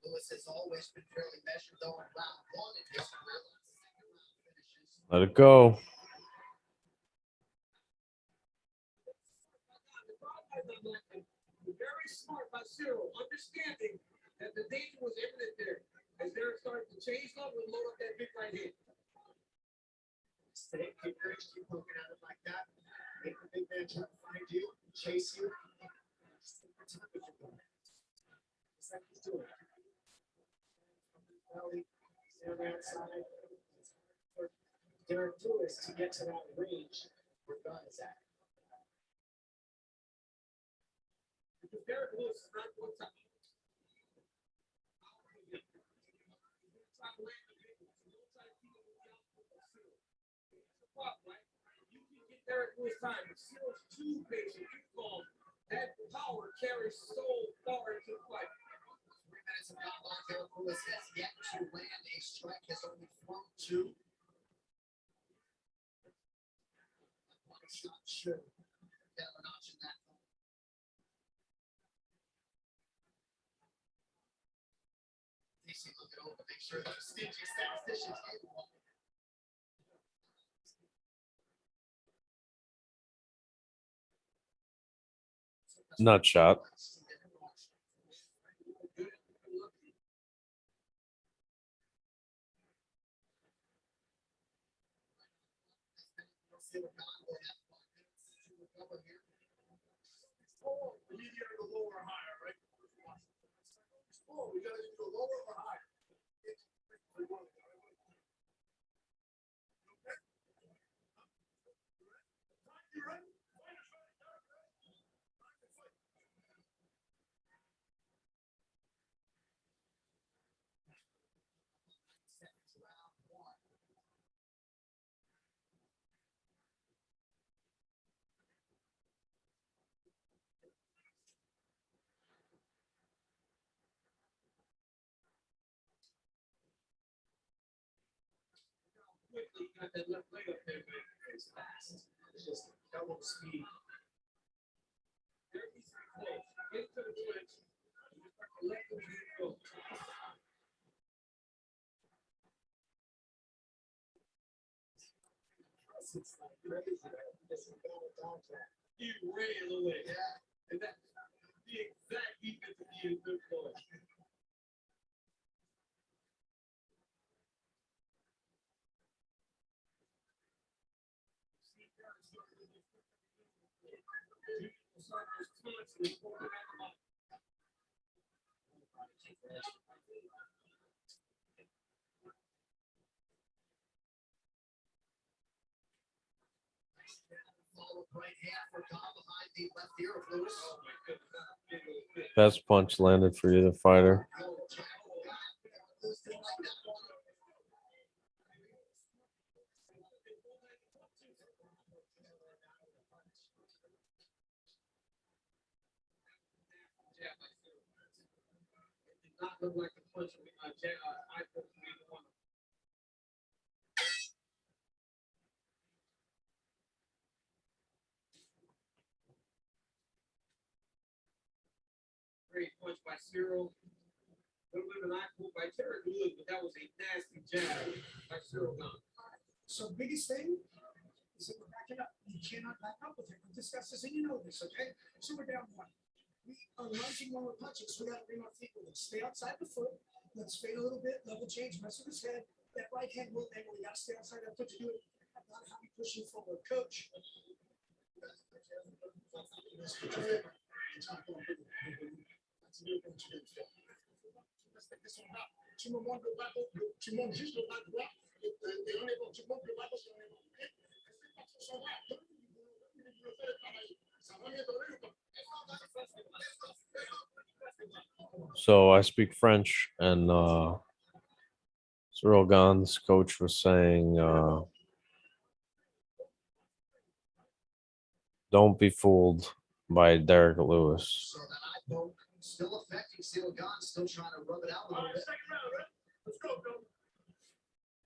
Lewis has always been fairly measured, though, in round one in his career. Second round finishes. Let it go. Very smart by Cyril, understanding that the danger was imminent there. As Derek started to change level and load up that big right hand. Stay, keep your edge, keep poking at it like that. Make the big man try to find you, chase you. Just take your time with your ball. Just like he's doing. From the belly, stand outside. For Derek Lewis to get to that range where Gunn is at. Because Derek Lewis is not one time. Derek Lewis time. Cyril's too patient, too calm. That power carries so far into the fight. 3 minutes of combat. Derek Lewis has yet to land a strike, has only thrown 2. One shot should get an option that. DC looking over to make sure that the stingy statisticians in one. Nut shot. got that left leg up there, man. It's fast. It's just double speed. There he's close. Get to the clinch. You just start to let the hand go. It's like crazy. He ran away. Yeah. And that's the exact defense of the good boy. Right hand for Tom behind the left ear of Lewis. Best punch landed for either fighter. It did not look like the punch I put one. Great punch by Cyril. Little bit of an eye poke by Derek Lewis, but that was a nasty jab by Cyril Gane. So biggest thing is that we're backing up. You cannot back up with him. We discussed this and you know this, okay? So we're down one. We are lunging when we're punching, so we gotta bring our feet with us. Stay outside the foot. Let's fade a little bit, level change, mess with his head. That right hand will angle. We gotta stay outside that foot to do it. Not how we push you forward. Coach. Tu me montres le bas, tu montes juste le bas droit, et on est bon, tu montes le bas gauche, et on est bon. Respecte pas son bras, il le fait travailler. Ça va mieux donner ou pas? So I speak French, and Cyril Gane's coach was saying, "Don't be fooled by Derek Lewis." So that eye poke still affecting Cyril Gane, still trying to rub it out a little bit. Let's go,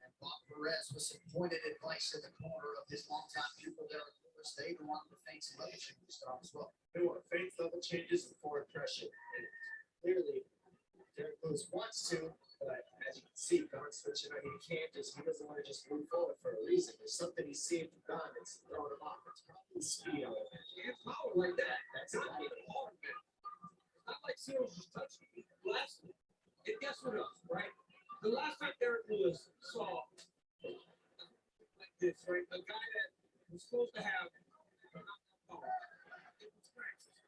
And Bob Perez with some pointed advice in the corner of his longtime pupil Derek Lewis. They want to feint some level changes start as well. They want to feint level changes and forward pressure. And clearly, Derek Lewis wants to, but as you can see, Gane switching out. He can't just, he doesn't want to just move forward for a reason. There's something he's seeing from Gane that's throwing him off. It's probably speed on it. And power like that. That's not even hard, man. It's not like Cyril's just touching me. Last, and guess what else, right? The last time Derek Lewis saw like this, right? A guy that was supposed to have power. It was Francis.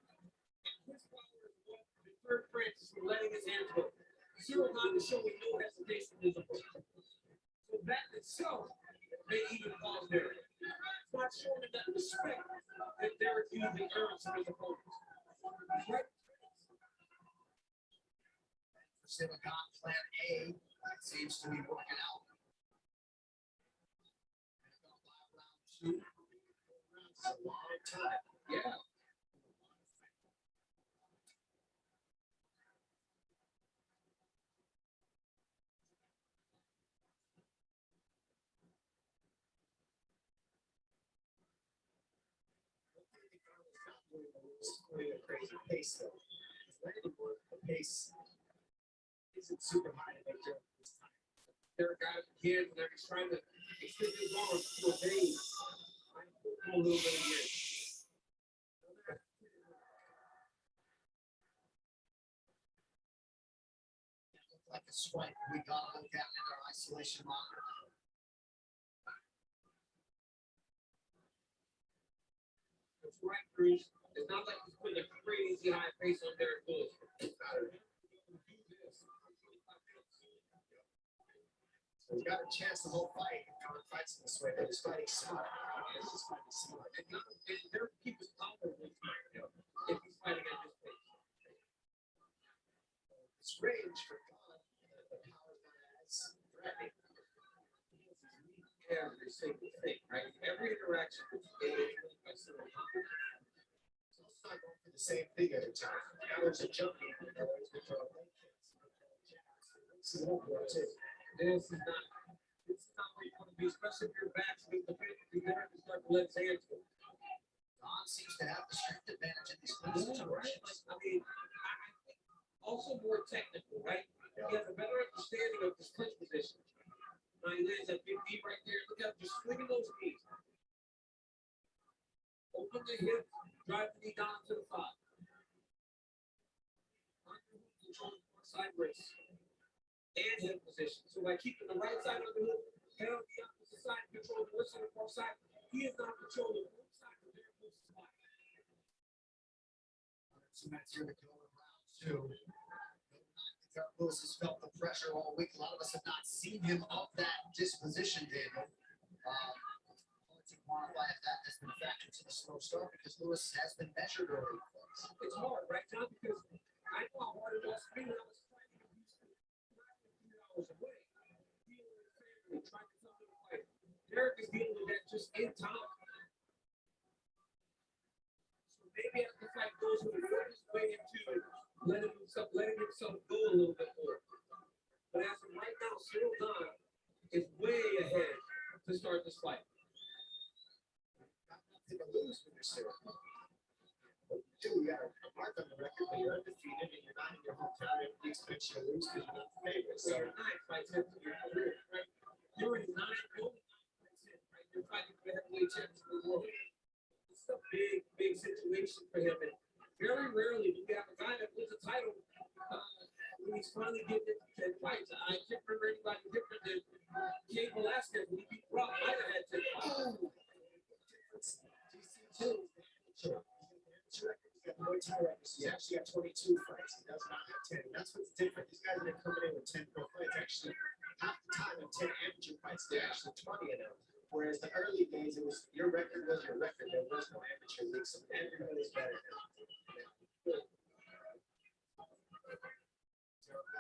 And his power is what deterred Francis from letting his hands go. Cyril Gane is showing no hesitation in his approach. So that itself may even cause Derek. It's not showing him that respect that Derek usually earns from his opponents. Right? Cyril Gane, plan A seems to be working out. Round 2. It's a long time. Yeah. Really a crazy pace though. The pace isn't super high to make Derek this time. Derek got his hands and he's trying to extend his arms to evade. A little bit of here. Like a swipe, we gotta look at in our isolation monitor. That's right, Cruz. It's not like he's putting a crazy high pace on Derek Lewis. So he's got a chance the whole fight. Gane fights in this way. They're just fighting smart. It's just fighting smart. And Derek keep his confidence if he's fighting at this pace. It's range for Gane. The power not as threatening. Every single thing, right? Every interaction with by Cyril Gane. So it's not going for the same thing every time. Now there's a jumping. This is not where it's at. This is not where you want to especially if your back's with the pitch, you better start to let his hands go. Don seems to have the strength advantage in these Yeah, situations. right? Like, I mean, I think also more technical, right? He has a better understanding of his clinch position. Now he lands that big knee right there. Look at him just swinging those knees. Open the hip, drive the knee down to the five. Control the side brace and hip position. So by keeping the right side on the hook, head on the opposite side, control the left side and far side, he is not controlling both sides of their both spot. So that's going to go in round two. Derek Lewis has felt the pressure all week. A lot of us have not seen him of that disposition, Daniel. Hard to quantify if that has been a factor to the slow start because Lewis has been measured early. It's hard, right, John? Because I know how hard it was for me when I was fighting in Houston. 3 hours away. Dealing with family, trying to come to the fight. Derek is dealing with that just in time. So maybe as the fight goes, he'll work his way into letting himself go a little bit more. But as of right now, Cyril Gane is way ahead to start this fight. Got nothing to lose when you're Cyril. You got a mark on the record, but you're undefeated and you're not in your hometown. Everybody expects you to lose because you're not the favorite. So you're 9 fights into your career, right? You're in 9 only 9 fights in, right? You're fighting for the heavyweight champion of the world. It's a big, big situation for him. And very rarely do you have a guy that wins a title when he's finally getting into 10 fights. I can't remember anybody different than Cain Velasquez when he beat Brock. Might have had 10 fights. Sure. He's got the Muay Thai records. He's actually got 22 fights. He does not have 10. That's what's different. These guys that are coming in with 10 pro fights, actually, half the time in 10 amateur fights, they're actually 20 of them. Whereas the early days, it was your record was your record. There was no amateur league, so everybody's better now. There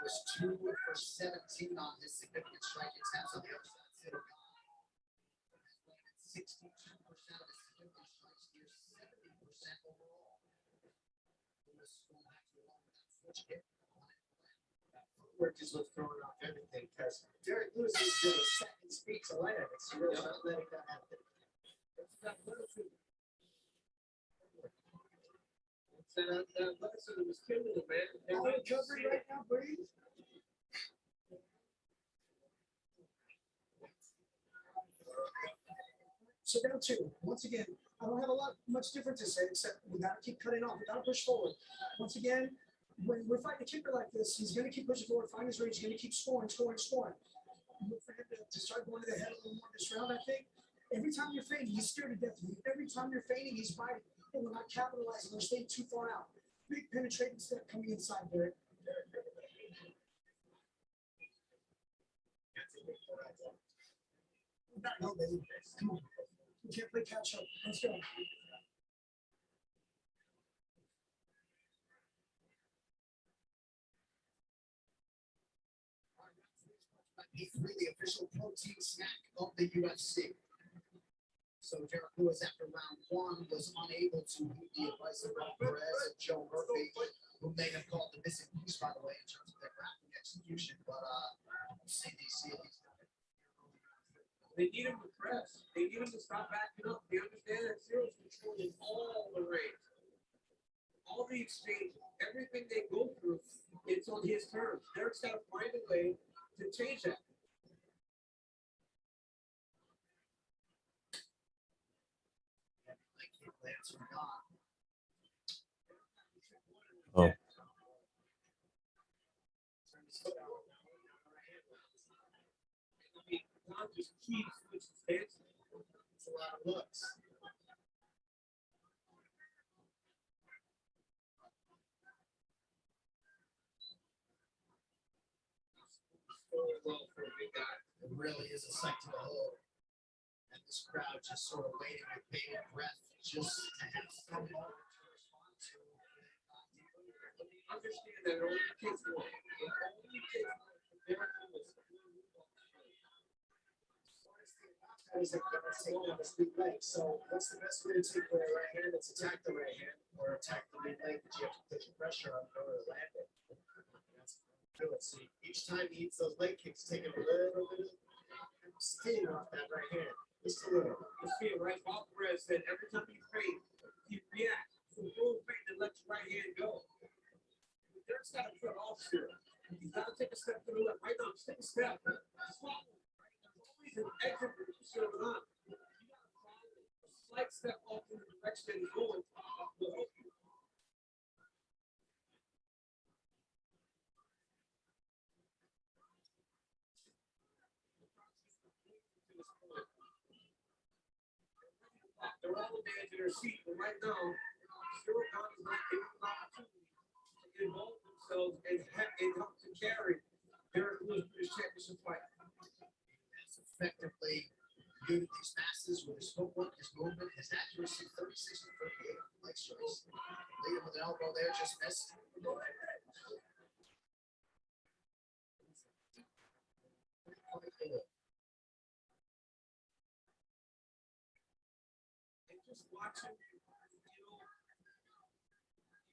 was 2 for 17 on his significant strike attempts on the upside. Cyril Gane 62% of his significant strikes, near 70% overall. Lewis going back to the one with that switch hit. That footwork is what's throwing off everything because Derek Lewis is still a second speed to land. It's really not letting that happen. It's that Levinson. It's that Levinson that was killing him, man. All recovery right now, breathe. So down 2. Once again, I don't have much different to say except we gotta keep cutting off. We gotta push forward. Once again, when we're fighting a kicker like this, he's gonna keep pushing forward, find his range, he's gonna keep scoring. Look for him to start going to the head a little more this round, I think. Every time you're feigning, he's scared to death of you. Every time you're feigning, he's biting. And we're not capitalizing. We're staying too far out. Big penetrating step coming inside there. No, baby. Come on. We can't play catch up. Let's go. E3, the official protein snack of the UFC. So Derek Lewis, after round 1, was unable to heed the advice of Rob Perez and Joe Murphy, who may have called the missing piece, by the way, in terms of their grappling execution. But CDC, They need him to press. They need him to stop backing up. They understand that Cyril's controlling all the range, all the exchanges, everything they go through. It's on his terms. Derek's got to find a way to change that. Oh. John just keeps switching stances. It's a lot of looks. Scoring well for a big guy. It really is a sight to behold. And this crowd just sort of waiting with bated breath just to have someone to respond to. Understand that it only takes one. It only takes one for Derek Lewis. He's like, let's take down this lead leg. So what's the best way to take the right hand? It's attack the right hand or attack the lead leg, but you have to put your pressure on in order to land it. That's do it. So each time he hits those leg kicks, take him a little bit steam off that right hand. Just a little. You see it, right? Bob Perez said every time he feint, he reacts. So throw a feint and let your right hand go. Derek's got to cut off here. He's got to take a step to the left. Right now, just take a step. Swap. Right? There's always an exit for Cyril Gane. You got to follow a slight step off in the direction that he's going. Will help you. They're all the man to their seat, but right now, Cyril Gane is not giving them an opportunity to involve themselves and help to carry Derek Lewis for his championship fight. That's effectively due to these passes with his footwork, his movement, his accuracy, 36 to 38 leg strikes. Lead him with an elbow there, just missed. And just watching, you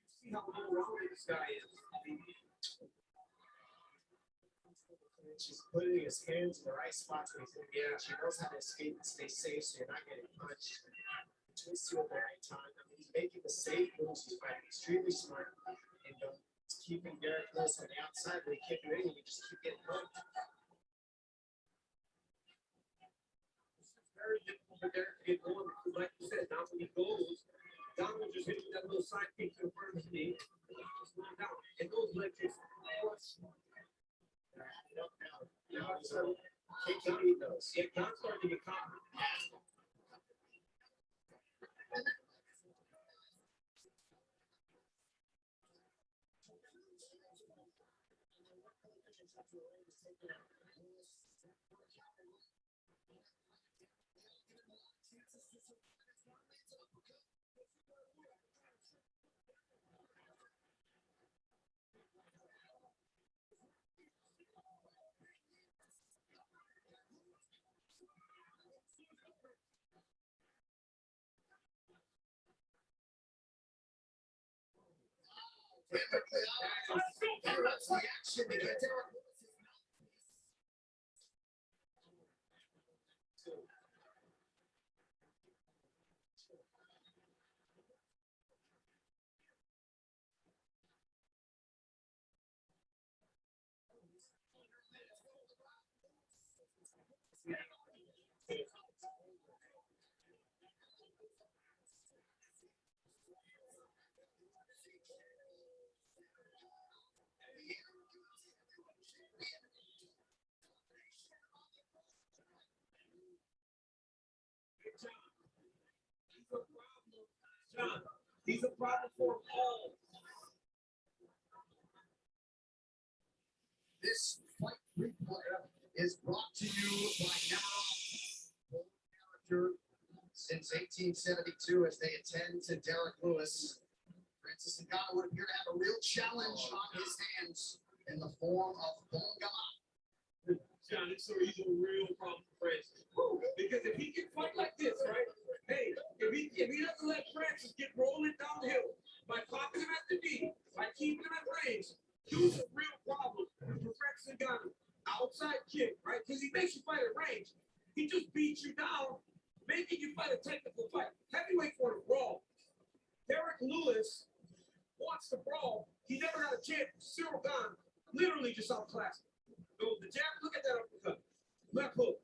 see how well-rounded this guy is. She's putting his hands in the right spots when he's in the air. She knows how to escape and stay safe so you're not getting punched. Twists you at the right time. I mean, he's making the safe moves. He's fighting extremely smart. And he's keeping Derek Lewis on the outside, but he can't do anything. He just keep getting punched. It's very difficult for Derek to get going because, like you said, now when he goes, Donald just hit that little side kick to the front of his knee. Just going down. And those leg kicks crush. Now, so can't beat those. Yeah, God's starting to get confident. Interrupts the action to get Derek Lewis. John, he's a problem for them all. This fight replay is brought to you by Emerald Character since 1872 as they attend to Derek Lewis. Francis Ngannou would appear to have a real challenge on his hands in the form of Bonga. John, so he's a real problem for Francis. Because if he can fight like this, right? Hey, if he doesn't let Francis get rolling downhill by popping him at the knee, by keeping him at range, he's a real problem for Francis Ngannou. Outside kick, right? Because he makes you fight at range. He just beats you down, making you fight a technical fight. Heavyweight for the brawl. Derek Lewis wants to brawl. He never got a chance. Cyril Gane literally just outclassed him. So the jab, look at that uppercut. Left hook.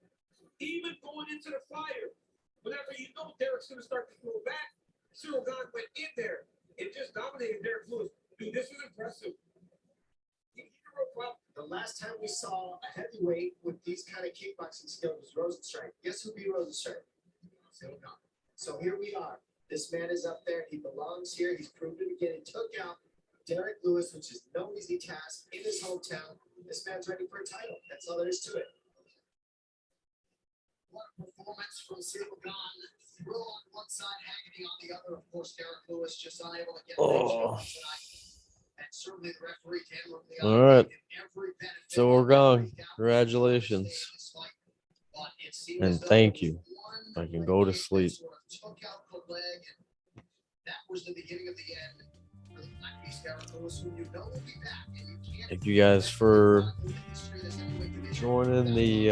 Even going into the fire, whenever you know Derek's going to start to throw back, Cyril Gane went in there and just dominated Derek Lewis. Dude, this was impressive. He's a real problem. The last time we saw a heavyweight with these kind of kickboxing skills was Rosenstrike. Guess who beat Rosenstrike? Cyril Gane. So here we are. This man is up there. He belongs here. He's proved it again. He took out Derek Lewis, which is no easy task in his hometown. This man's ready for a title. That's all there is to it. What a performance from Cyril Gane. Thrill on one side, Haggerty on the other. Of course, Derek Lewis just unable to get tonight. And certainly the referee, Dan Woodley, All right. every benefit. So we're gone. Congratulations. And thank you. I can go to sleep. That was the beginning of the end. For the Black Beast, Derek Lewis, who you know will be back. And you can't Thank you guys for joining the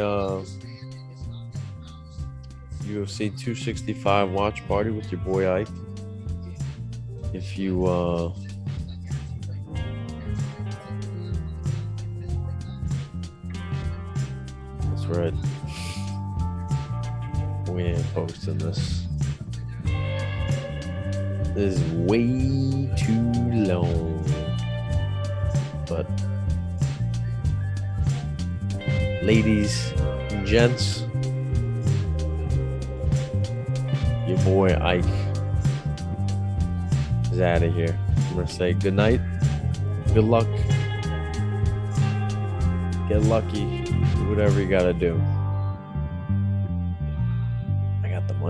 UFC 265 watch party with your boy Ike. If you that's right. We ain't posting this. This is way too long. But ladies and gents, your boy Ike is out of here. I'm gonna say good night, good luck, get lucky, do whatever you gotta do.